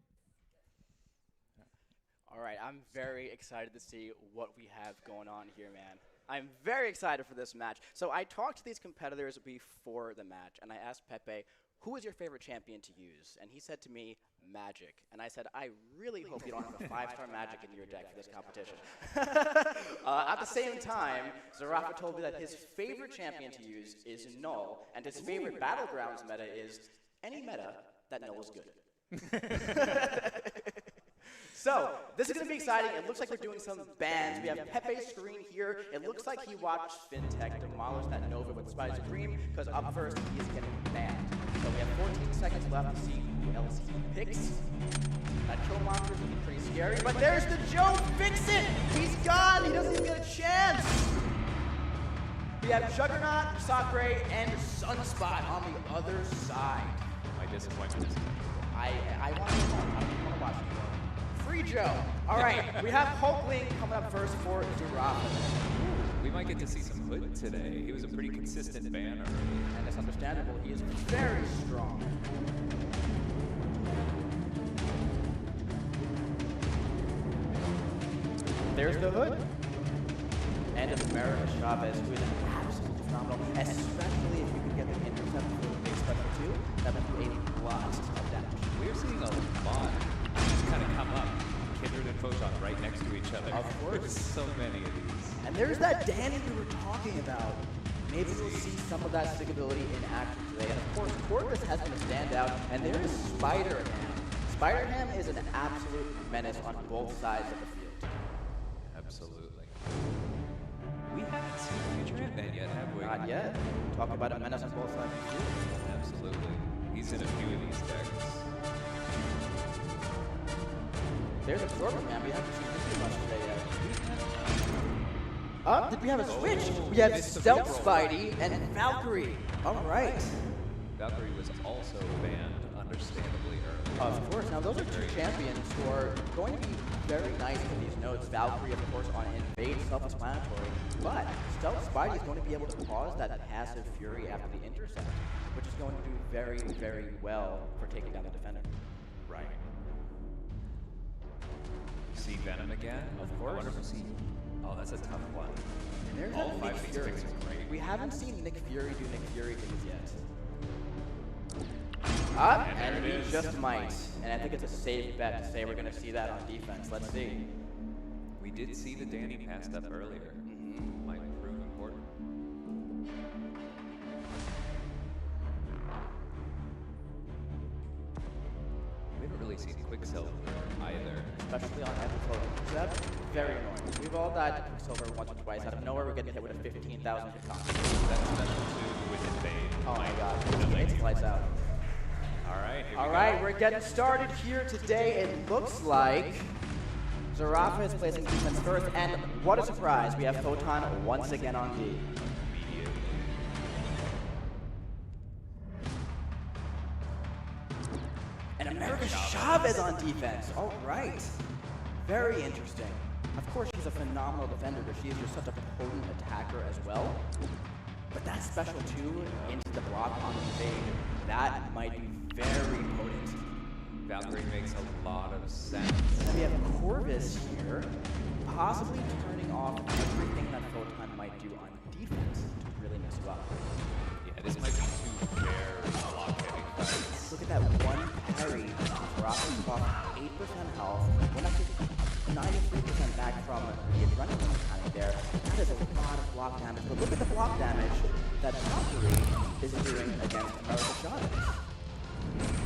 All right, I'm very excited to see what we have going on here, man. I'm very excited for this match. So I talked to these competitors before the match, and I asked Pepe, who is your favorite champion to use? And he said to me, Magic. And I said, I really hope you don't have a 5-star Magic in your deck for this competition. At the same time, Zarafa told me that his favorite champion to use is Null, and his favorite Battlegrounds meta is any meta that Null is good. So, this is going to be exciting. It looks like we're doing some bans. We have Pepe's screen here. It looks like he watched Fintech demolish that Nova with Spice Dream, because up first, he is getting banned. So we have 14 seconds left to see who else he picks. That kill monster is looking pretty scary, but there's the Joe Fixit! He's gone! He doesn't even get a chance! We have Juggernaut, Sakura, and Sunspot on the other side. My disappointment is I want to watch it. Free Joe. All right, we have Hulkling coming up first for Zarafa. We might get to see some Hood today. He was a pretty consistent banner. And it's understandable. He is very strong. There's the Hood. And America Chavez, who is absolutely phenomenal, especially if you can get the intercept for the big special too. That would do a lot of damage. We're seeing a lot just kind of come up. Kindred and Photon right next to each other. Of course. There's so many of these. And there's that Danny we were talking about. Maybe we'll see some of that SIG ability in action today. And of course, Corvus has been a standout, and there is Spider-Ham. Spider-Ham is an absolute menace on both sides of the field. Absolutely. We haven't seen Future Ant-Man yet, have we? Not yet. Talk about a menace on both sides of the field. Absolutely. He's in a few of these decks. There's Absorber Man. We haven't seen him too much today yet. Did we have a switch? We have Stealth Spidey and Valkyrie. All right. Valkyrie was also banned, understandably early. Of course. Now, those are two champions who are going to be very nice with these notes. Valkyrie, of course, on Invade, self-explanatory. But Stealth Spidey is going to be able to pause that passive Fury after the intercept, which is going to do very, very well for taking down the defender. Right. See Venom again? Of course. I wonder if we'll see Oh, that's a tough one. And there's All that five Nick of these Fury. picks are great. We haven't seen Nick Fury do Nick Fury things yet. Up, and he just might. And I think it's a safe bet to say we're going to see that on defense. Let's see. We did see the Danny passed up earlier. Might prove important. We haven't really seen Quicksilver either. Especially on Epic. That's very annoying. We've all died to Quicksilver once or twice. Out of nowhere, we're getting hit with a 15,000 hit combo. That's special too with Invade. Oh my god. It's lights out. All right, we're getting started here today. It looks like Zarafa is placing defense first, and what a surprise, we have Photon once again on D. And America Chavez on defense. All right. Very interesting. Of course, she's a phenomenal defender, but she is just such a potent attacker as well. But that special 2 into the block on the Invade, that might be very potent. Valkyrie makes a lot of sense. And we have Corvus here, possibly turning off everything that Photon might do on defense to really mess you up. Yeah, this might be too fair block heavy fights. Look at that one parry. Zarafa's off 8% health. We're actually 93% back from the adrenaline mechanic there. That is a lot of block damage. But look at the block damage that Valkyrie is doing against America Chavez.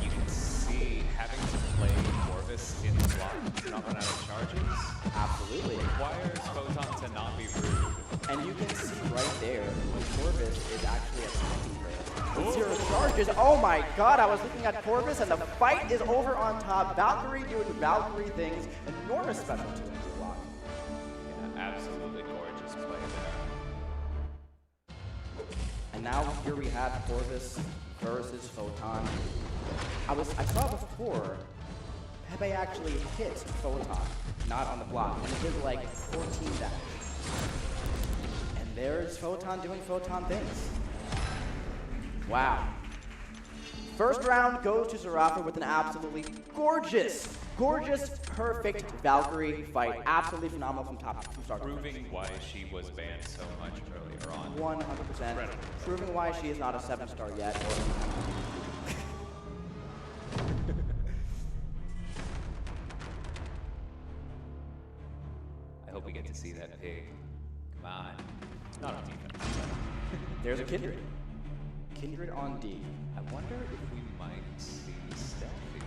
You can see having to play Corvus in the block to not run out of charges. Absolutely. Requires Photon to not be rude. And you can see right there when Corvus is actually attacking there. With 0 charges. Oh my god, I was looking at Corvus and the fight is over on top. Valkyrie doing Valkyrie things. Enormous special 2 into the block. Yeah, absolutely gorgeous play there. And now here we have Corvus versus Photon. I saw before, Pepe actually hit Photon, not on the block, and it did like 14 damage. And there's Photon doing Photon things. Wow. First round goes to Zarafa with an absolutely gorgeous, perfect Valkyrie fight. Absolutely phenomenal from start to finish. Proving why she was banned so much earlier on. 100%. Proving why she is not a 7-star yet. I hope we get to see that pig. Come on. Not on defense. There's a Kindred. Kindred on D. I wonder if we might see Stealthy.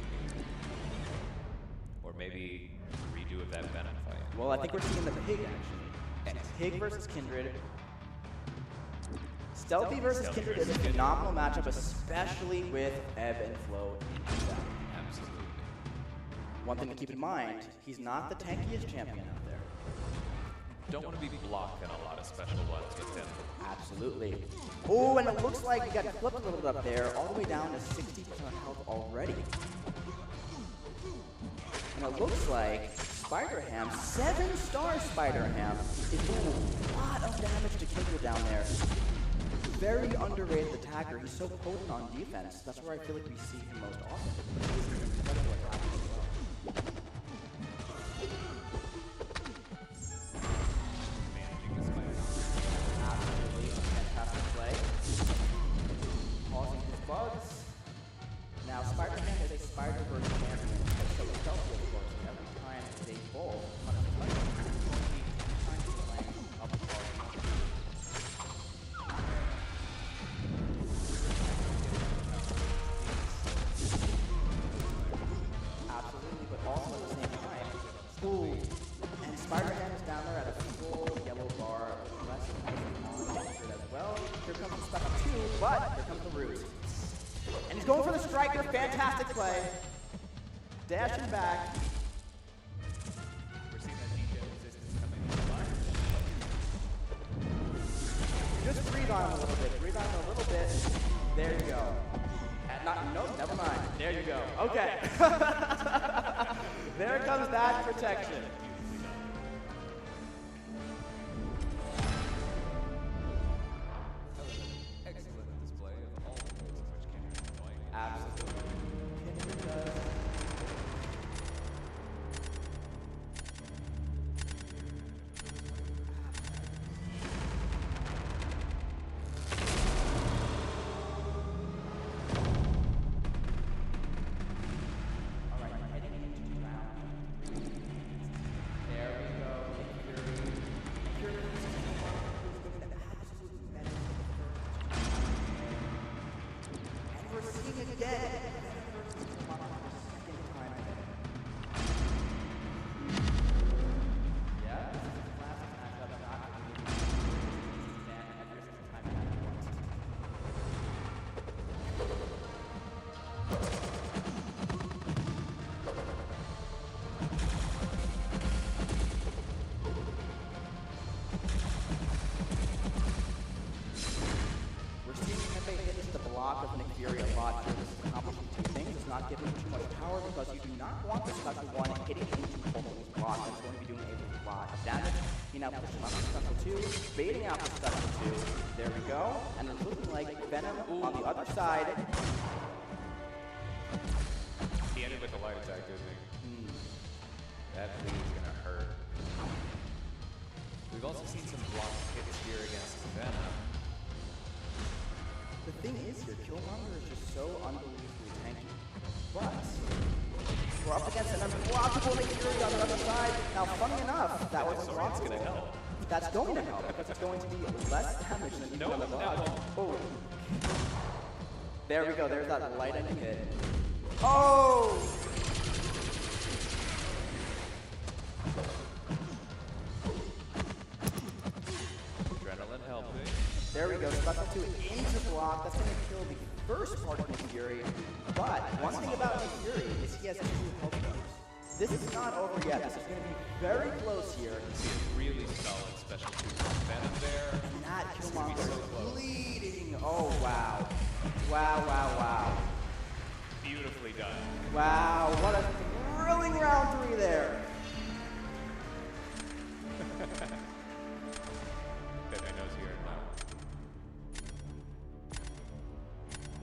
Or maybe a redo of that Venom fight. Well, I think we're seeing the pig actually. Pig versus Kindred. Stealthy versus Kindred is a phenomenal matchup, especially with ebb and flow into that. Absolutely. One thing to keep in mind, he's not the tankiest champion out there. Don't want to be blocking a lot of special ones with him. Absolutely. Oh, and it looks like we got flipped a little bit up there, all the way down to 60% health already. And it looks like Spider-Ham, 7-star Spider-Ham, is doing a lot of damage to Kindred down there. Very underrated attacker. He's so potent on defense. That's where I feel like we see him most often. He's an incredible attacker as well. Absolutely fantastic play. Pausing his bugs. Now Spider-Man is a Spider-Verse champion. So it's Stealthy, of course. Every time they both punish Spider-Man, trying to land up the ball. Absolutely, but also at the same time, ooh, and Spider-Man is down there at a full yellow bar, less on as well. Here comes the special 2, but here comes the root. And he's going for the striker, fantastic play. Dashing back. We're seeing that DJ resistance coming in the line. Just breathe on him a little bit, breathe on him a little bit. There you go. Nope, never mind. There you go. Okay. There comes that protection. That was an excellent display of all the ways in which Kendrick is annoying. Absolutely. Kendrick does. seeing again. Baiting out the special 2. There we go. And it's looking like Venom on the other side. He ended with a light attack, didn't he? That bleed is going to hurt. We've also seen some block hits here against Venom. The thing is here, Killmonger is just so unbelievably tanky. But we're up against an unblockable Nick Fury on the other side. Now, funny enough, that was That's going to help. That's going to help because it's going to be less damage than you can block. Oh. There we go. There's that lightning hit. Oh! Adrenaline helping. There we go. Special 2 into block. That's going to kill the first part of Nick Fury. But one thing about Nick Fury is he has 2 health bars. This is not over yet. This is going to be very close here. See a really solid special 2 Venom there. And that Killmonger is bleeding. Oh, wow. Wow, wow, wow. Beautifully done. Wow, what a thrilling round 3 there. Bet my nose here now.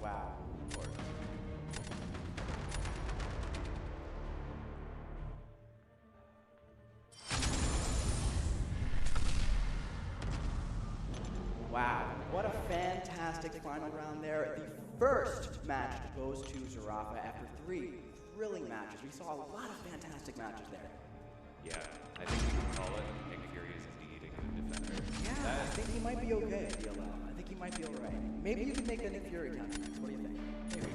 Wow. Wow, what a fantastic final round there. The first match goes to Zarafa after 3 thrilling matches. We saw a lot of fantastic matches there. Yeah, I think we can call it. Nick Fury is indeed a good defender. Yeah, I think he might be okay at DLL. I think he might be alright. Maybe you can make a Nick Fury counter next. What do you think? Maybe.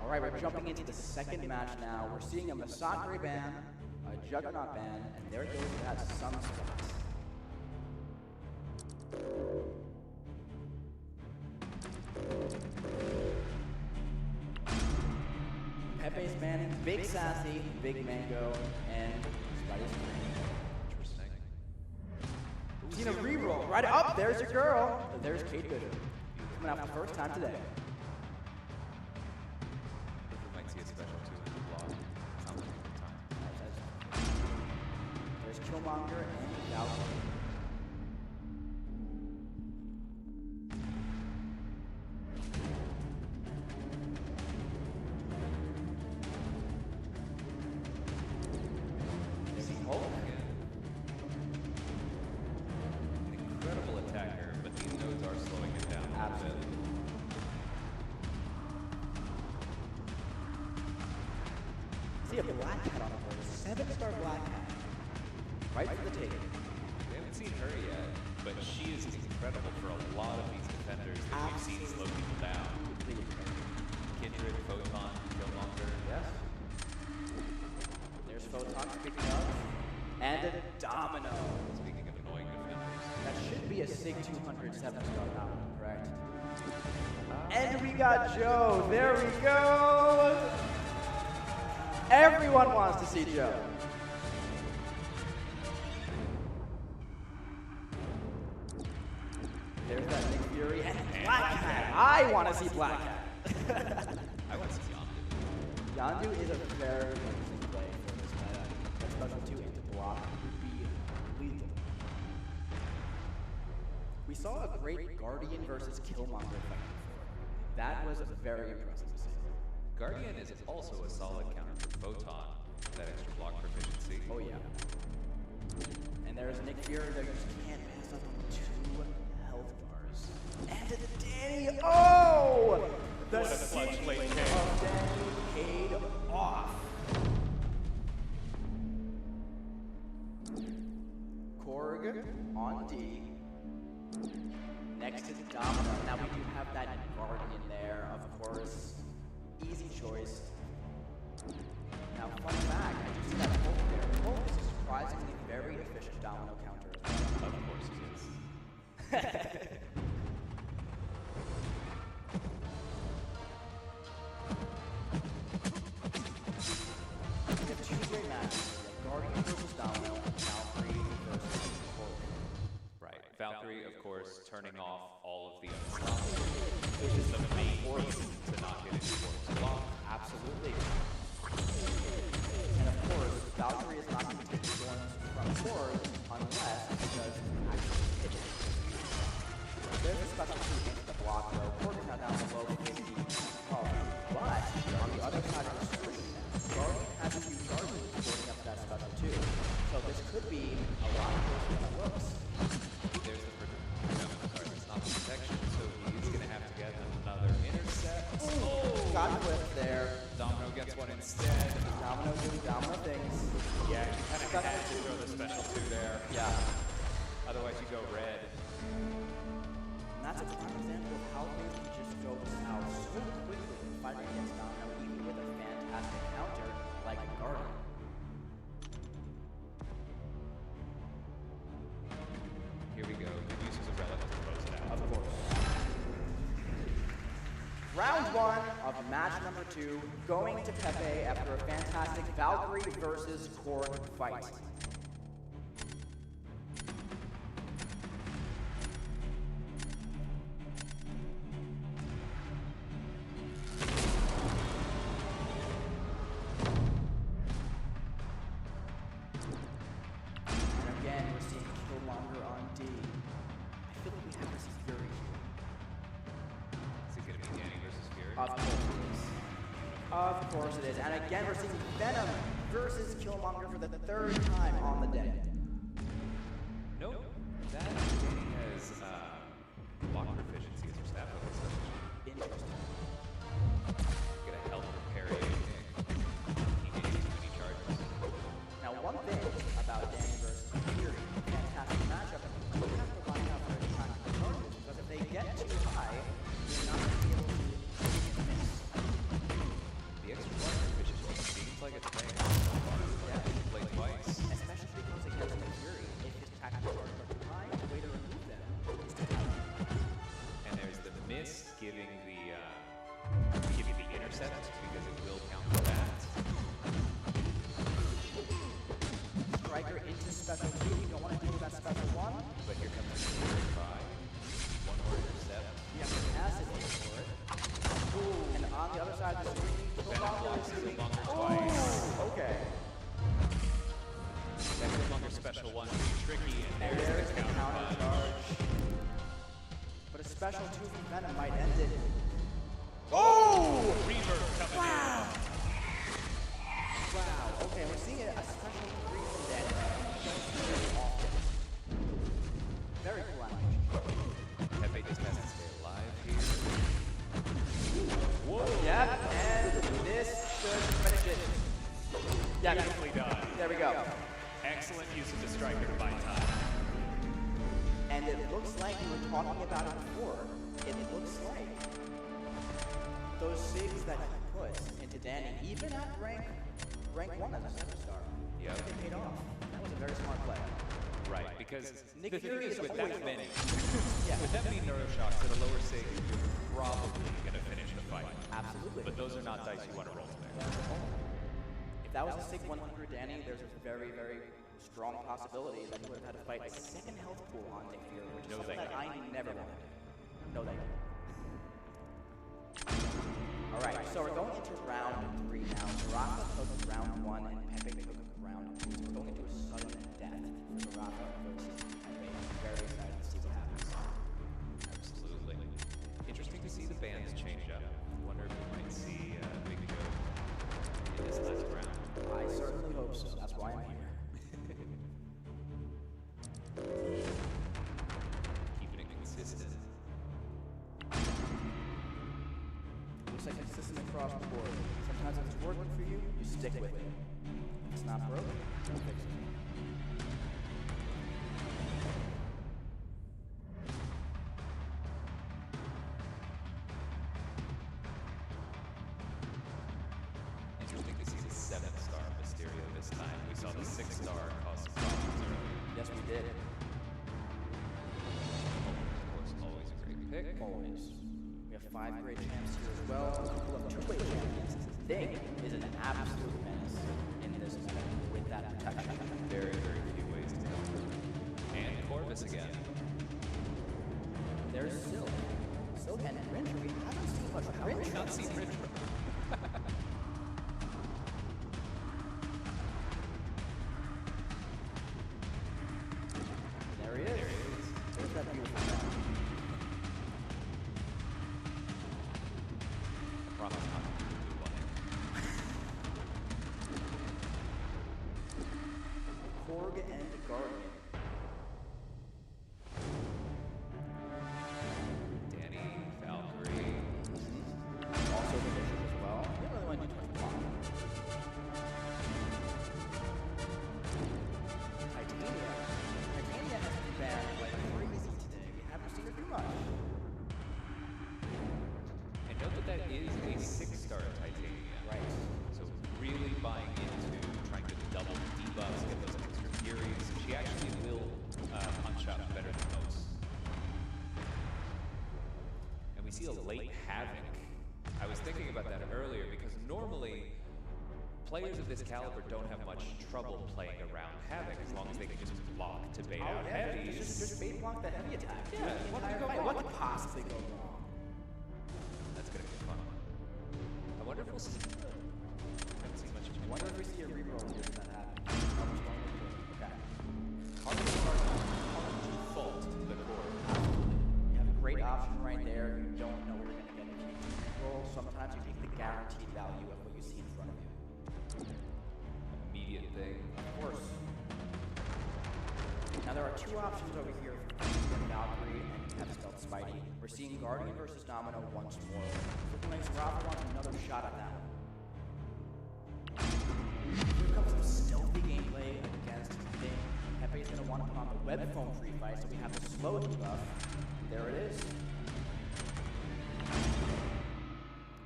Alright, we're jumping into the second match now. We're seeing a Masacre ban, a Juggernaut ban, and there goes that Sunspot. Pepe's banning Big Sassy, Big Mango, and Spidey's Interesting. seen a reroll. Right up, there's your girl. There's Kate Bishop. Coming out for the first time today. We might see a special 2 in the block. Sounds like a good time. There's Killmonger and Valkyrie. Incredible attacker, but these nodes are slowing him down a bit. See a black hat on the board. 7-star black hat. Right for the taking. We haven't seen her yet, but she is incredible for a lot of these defenders that we've seen slow people down. Kindred, Photon, Killmonger. Yes. There's Photon picking up. And a Domino. Speaking of annoying defenders. That should be a SIG 200 7-star Domino, correct? And we got Joe. There we go. Everyone wants to see Joe. There's that Nick Fury and Black Cat. I want to see Black Cat. I want to see Yondu. Yondu is a very interesting play for this meta. That special 2 into block would be lethal. We saw a great Guardian versus Killmonger fight before. That was very impressive to see. Guardian is also a solid counter for Photon. That extra block proficiency. Oh yeah. And there's Nick Fury that you just can't pass up on 2 health bars. And to Danny. Oh! The What a clutch city late of game. Danny paid off. Korg on D. Next to Domino. Now we do have that Guardian there, of course. Easy choice. Now, fun fact, I do see that Hulk there. Hulk is a surprisingly very efficient Domino counter. Of course he is. We have two great matches. We have Guardian versus Domino, and Valkyrie versus Hulk. Right. Valkyrie, of course, turning off all of the unstoppable, which is the main reason to not get into Quark's block. Absolutely. And of course, Valkyrie is not going to take storms from Korg unless he does actually hit it. There's a special two into the block though. Korg is now down below 50. But on the other side of the screen, Guardian has a few charges building up that special two. So this could be a lot closer than it looks. There's the sorry, it's not the protection, so he's going to have to get another intercept. Oh! Got whipped there. Domino gets one instead. Domino doing Domino things. Yeah, you kind of had to throw the special two there. Yeah. Otherwise you go red. And that's a prime example of how things can just go south so quickly in fighting against Domino, even with a fantastic counter like Guardian. Here we go. He uses a relic to close it out. Of course. Round one of match number 2, going to Pepe after a fantastic Valkyrie versus Korg fight. And again, we're seeing Killmonger on D. I feel like we have this Fury here. Is it going to be Danny versus Fury? Of course it is. Of course it is. And again, we're seeing Venom versus Killmonger for the 3rd time on the day. Nope. That Danny has block proficiency as her stat focus. Interesting. Gonna help her parry anything. He didn't use too many charges. Now, one thing about Danny versus Fury, fantastic matchup, and you have to line up for a time to charges, because if they get too high, you're not going to be able to miss. The extra block proficiency seems like it's playing so far. Yeah. Play twice. Especially because against the Fury, if his tactical charges are too high, the way to remove them is to have them. And there's the miss giving the intercept because it will counter that. Striker into special 2, you don't want to deal with that special 1. But here comes the third try. One more intercept. You have capacity for it. Ooh. And on the other side of the screen, Killmonger is doing... twice. Okay. That Killmonger special 1 is tricky, and There's the the counter charge. But a special 2 from Venom might end it. Oh! Reaver coming Wow! Wow. Okay, we're seeing a special 3 from Danny. Very often. Very cool animation. Pepe just has to stay alive here. Whoa! Yep, and this should finish it. Yeah, beautifully done. There we go. Excellent use of the striker to buy time. And it looks like we were talking about it before. It looks like those SIGs that he puts into Danny, even at rank 1 as a 7-star, Yep. they paid off. That was a very smart play. Right, because Nick the thing Fury is is with always that many, Yeah. with that many neuroshocks at a lower sig, you're probably going to finish the fight. Absolutely. But those are not dice you want to roll today. If that was a SIG 100 Danny, there's a very, very strong possibility that he would have had to fight a second health pool on Nick Fury, which is No, something thank that you. I never wanted. No, thank you. Alright, so we're going into round 3 now. Baraka took round 1 and Pepe took round 2. So we're going into a sudden death for Baraka versus Pepe. I'm very excited to see what happens. Absolutely. Interesting to see the bands change up. I wonder if we might see Big Joe in this last round. I certainly hope so. That's why I'm here. Keeping it consistent. Looks like consistent across the board. Sometimes if it's working for you, you stick with it. If it's not broke, don't fix it. this time. We saw the 6-star cause some problems earlier. Yes, we did. Of course, always a great pick. Always. We have 5 great champs here as well. A couple of 2-way champions. Thing is an absolute menace in this meta with that protection. Very, very few ways to go. And Corvus again. There's Silk. Silk and Rinch. We haven't seen much Rinch. We've not seen Rinch. There he is. There's that beautiful guy. I promise not to do one. Korg and Guardian. Danny, Valkyrie. Also delicious as well. You don't really want to do 25. Titania. Titania has been banned like crazy today. We haven't seen her do much. And note that that is a 6-star Titania. Right. So really buying into trying to double debuffs, get those extra furies. She actually will punch up better than most. And we see a late Havoc. I was thinking about that earlier because normally players of this caliber don't have much trouble playing around Havoc as long as they can just block to bait out heavies. Just bait block the heavy attack. Yeah, what could go wrong? What could possibly go wrong? That's gonna be fun. I wonder if we'll see. Haven't seen much. I wonder if we see a reroll here if that happens. Okay. Hard to fault the core. You have a great option right there. You don't know where you're going to get if you roll. Sometimes you take the guaranteed value of what you see in front of you. Immediate thing. Of course. Now there are 2 options over here for Valkyrie and you have Stealth Spidey. We're seeing Guardian versus Domino once more. Looking like Zerafa wants another shot at that one. Here comes some stealthy gameplay against Thing. Pepe's going to want to put on the web foam free fight, so we have the slow debuff. There it is.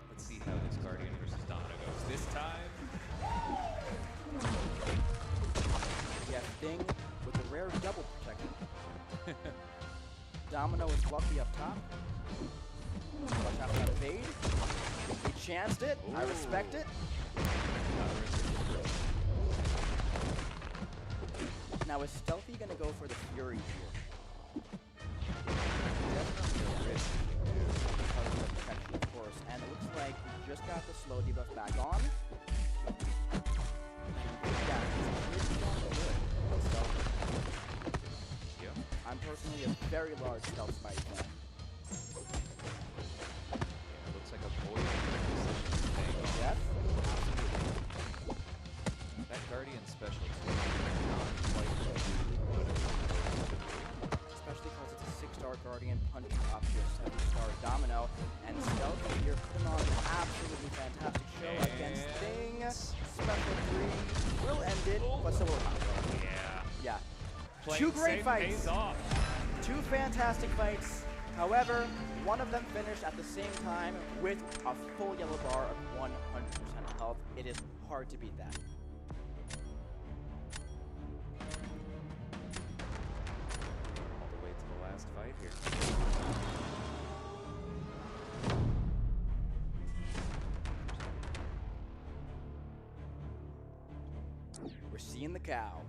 Let's see how this Guardian versus Domino goes. This time, We have Thing with the rare double protection. Domino is lucky up top. Watch out for that fade. He chanced it. I respect it. Now is Stealthy going to go for the Fury here? Definitely a risk because of the protection, of course. And it looks like we just got the slow debuff back on. I'm personally a very large Stealth Spidey fan. it looks like a void position thing. Yes? That Guardian special too. Not quite what Especially because it's a 6-star Guardian punching up to a 7-star Domino. And Stealthy here putting on an absolutely fantastic show against Thing. Special 3 will end it, but still will not. Yeah. Playing 2 great safe fights. pays off. 2 fantastic fights. However, one of them finished at the same time with a full yellow bar of 100% health. It is hard to beat that. All the way to the last fight here. We're seeing the cow.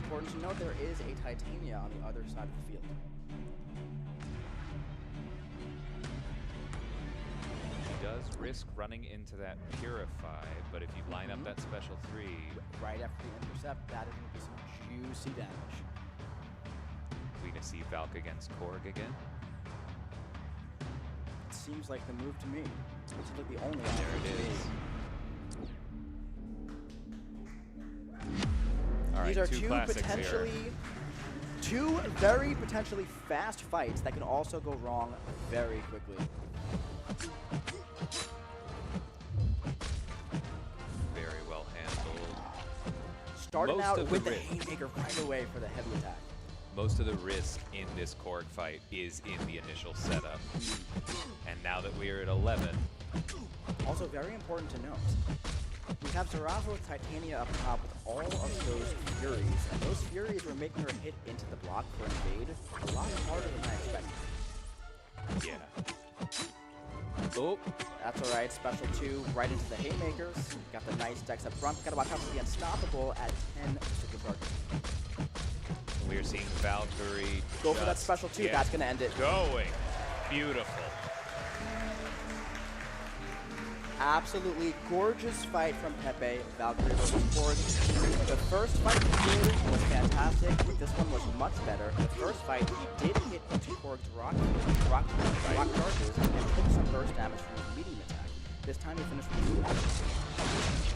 Important to note there is a Titania on the other side of the field. He does risk running into that Purify, but if you line up that special 3... Right after the intercept, that is going to be some juicy damage. We gonna see Valk against Korg again? It seems like the move to me. It seems like the only option. There it is. All right, These are two very potentially fast fights that can also go wrong very quickly. Very well handled. Starting out with the haymaker right away for the heavy attack. Most of the risk in this Korg fight is in the initial setup. And now that we are at 11... Also very important to note, We have Zarafa with Titania up top with all of those Furies, and those Furies were making her hit into the block for Invade a lot harder than I expected. Yeah. Oh. That's alright, special 2 right into the Haymakers. Got the nice decks up front. Gotta watch out for the Unstoppable at 10 super charges. We're seeing Valkyrie. Go for that special 2, that's gonna end it. Going. Beautiful. Absolutely gorgeous fight from Pepe, Valkyrie versus Korg. The first fight he did was fantastic, but this one was much better. The first fight, he did hit into Korg's rock charges and took some burst damage from his medium attack. This time he finished with 2 damage.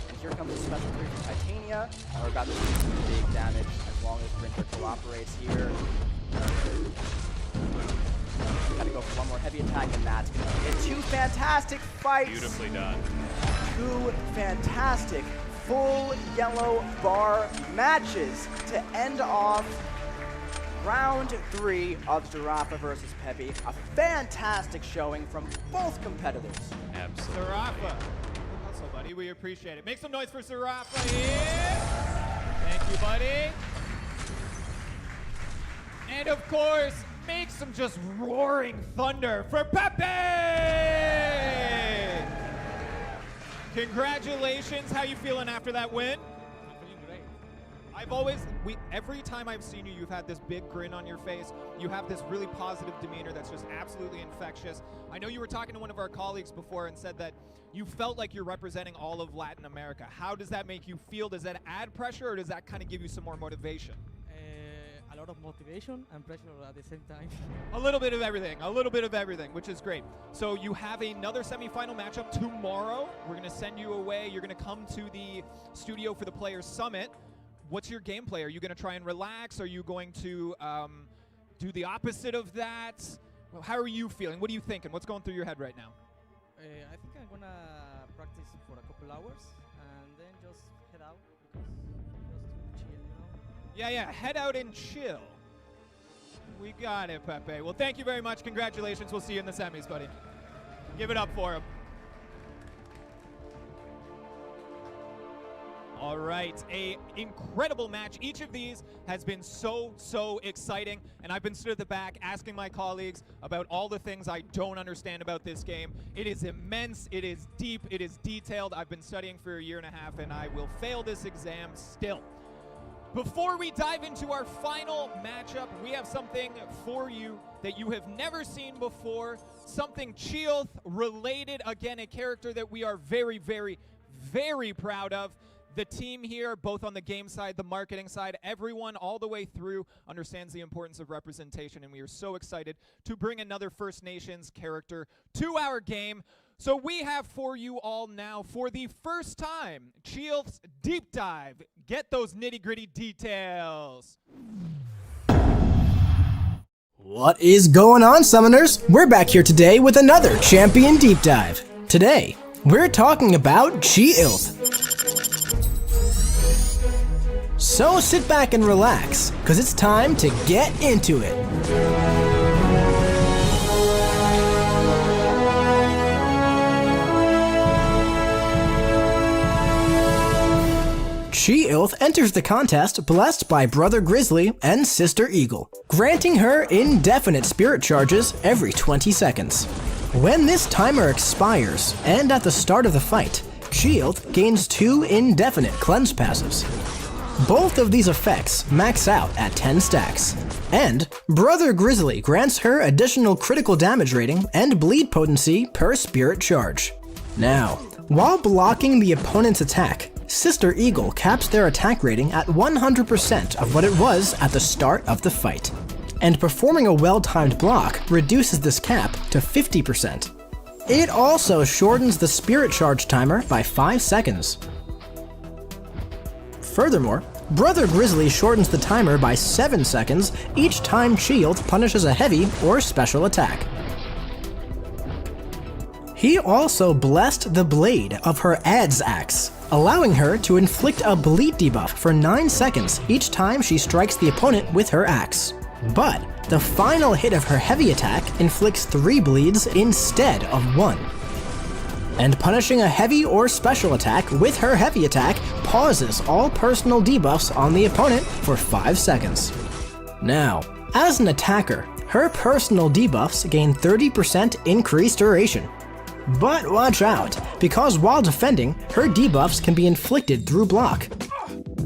And here comes the special 3 from Titania. We're about to see some big damage as long as Brinker cooperates here. Gotta go for one more heavy attack, and that's gonna hit. 2 fantastic fights. Beautifully done. 2 fantastic full yellow bar matches to end off round 3 of Zarafa versus Pepe. A fantastic showing from both competitors. Absolutely. Zarafa. Also, buddy, we appreciate it. Make some noise for Zarafa here. Thank you, buddy. And of course, make some just roaring thunder for Pepe! Congratulations. How you feeling after that win? I'm feeling great. Every time I've seen you, you've had this big grin on your face. You have this really positive demeanor that's just absolutely infectious. I know you were talking to one of our colleagues before and said that you felt like you're representing all of Latin America. How does that make you feel? Does that add pressure, or does that kind of give you some more motivation? A lot of motivation and pressure at the same time. A little bit of everything, which is great. So you have another semifinal matchup tomorrow. We're going to send you away. You're going to come to the studio for the Players Summit. What's your gameplay? Are you going to try and relax? Are you going to do the opposite of that? Well, how are you feeling? What are you thinking? What's going through your head right now? I think I'm going to practice for a couple hours and then just head out because just to chill, you know? Yeah, head out and chill. We got it, Pepe. Well, thank you very much. Congratulations. We'll see you in the semis, buddy. Give it up for him. All right, an incredible match. Each of these has been so exciting, and I've been stood at the back asking my colleagues about all the things I don't understand about this game. It is immense, it is deep, it is detailed. I've been studying for a year and a half, and I will fail this exam still. Before we dive into our final matchup, we have something for you that you have never seen before, something Chee'ilth related. Again, a character that we are very proud of. The team here, both on the game side, the marketing side, everyone all the way through understands the importance of representation, and we are so excited to bring another First Nations character to our game. So we have for you all now, for the first time, Chee'ilth's Deep Dive. Get those nitty-gritty details. What is going on, Summoners? We're back here today with another Champion Deep Dive. Today, we're talking about Chee'ilth. So sit back and relax, because it's time to get into it. Chee'ilth enters the contest blessed by Brother Grizzly and Sister Eagle, granting her indefinite spirit charges every 20 seconds. When this timer expires, and at the start of the fight, Chee'ilth gains 2 indefinite cleanse passives. Both of these effects max out at 10 stacks. And Brother Grizzly grants her additional critical damage rating and bleed potency per spirit charge. Now, while blocking the opponent's attack, Sister Eagle caps their attack rating at 100% of what it was at the start of the fight. And performing a well-timed block reduces this cap to 50%. It also shortens the spirit charge timer by 5 seconds. Furthermore, Brother Grizzly shortens the timer by 7 seconds each time Chee'ilth punishes a heavy or special attack. He also blessed the blade of her Adz axe, allowing her to inflict a bleed debuff for 9 seconds each time she strikes the opponent with her axe. But the final hit of her heavy attack inflicts 3 bleeds instead of 1. And punishing a heavy or special attack with her heavy attack pauses all personal debuffs on the opponent for 5 seconds. Now, as an attacker, her personal debuffs gain 30% increased duration. But watch out, because while defending, her debuffs can be inflicted through block.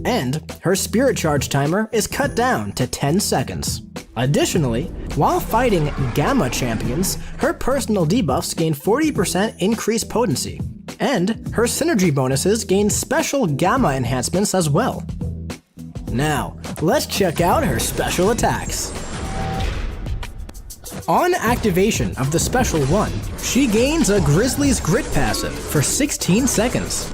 And her spirit charge timer is cut down to 10 seconds. Additionally, while fighting Gamma champions, her personal debuffs gain 40% increased potency. And her synergy bonuses gain special Gamma enhancements as well. Now, let's check out her special attacks. On activation of the Special 1, she gains a Grizzly's Grit passive for 16 seconds.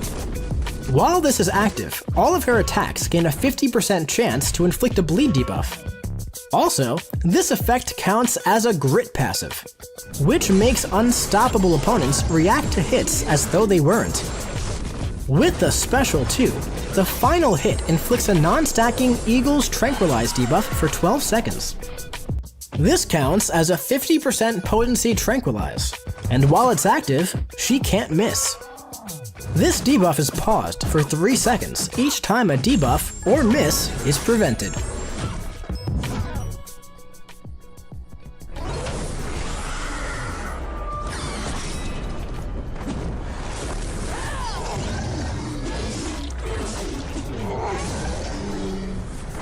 While this is active, all of her attacks gain a 50% chance to inflict a bleed debuff. Also, this effect counts as a Grit passive, which makes unstoppable opponents react to hits as though they weren't. With the Special 2, the final hit inflicts a non-stacking Eagle's Tranquilize debuff for 12 seconds. This counts as a 50% potency Tranquilize, and while it's active, she can't miss. This debuff is paused for 3 seconds each time a debuff or miss is prevented.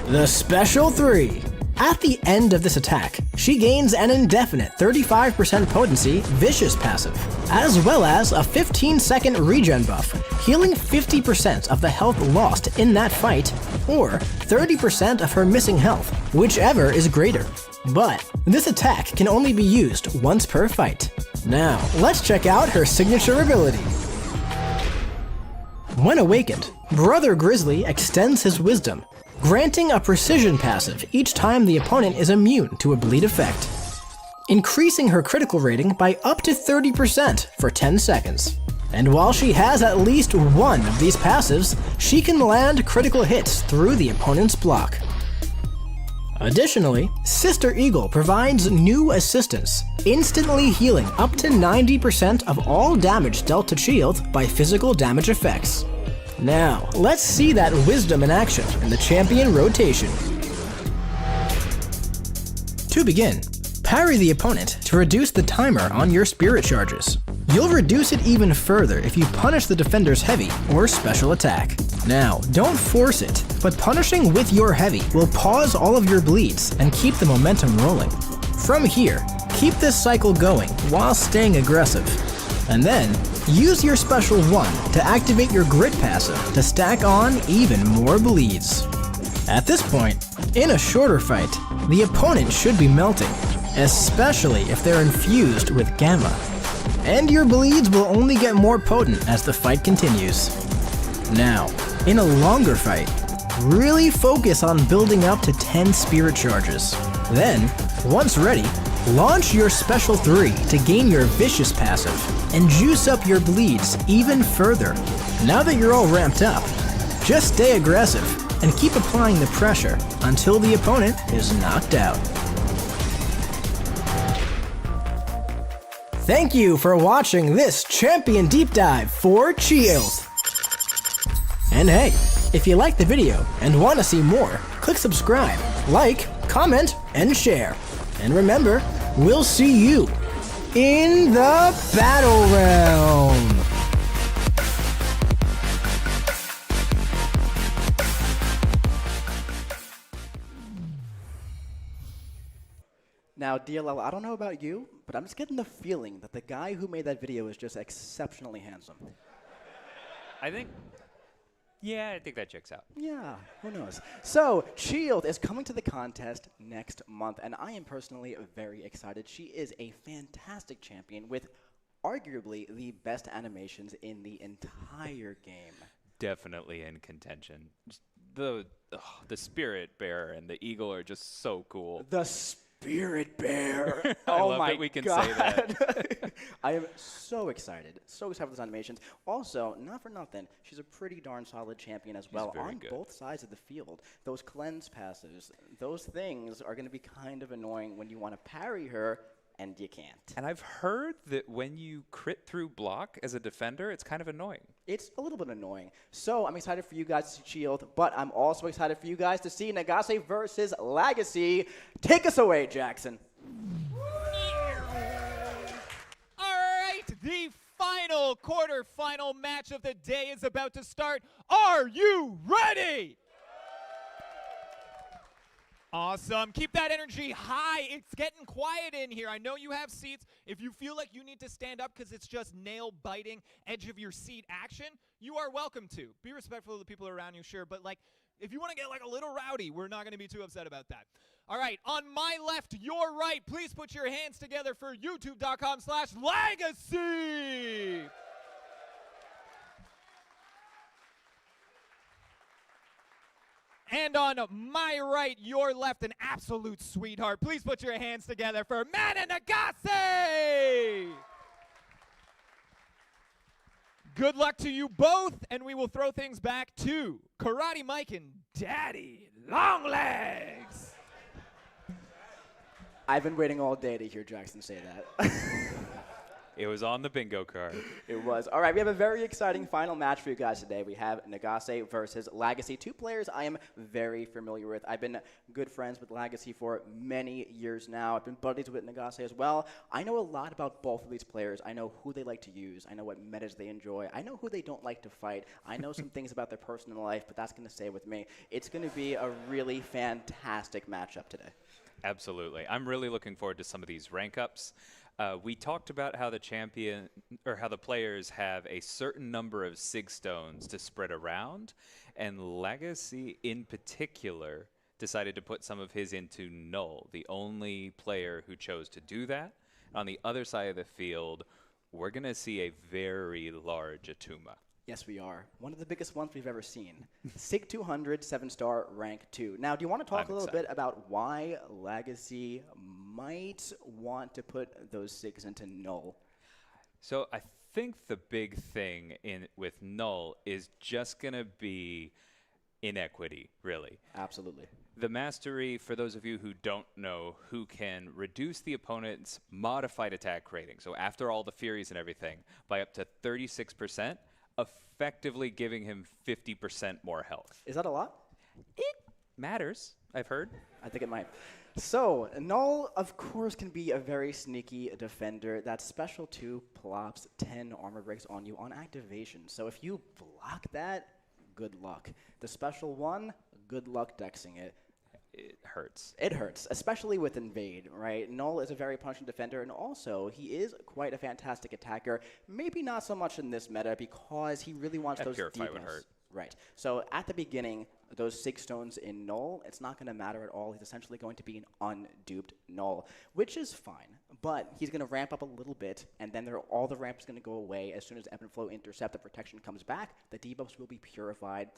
The Special 3. At the end of this attack, she gains an indefinite 35% potency Vicious passive, as well as a 15-second regen buff, healing 50% of the health lost in that fight, or 30% of her missing health, whichever is greater. But this attack can only be used once per fight. Now, let's check out her signature ability. When awakened, Brother Grizzly extends his wisdom, granting a precision passive each time the opponent is immune to a bleed effect, increasing her critical rating by up to 30% for 10 seconds. And while she has at least one of these passives, she can land critical hits through the opponent's block. Additionally, Sister Eagle provides new assistance, instantly healing up to 90% of all damage dealt to Chee'ilth by physical damage effects. Now, let's see that wisdom in action in the champion rotation. To begin, parry the opponent to reduce the timer on your spirit charges. You'll reduce it even further if you punish the defender's heavy or special attack. Now, don't force it, but punishing with your heavy will pause all of your bleeds and keep the momentum rolling. From here, keep this cycle going while staying aggressive. And then, use your Special 1 to activate your Grit passive to stack on even more bleeds. At this point, in a shorter fight, the opponent should be melting, especially if they're infused with Gamma. And your bleeds will only get more potent as the fight continues. Now, in a longer fight, really focus on building up to 10 spirit charges. Then, once ready, launch your Special 3 to gain your Vicious passive and juice up your bleeds even further. Now that you're all ramped up, just stay aggressive and keep applying the pressure until the opponent is knocked out. Thank you for watching this Champion Deep Dive for Chee'ilth. And hey, if you liked the video and want to see more, click subscribe, like, comment, and share. And remember, we'll see you in the Battlerealm! Now, DLL, I don't know about you, but I'm just getting the feeling that the guy who made that video is just exceptionally handsome. I think that checks out. Yeah, who knows? So, Chee'ilth is coming to the contest next month, and I am personally very excited. She is a fantastic champion with arguably the best animations in the entire game. Definitely in contention. The Spirit Bear and the Eagle are just so cool. The Spirit Bear. I Oh love my that we can God. say that. I am so excited for those animations. Also, not for nothing, she's a pretty darn solid champion as well very on good. both sides of the field. Those cleanse passes, those things are going to be kind of annoying when you want to parry her and you can't. And I've heard that when you crit through block as a defender, it's kind of annoying. It's a little bit annoying. So I'm excited for you guys to see Chee'ilth, but I'm also excited for you guys to see Nagase versus Legacy. Take us away, Jackson. All right, the final quarterfinal match of the day is about to start. Are you ready? Awesome. Keep that energy high. It's getting quiet in here. I know you have seats. If you feel like you need to stand up because it's just nail-biting, edge-of-your-seat action, you are welcome to. Be respectful of the people around you, sure, but like, if you want to get like a little rowdy, we're not going to be too upset about that. All right, on my left, your right, please put your hands together for youtube.com/Legacy. And on my right, your left, an absolute sweetheart. Please put your hands together for Mana Nagase! Good luck to you both, and we will throw things back to Karate Mike and Daddy Longlegs. I've been waiting all day to hear Jackson say that. It was on the bingo card. It was. All right, we have a very exciting final match for you guys today. We have Nagase versus Legacy, two players I am very familiar with. I've been good friends with Legacy for many years now. I've been buddies with Nagase as well. I know a lot about both of these players. I know who they like to use. I know what metas they enjoy. I know who they don't like to fight. I know some things about their personal life, but that's going to stay with me. It's going to be a really fantastic matchup today. Absolutely. I'm really looking forward to some of these rank ups. We talked about how the players have a certain number of sig stones to spread around, and Legacy in particular decided to put some of his into Null, the only player who chose to do that. On the other side of the field, we're going to see a very large Atuma. Yes, we are. One of the biggest ones we've ever seen. SIG 200, 7-star, rank 2. Now, do you want to talk a little bit about why Legacy might want to put those SIGs into Null? So I think the big thing with Null is just going to be inequity, really. Absolutely. The mastery, for those of you who don't know, who can reduce the opponent's modified attack rating, so after all the Furies and everything, by up to 36%, effectively giving him 50% more health. Is that a lot? It matters, I've heard. I think it might. So, Null, of course, can be a very sneaky defender. That special 2 plops 10 armor breaks on you on activation. So if you block that, good luck. The special 1, good luck dexing it. It hurts. It hurts, especially with Invade, right? Null is a very punching defender, and also he is quite a fantastic attacker. Maybe not so much in this meta because he really wants those Purify would hurt. Right. So at the beginning, those 6 stones in Null, it's not going to matter at all. He's essentially going to be an unduped Null, which is fine. But he's going to ramp up a little bit, and then all the ramp is going to go away. As soon as Ebb and Flow intercept, the protection comes back, the debuffs will be purified.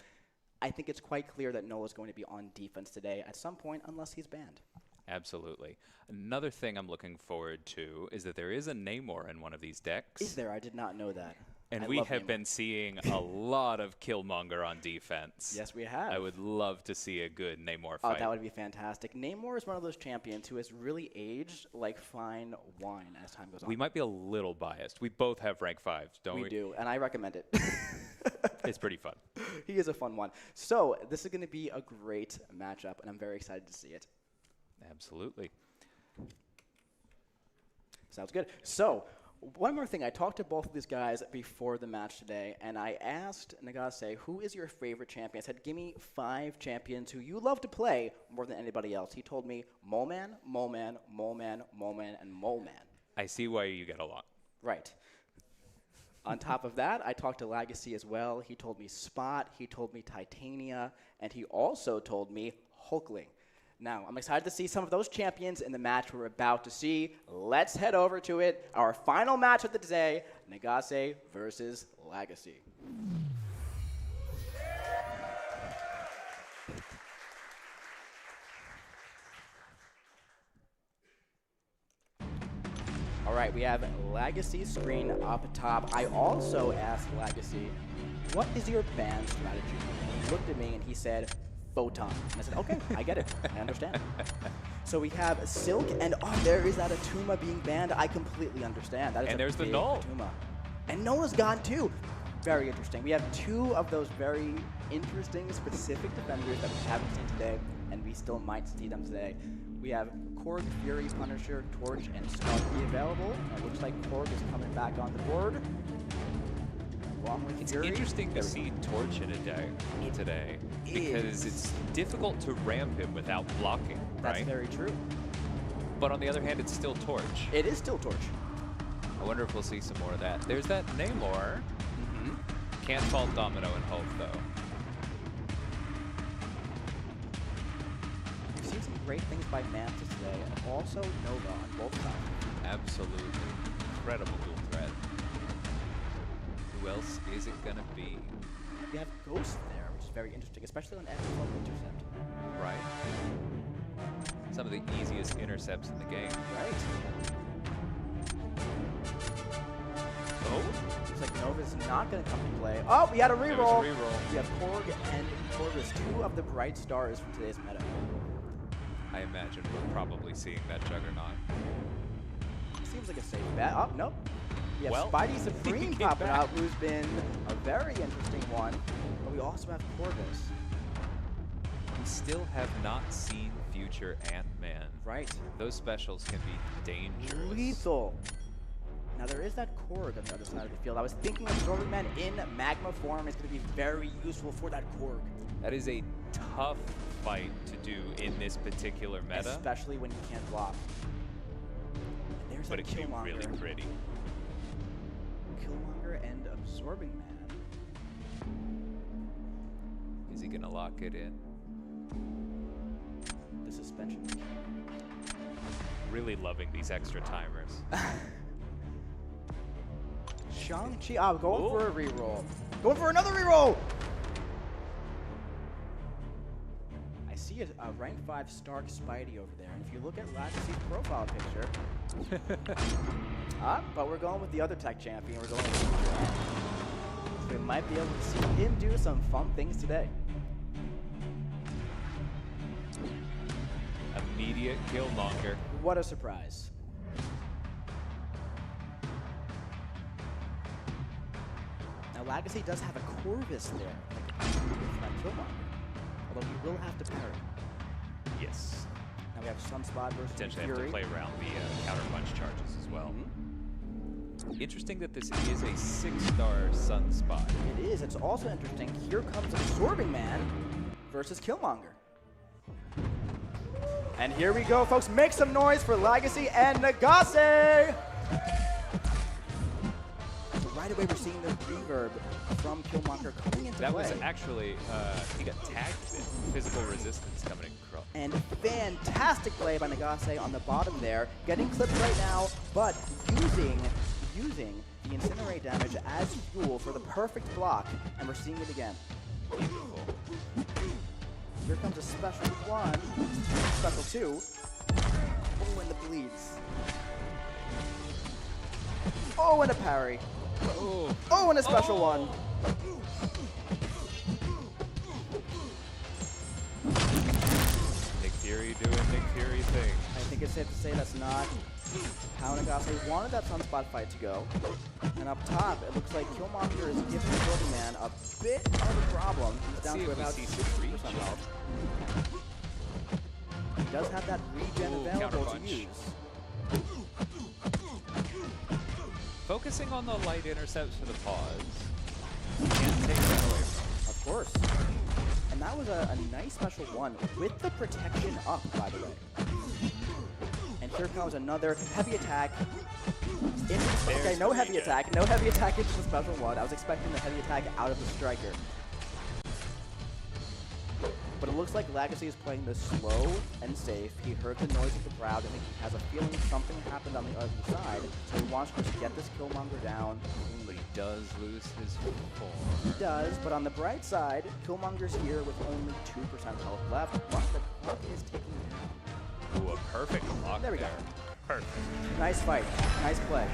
I think it's quite clear that Null is going to be on defense today at some point, unless he's banned. Absolutely. Another thing I'm looking forward to is that there is a Namor in one of these decks. Is there? I did not know that. And we have been seeing a lot of Killmonger on defense. Yes, we have. I would love to see a good Namor fight. Oh, that would be fantastic. Namor is one of those champions who has really aged like fine wine as time goes on. We might be a little biased. We both have rank 5s, don't we? We do, and I recommend it. It's pretty fun. He is a fun one. So this is going to be a great matchup, and I'm very excited to see it. Absolutely. Sounds good. So one more thing. I talked to both of these guys before the match today, and I asked Nagase, who is your favorite champion? I said, give me 5 champions who you love to play more than anybody else. He told me Moleman, Moleman, Moleman, Moleman, and Moleman. I see why you get along. Right. On top of that, I talked to Legacy as well. He told me Spot, he told me Titania, and he also told me Hulkling. Now, I'm excited to see some of those champions in the match we're about to see. Let's head over to it. Our final match of the day, Nagase versus Legacy. All right, we have Legacy screen up top. I also asked Legacy, what is your ban strategy? He looked at me and he said, photon. And I said, okay, I get it. I understand. So we have Silk, and there is that Atuma being banned. I completely understand. That is And there's the big Null. Atuma. And Noah's gone too. Very interesting. We have two of those very interesting, specific defenders that we haven't seen today, and we still might see them today. We have Korg, Fury, Punisher, Torch, and Sparky available. And it looks like Korg is coming back on the board. Along with It's Fury. interesting to see Torch in a day today because it's difficult to ramp him without blocking, right? That's very true. But on the other hand, it's still Torch. It is still Torch. I wonder if we'll see some more of that. There's that Namor. Can't fault Domino and Hope, though. We've seen some great things by Mantis today, and also Nova on both sides. Absolutely. Incredible dual threat. Who else is it going to be? We have Ghost there, which is very interesting, especially on F12 Intercept. Right. Some of the easiest intercepts in the game. Right. Oh? Looks like Nova's not going to come to play. Oh, we had a There reroll. was a reroll. We have Korg and Corvus, two of the bright stars from today's meta. I imagine we're probably seeing that Juggernaut. Seems like a safe bet. Oh, nope. We have Well, Spidey Supreme came popping back. out, who's been a very interesting one. But we also have Corvus. We still have not seen future Ant-Man. Right. Those specials can be dangerous. Lethal. Now there is that Korg on the other side of the field. I was thinking Absorbing Man in Magma form is going to be very useful for that Korg. That is a tough fight to do in this particular meta. Especially when you can't block. And there's But a it can be Killmonger. really pretty. Killmonger and Absorbing Man. Is he going to lock it in? The suspension. Really loving these extra timers. Shang-Chi, going for a reroll. Going for another reroll! I see a rank 5 Stark Spidey over there, and if you look at Legacy's profile picture... but we're going with the other tech champion, we're going with Future. So we might be able to see him do some fun things today. Immediate Killmonger. What a surprise. Now Legacy does have a Corvus there, like Killmonger, although he will have to parry. Yes. Now we have Sunspot versus Potentially Fury. have to play around the counterpunch charges as well. Interesting that this is a 6-star Sunspot. It is. It's also interesting. Here comes Absorbing Man versus Killmonger. And here we go, folks. Make some noise for Legacy and Nagase! So right away, we're seeing the reverb from Killmonger coming into That play. was actually, he got tagged with physical resistance coming across. And fantastic play by Nagase on the bottom there. Getting clipped right now, but using the Incinerate damage as fuel for the perfect block. And we're seeing it again. Beautiful. Here comes a special one, special two. Oh, and the bleeds. Oh, and a parry. Oh, and a special one. Nick Fury doing Nick Fury thing. I think it's safe to say that's not how Nagase wanted that Sunspot fight to go. And up top, it looks like Killmonger is giving the Building Man a bit of a problem. He's down to about 60% health. He does have that regen available to use. Focusing on the light intercepts for the pause. Can't take that away from him. Of course. And that was a nice special one with the protection up, by the way. And here comes another heavy attack. Okay, no heavy attack. No heavy attack into the special one. I was expecting the heavy attack out of the striker. But it looks like Legacy is playing this slow and safe. He heard the noise of the crowd. I think he has a feeling something happened on the other side. So he wants to just get this Killmonger down. But he does lose his form. He does, but on the bright side, Killmonger's here with only 2% health left. But the clock is ticking down. Ooh, a perfect block There we go. Perfect. Nice fight. Nice play.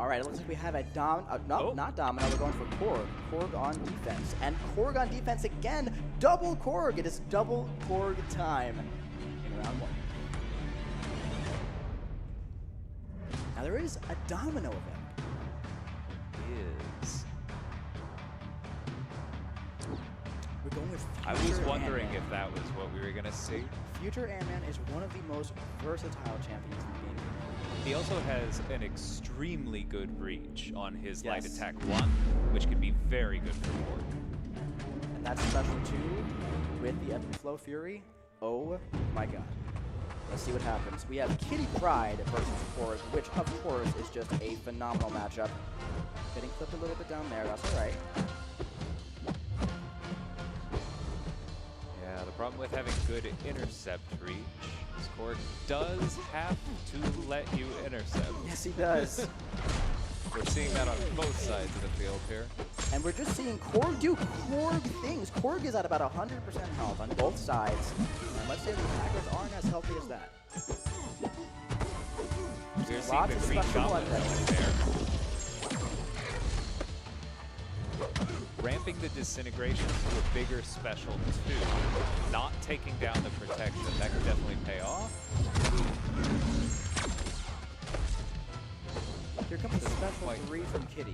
All right, it looks like we have a not Domino. We're going for Korg. Korg on defense. And Korg on defense again. Double Korg. It is double Korg time in round 1. Now there is a Domino event. We're going with Future I was wondering Ant-Man. if that was what we were going to see. Future Ant-Man is one of the most versatile champions in the game. He also has an extremely good reach on his light Yes. attack 1, which could be very good for Korg. And that's special 2 with the Epic Flow Fury. Oh my god. Let's see what happens. We have Kitty Pryde versus Korg, which of course is just a phenomenal matchup. Getting clipped a little bit down there, that's alright. Yeah, the problem with having good intercept reach is Korg does have to let you intercept. Yes, he does. We're seeing that on both sides of the field here. And we're just seeing Korg do Korg things. Korg is at about 100% health on both sides. And let's say the attackers aren't as healthy as that. We're seeing Lots the of green special gauntlet weapons. there. Ramping the disintegration to a bigger special 2, not taking down the protection, that could definitely pay off. Here comes the special 3 from Kitty.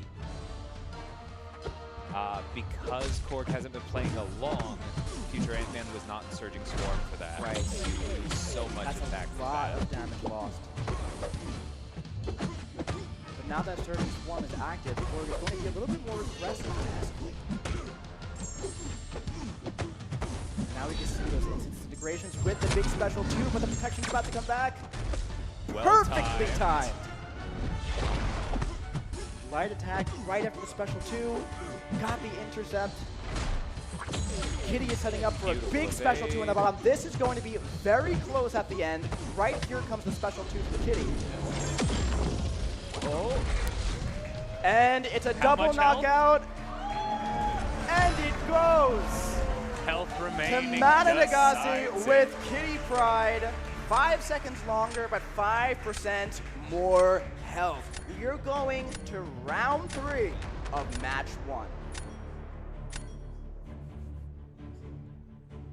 Because Korg hasn't been playing along, Future Ant-Man was not in Surging Swarm for that. Right. You lose so much That's attack a for lot that. of damage lost. But now that Surging Swarm is active, Korg is going to be a little bit more aggressive defensively. Now we can see those instant integrations with the big special 2, but the protection's about to come back. Well Perfectly timed. Light attack right after the special 2. Got the intercept. Kitty is setting up for a big special 2 in the bottom. This is going to be very close at the end. Right here comes the special 2 for Kitty. Oh. And it's a How double much health? knockout. And it goes Health to remaining. Mana just Nagase sides with it. Kitty Pryde. 5 seconds longer, but 5% more health. You're going to round 3 of match 1.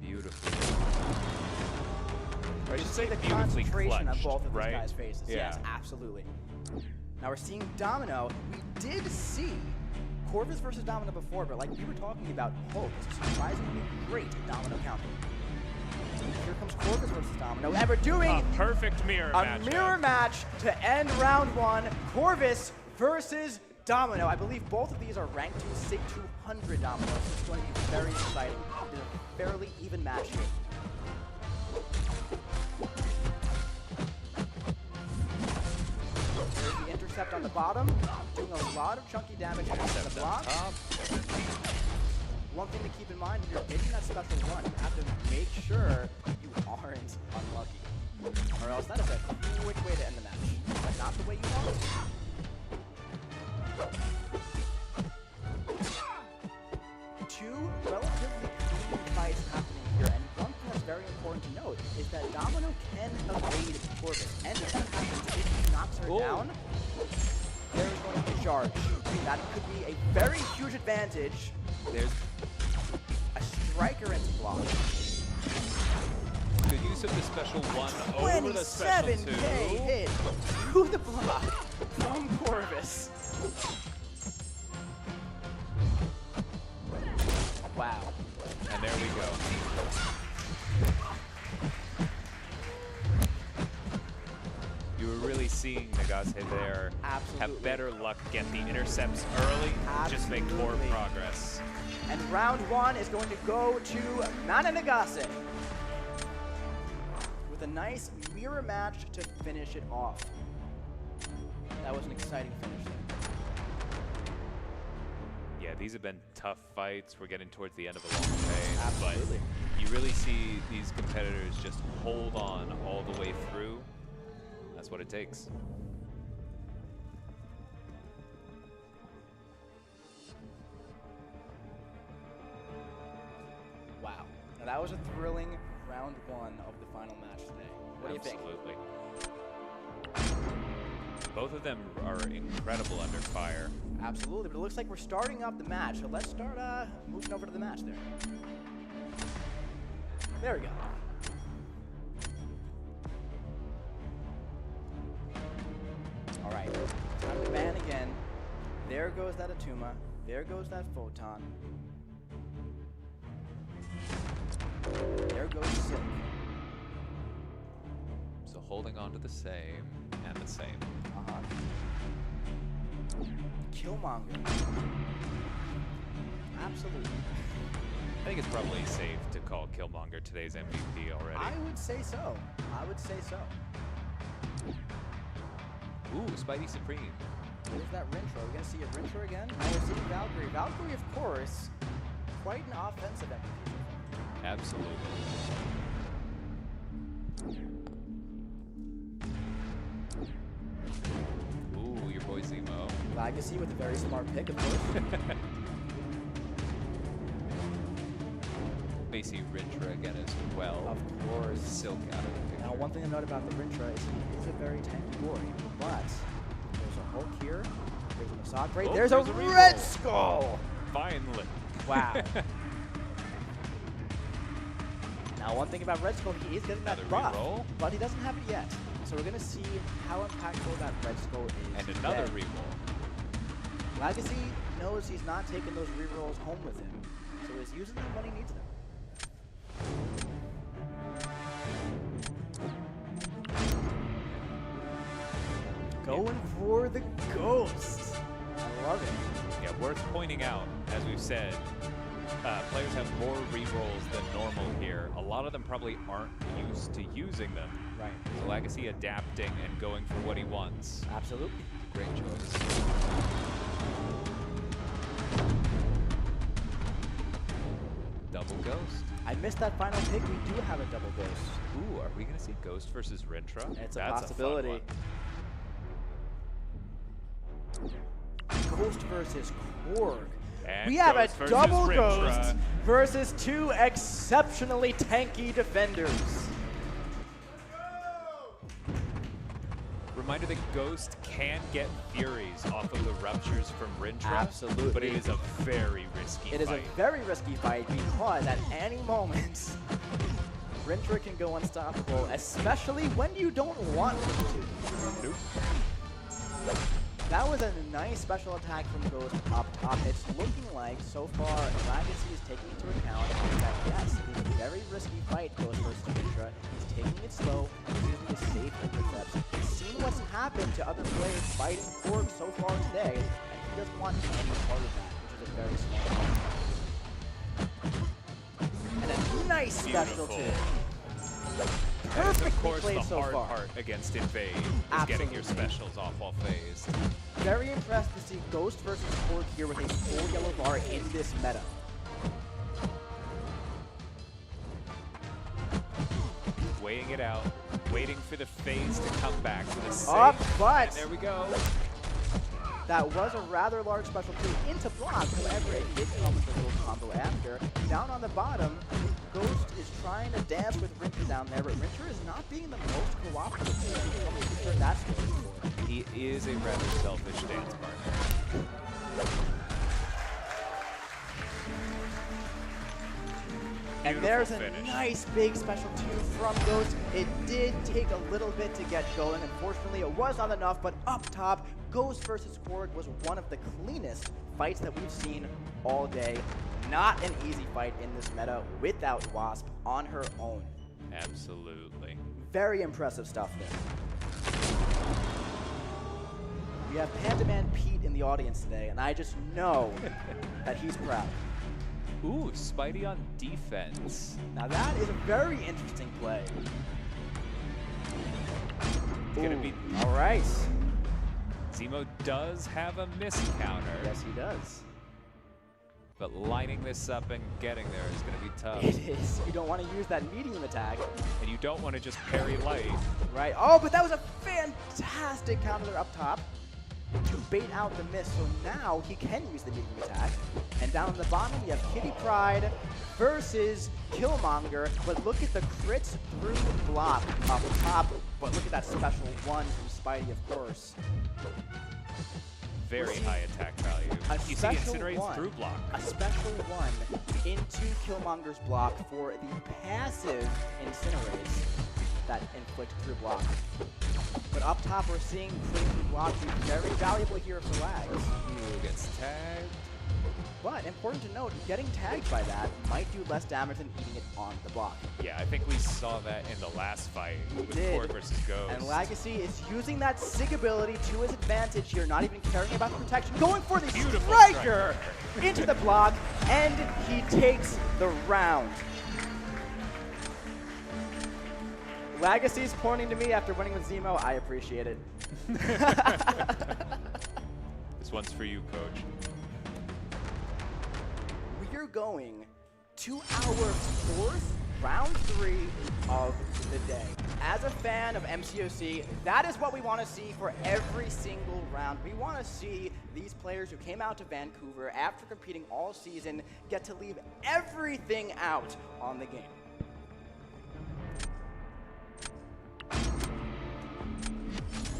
Beautiful. Or Just just say see the beautifully concentration on clutched, both of right? these guys' faces. Yeah. Yes, absolutely. Now we're seeing Domino. We did see Corvus versus Domino before, but like we were talking about, Hulk is a surprisingly great Domino counter. Here comes Corvus versus Domino, and we're doing a perfect mirror match. mirror match to end round 1. Corvus versus Domino. I believe both of these are ranked to SIG 200 Dominoes. It's going to be very exciting. It is a fairly even match here. There's the intercept on the bottom, doing a lot of chunky damage on the block. One thing to keep in mind, if you're getting that special 1, you have to make sure you aren't unlucky. Or else that is a quick way to end the match. But not the way you want it. Two relatively clean fights happening here, and one thing that's very important to note is that Domino can evade Corvus, and if that happens, if he knocks her down, there is going to be a charge. That could be a very huge advantage. There's a striker into block. Good use of the special 1 over the special 2. 27K hit through the block from Corvus. Wow. And there we go. You were really seeing Nagase there have better luck, get the intercepts early, just make more progress. And round 1 is going to go to Mana Nagase with a nice mirror match to finish it off. That was an exciting finish there. Yeah, these have been tough fights. We're getting towards the end of a long phase. Absolutely. But you really see these competitors just hold on all the way through. That's what it takes. Wow. Now that was a thrilling round 1 of the final match today. What do you think? Absolutely. both of them are incredible under fire. Absolutely, but it looks like we're starting up the match, so let's start moving over to the match there. There we go. All right, time to ban again. There goes that Atuma. There goes that Photon. There goes Silk. So holding on to the same and the same. Killmonger. Absolutely. I think it's probably safe to call Killmonger today's MVP already. I would say so. I would say so. Ooh, Spidey Supreme. There's that Rintra. We're going to see a Rintra again. Now we're seeing Valkyrie. Valkyrie, of course, quite an offensive MVP. Absolutely. Ooh, your boy Zemo. Legacy with a very smart pick, of course. May see Rintra again as well. Of course. Silk out of the picture. Now, one thing to note about the Rintra is he is a very tanky boy, but there's a Hulk here. There's an Asad Braid. Oh, there's a Red Skull! Finally. Wow. Now, one thing about Red Skull, he is getting that buff, but he doesn't have it yet. So we're going to see how impactful that Red Skull is. And another reroll. Legacy knows he's not taking those rerolls home with him, so he's using them when he needs them. Going for the Ghost. I love it. Yeah, worth pointing out, as we've said, players have more rerolls than normal here. A lot of them probably aren't used to using them. Right. So Legacy adapting and going for what he wants. Absolutely. Great choice. Double Ghost. I missed that final pick. We do have a double Ghost. Ooh, are we going to see Ghost versus Rintra? It's a That's possibility. A fun one. Ghost versus Korg. And we have a Ghost versus double Rintra. Ghost versus two exceptionally tanky defenders. Reminder that Ghost can get Furies off of the ruptures from Rintra. Absolutely. But it is a very risky fight. It is a very risky fight because at any moment, Rintra can go unstoppable, especially when you don't want him to. Nope. That was a nice special attack from Ghost up top. It's looking like, so far, Legacy is taking into account that, yes, it is a very risky fight, Ghost versus Rintra. He's taking it slow, he's using his safe intercepts. He's seen what's happened to other players fighting Korg so far today, and he doesn't want any part of that, which is a very small part. And a nice special too. Perfectly played so far. The hard part against Invade is getting your specials off while phased. Very impressed to see Ghost versus Korg here with a full yellow bar in this meta. Weighing it out, waiting for the phase to come back to the same. Up, but and there we go. That was a rather large special two into block. However, it did come with a little combo after. Down on the bottom, Ghost is trying to dance with Rintra down there, but Rintra is not being the most cooperative. Sure that's what he's for. He is a rather selfish dance partner. And there's a nice big special two from Ghost. It did take a little bit to get going. Unfortunately, it was not enough, but up top, Ghost versus Korg was one of the cleanest fights that we've seen all day. Not an easy fight in this meta without Wasp on her own. Absolutely. Very impressive stuff there. We have Pandaman Pete in the audience today, and I just know that he's proud. Ooh, Spidey on defense. Now that is a very interesting play. It's gonna be all right. Zemo does have a miss counter. Yes, he does. But lining this up and getting there is going to be tough. It is. You don't want to use that medium attack. And you don't want to just parry light. Right. Oh, but that was a fantastic counter up top to bait out the miss. So now he can use the medium attack. And down on the bottom, we have Kitty Pryde versus Killmonger. But look at the crits through block up top. But look at that special one from Spidey, of course. Very high attack value. You see Incinerate's through block. A special one into Killmonger's block for the passive Incinerates that inflict through block. But up top, we're seeing Clean through block be very valuable here for Lags. Ooh, gets tagged. But important to note, getting tagged by that might do less damage than eating it on the block. Yeah, I think we saw that in the last fight with Korg versus Ghost. And Legacy is using that Sig ability to his advantage here, not even caring about the protection, going for the striker into the block, and he takes the round. Legacy's pointing to me after winning with Zemo. I appreciate it. This one's for you, coach. We're going to our 4th round 3 of the day. As a fan of MCOC, that is what we want to see for every single round. We want to see these players who came out to Vancouver after competing all season get to leave everything out on the game.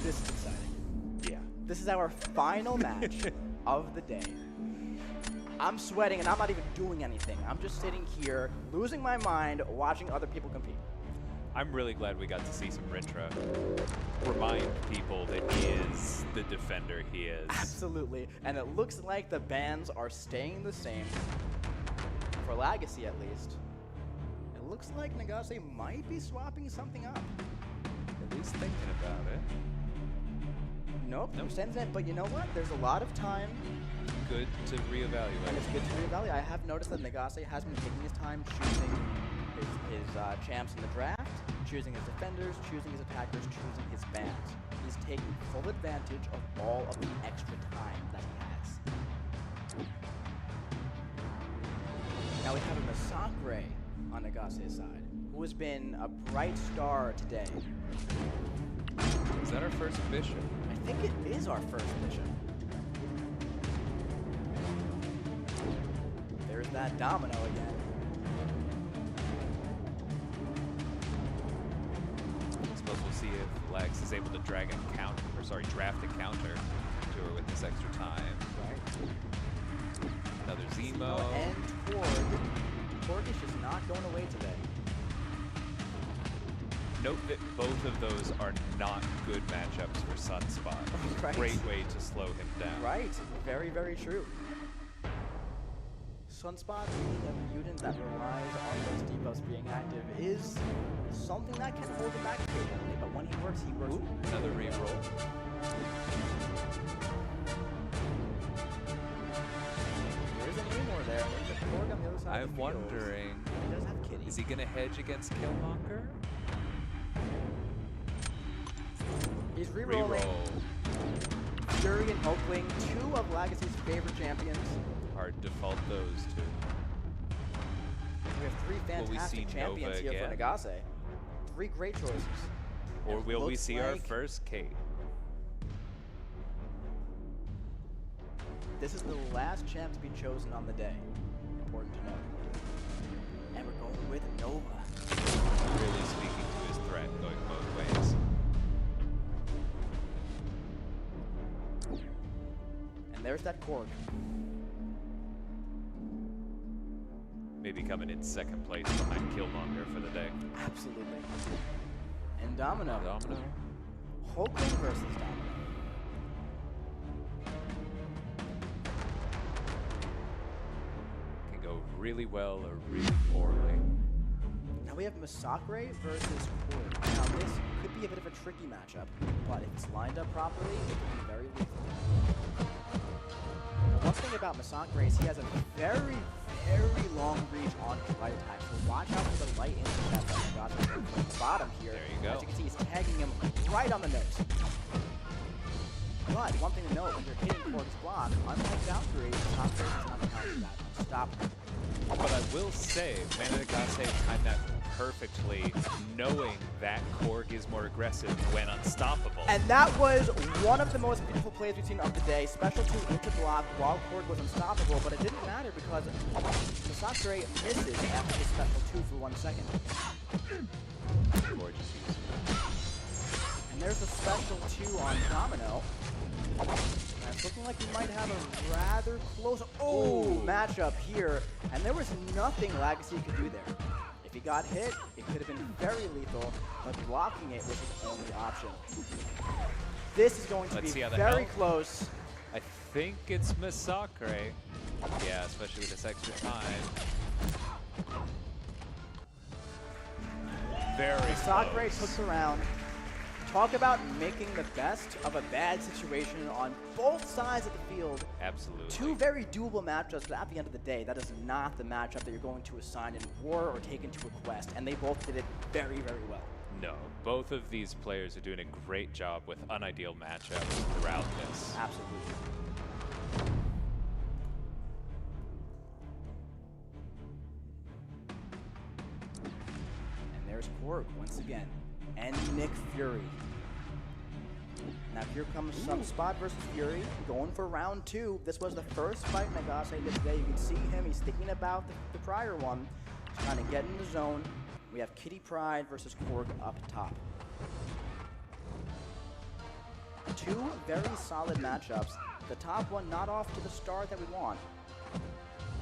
This is exciting. Yeah. This is our final match of the day. I'm sweating and I'm not even doing anything. I'm just sitting here, losing my mind, watching other people compete. I'm really glad we got to see some Rintra remind people that he is the defender he is. Absolutely. And it looks like the bans are staying the same, for Legacy at least. It looks like Nagase might be swapping something up. At least thinking about it. Nope, no sentiment, but you know what? There's a lot of time. Good to reevaluate. It's good to reevaluate. I have noticed that Nagase has been taking his time choosing his champs in the draft, choosing his defenders, choosing his attackers, choosing his bans. He's taking full advantage of all of the extra time that he has. Now we have a Masakre on Nagase's side, who has been a bright star today. Is that our first bishop? I think it is our first bishop. There's that domino again. I suppose we'll see if Lex is able to draft a counter to her with this extra time. Right. Another Zemo. And Korg. Korg is just not going away today. Note that both of those are not good matchups for Sunspot. Right. Great way to slow him down. Right. Very, very true. Sunspot being a mutant that relies on those debuffs being active is something that can hold him back occasionally, but when he works, he works. Ooh, another reroll. There isn't any more there. There's a Korg on the other side of the I'm field. wondering, He does have Kitty. is he going to hedge against Killmonger? He's rerolling Fury and Hulkling, 2 of Legacy's favorite champions. Hard to fault those two. We have 3 fantastic champions Nova here again? for Nagase. 3 great choices. Or will we looks see our like first Kate? This is the last champ to be chosen on the day. Important to note. And we're going with Nova. Really speaking to his threat, going both ways. And there's that Korg. Maybe coming in second place behind Killmonger for the day. Absolutely. And Domino. Domino. Hulkling versus Domino. Can go really well or really poorly. Now we have Masakre versus Korg. Now this could be a bit of a tricky matchup, but if it's lined up properly, it can be very lethal. Now one thing about Masakre is he has a very, very long reach on his light attack, so watch out for the light intercept that he got from the bottom here. There you go. As you can see, he's tagging him right on the nose. But one thing to note, when you're hitting Korg's block, unlike Valkyrie, Masakre does not counter that. Stop him. But I will say, Nagase timed that perfectly, knowing that Korg is more aggressive when unstoppable. And that was one of the most beautiful plays we've seen of the day. Special 2 into block while Korg was unstoppable, but it didn't matter because Masakre misses after his special 2 for 1 second. Gorgeous use. And And there's a special 2 on Domino. And it's looking like we might have a rather close matchup here. And there was nothing Legacy could do there. If he got hit, it could have been very lethal, but blocking it was his only option. This is going to be very close. I think it's MCOC, right? Yeah, especially with this extra time. Very MCOC took the round. Talk about making the best of a bad situation on both sides of the field. Absolutely. 2 very doable matchups, but at the end of the day, that is not the matchup that you're going to assign in War or take into a quest, and they both did it very, very well. No, both of these players are doing a great job with unideal matchups throughout this. Absolutely. And there's Korg once again. And Nick Fury. Now here comes Sunspot versus Fury, going for round 2. This was the first fight Nagase did today. You can see him, he's thinking about the prior one. He's trying to get in the zone. We have Kitty Pryde versus Korg up top. 2 very solid matchups. The top one not off to the start that we want.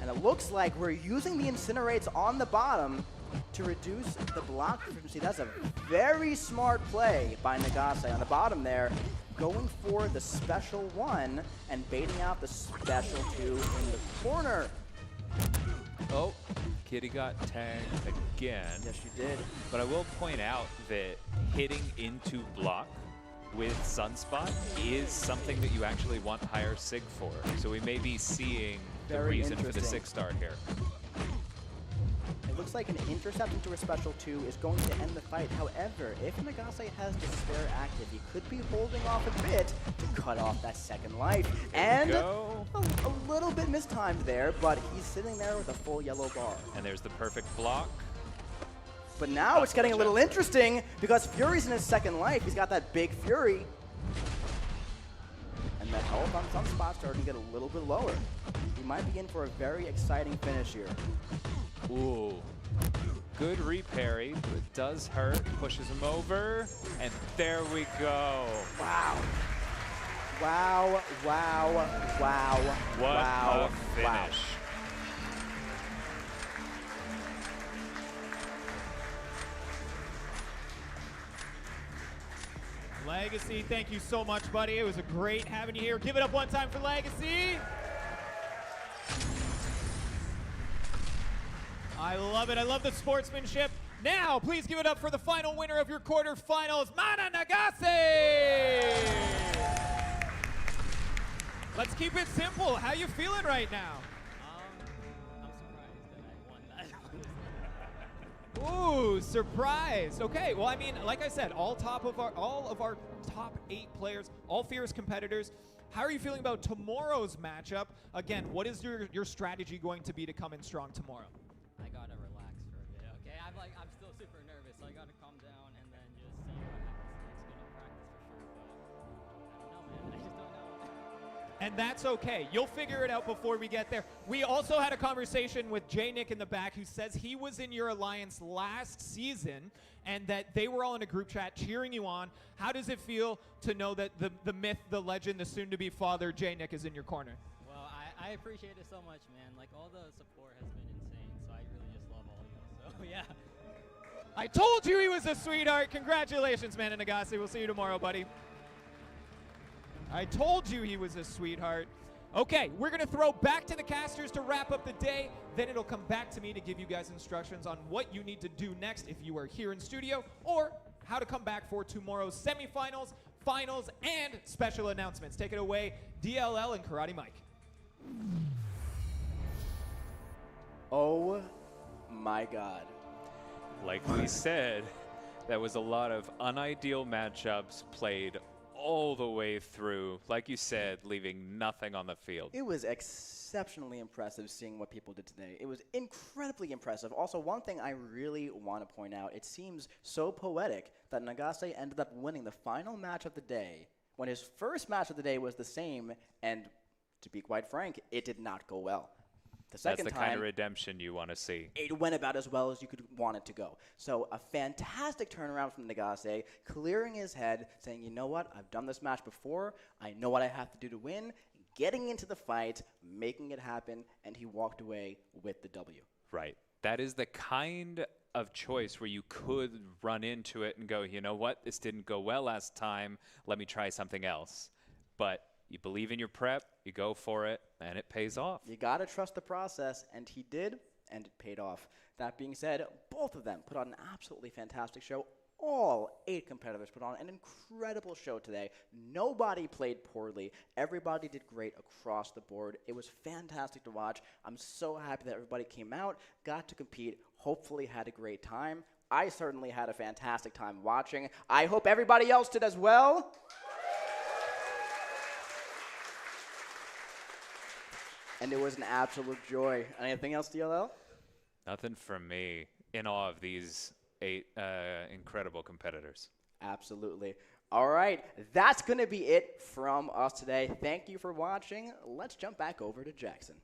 And it looks like we're using the Incinerates on the bottom to reduce the block efficiency. That's a very smart play by Nagase on the bottom there, going for the special 1 and baiting out the special 2 in the corner. Oh, Kitty got tagged again. Yes, she did. But I will point out that hitting into block with Sunspot is something that you actually want higher sig for. So we may be seeing the reason for the 6-star here. It looks like an intercept into a special 2 is going to end the fight. However, if Nagase has Despair active, he could be holding off a bit to cut off that second life. And a little bit mistimed there, but he's sitting there with a full yellow bar. And there's the perfect block. But now it's getting a little interesting because Fury's in his second life. He's got that big Fury. And the health on some spots starting to get a little bit lower. He might be in for a very exciting finish here. Ooh. Good reparry, but it does hurt. Pushes him over, and there we go. Wow. Wow, wow, wow, what wow, a finish. Wow. Legacy, thank you so much, buddy. It was a great having you here. Give it up one time for Legacy. I love it. I love the sportsmanship. Now, please give it up for the final winner of your quarterfinals, Mana Nagase! Let's keep it simple. How you feeling right now? I'm surprised that I won that. Ooh, surprise. Okay, well, I mean, like I said, all of our top 8 players, all fierce competitors. How are you feeling about tomorrow's matchup? Again, what is your strategy going to be to come in strong tomorrow? I gotta relax for a bit, okay? I'm still super nervous, so I gotta calm down and then just see what happens next. Gonna practice for sure, but I don't know, man. I just don't know. And that's okay. You'll figure it out before we get there. We also had a conversation with J Nick in the back, who says he was in your alliance last season and that they were all in a group chat cheering you on. How does it feel to know that the myth, the legend, the soon-to-be father, J Nick, is in your corner? Well, I appreciate it so much, man. Like, all the support has been insane, so I really just love all you. So, yeah. I told you he was a sweetheart. Congratulations, Mana Nagase. We'll see you tomorrow, buddy. I told you he was a sweetheart. Okay, we're going to throw back to the casters to wrap up the day. Then it'll come back to me to give you guys instructions on what you need to do next if you are here in studio, or how to come back for tomorrow's semifinals, finals, and special announcements. Take it away, DLL and Karate Mike. Oh my God. Like we said, that was a lot of unideal matchups played all the way through, like you said, leaving nothing on the field. It was exceptionally impressive seeing what people did today. It was incredibly impressive. Also, one thing I really want to point out, it seems so poetic that Nagase ended up winning the final match of the day when his first match of the day was the same, and to be quite frank, it did not go well. The second That's the time, kind of redemption you want to see. it went about as well as you could want it to go. So a fantastic turnaround from Nagase, clearing his head, saying, you know what, I've done this match before, I know what I have to do to win, getting into the fight, making it happen, and he walked away with the W. Right. That is the kind of choice where you could run into it and go, you know what, this didn't go well last time, let me try something else. But you believe in your prep, you go for it, and it pays off. You got to trust the process, and he did, and it paid off. That being said, both of them put on an absolutely fantastic show. All 8 competitors put on an incredible show today. Nobody played poorly. Everybody did great across the board. It was fantastic to watch. I'm so happy that everybody came out, got to compete, hopefully had a great time. I certainly had a fantastic time watching. I hope everybody else did as well. And it was an absolute joy. Anything else, DLL? Nothing from me. In awe of these 8 incredible competitors. Absolutely. All right, that's going to be it from us today. Thank you for watching. Let's jump back over to Jackson.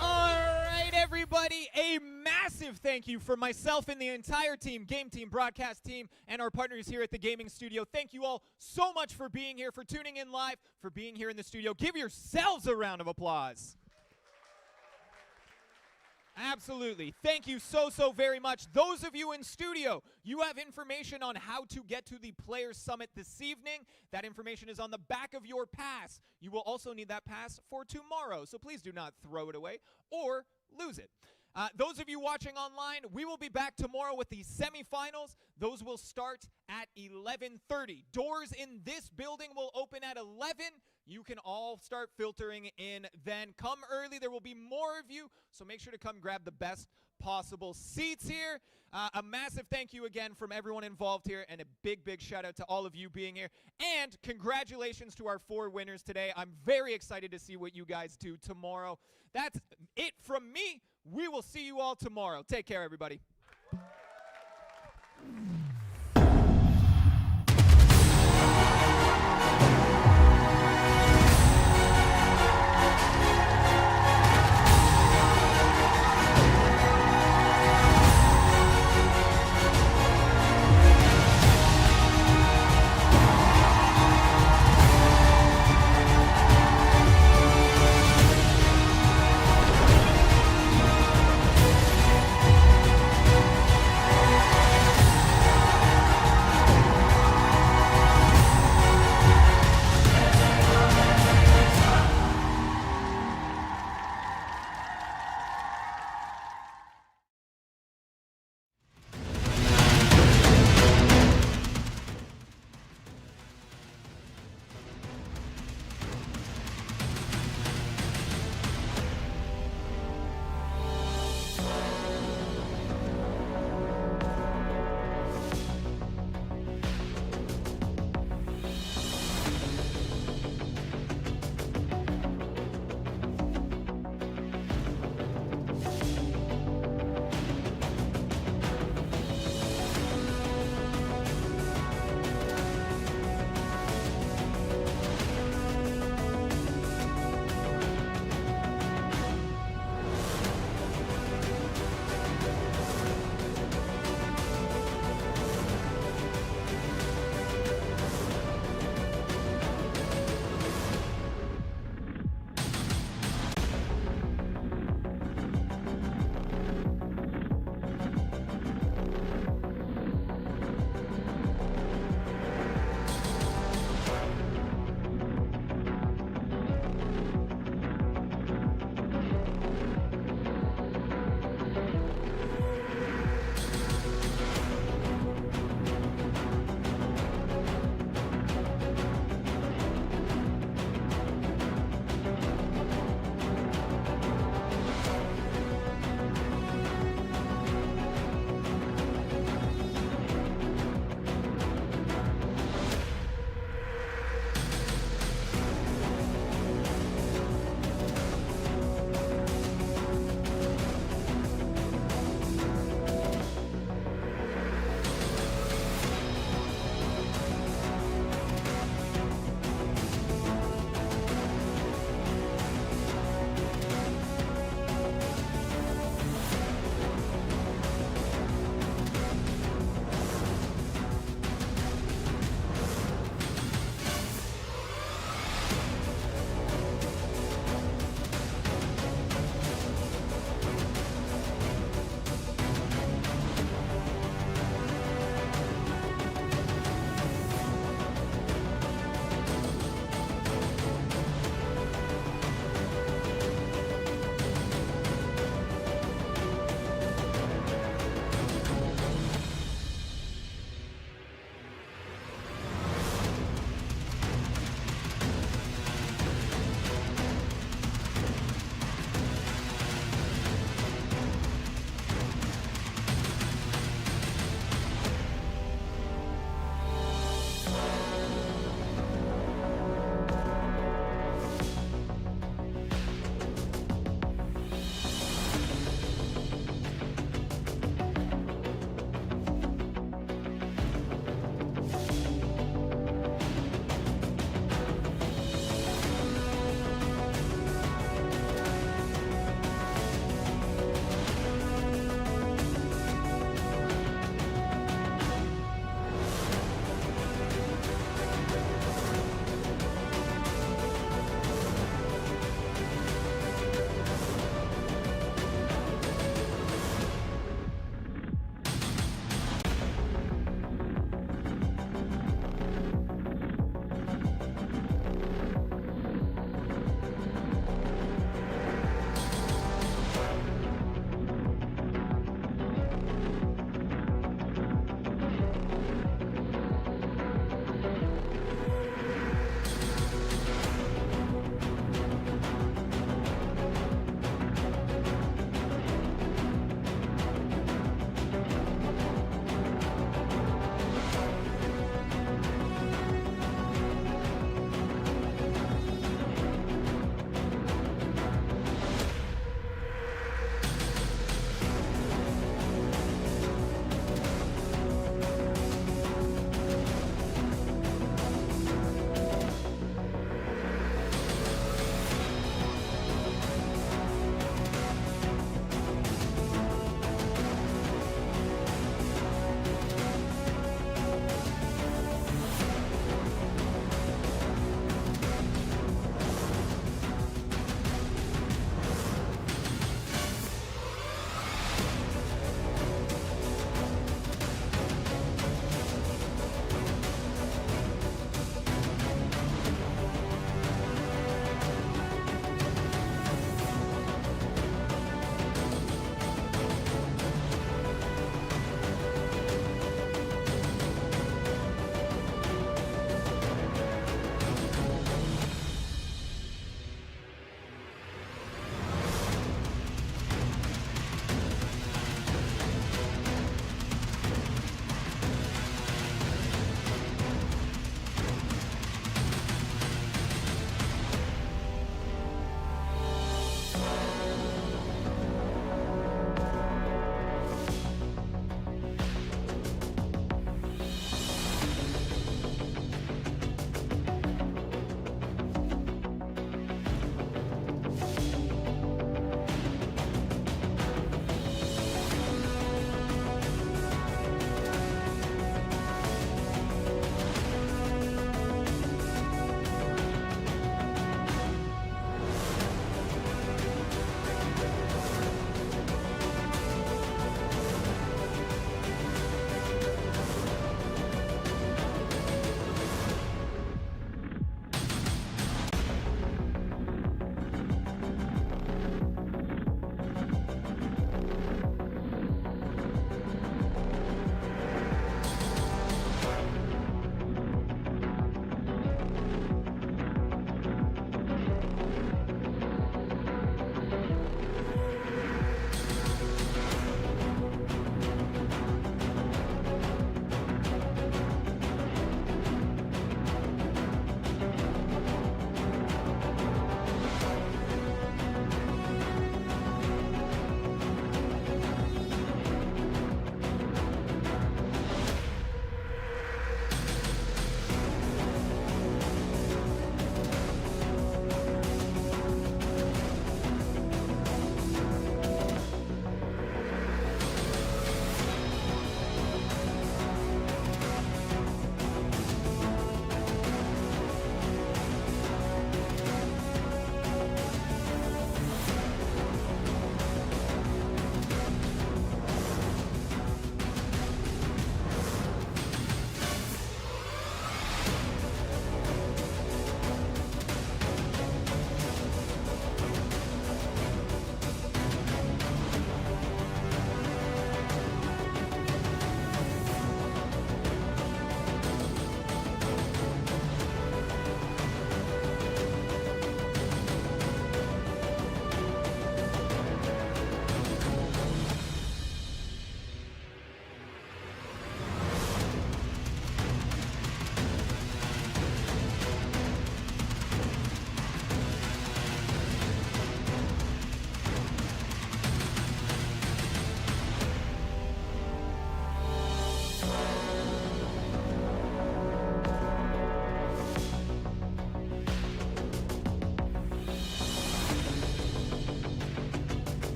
All right, everybody, a massive thank you from myself and the entire team, game team, broadcast team, and our partners here at the gaming studio. Thank you all so much for being here, for tuning in live, for being here in the studio. Give yourselves a round of applause. Absolutely. Thank you so very much. Those of you in studio, you have information on how to get to the Players Summit this evening. That information is on the back of your pass. You will also need that pass for tomorrow, so please do not throw it away or lose it. Those of you watching online, we will be back tomorrow with the semifinals. Those will start at 11:30. Doors in this building will open at 11. You can all start filtering in then. Come early. There will be more of you, so make sure to come grab the best possible seats here. A massive thank you again from everyone involved here, and a big shout out to all of you being here. And congratulations to our 4 winners today. I'm very excited to see what you guys do tomorrow. That's it from me. We will see you all tomorrow. Take care, everybody.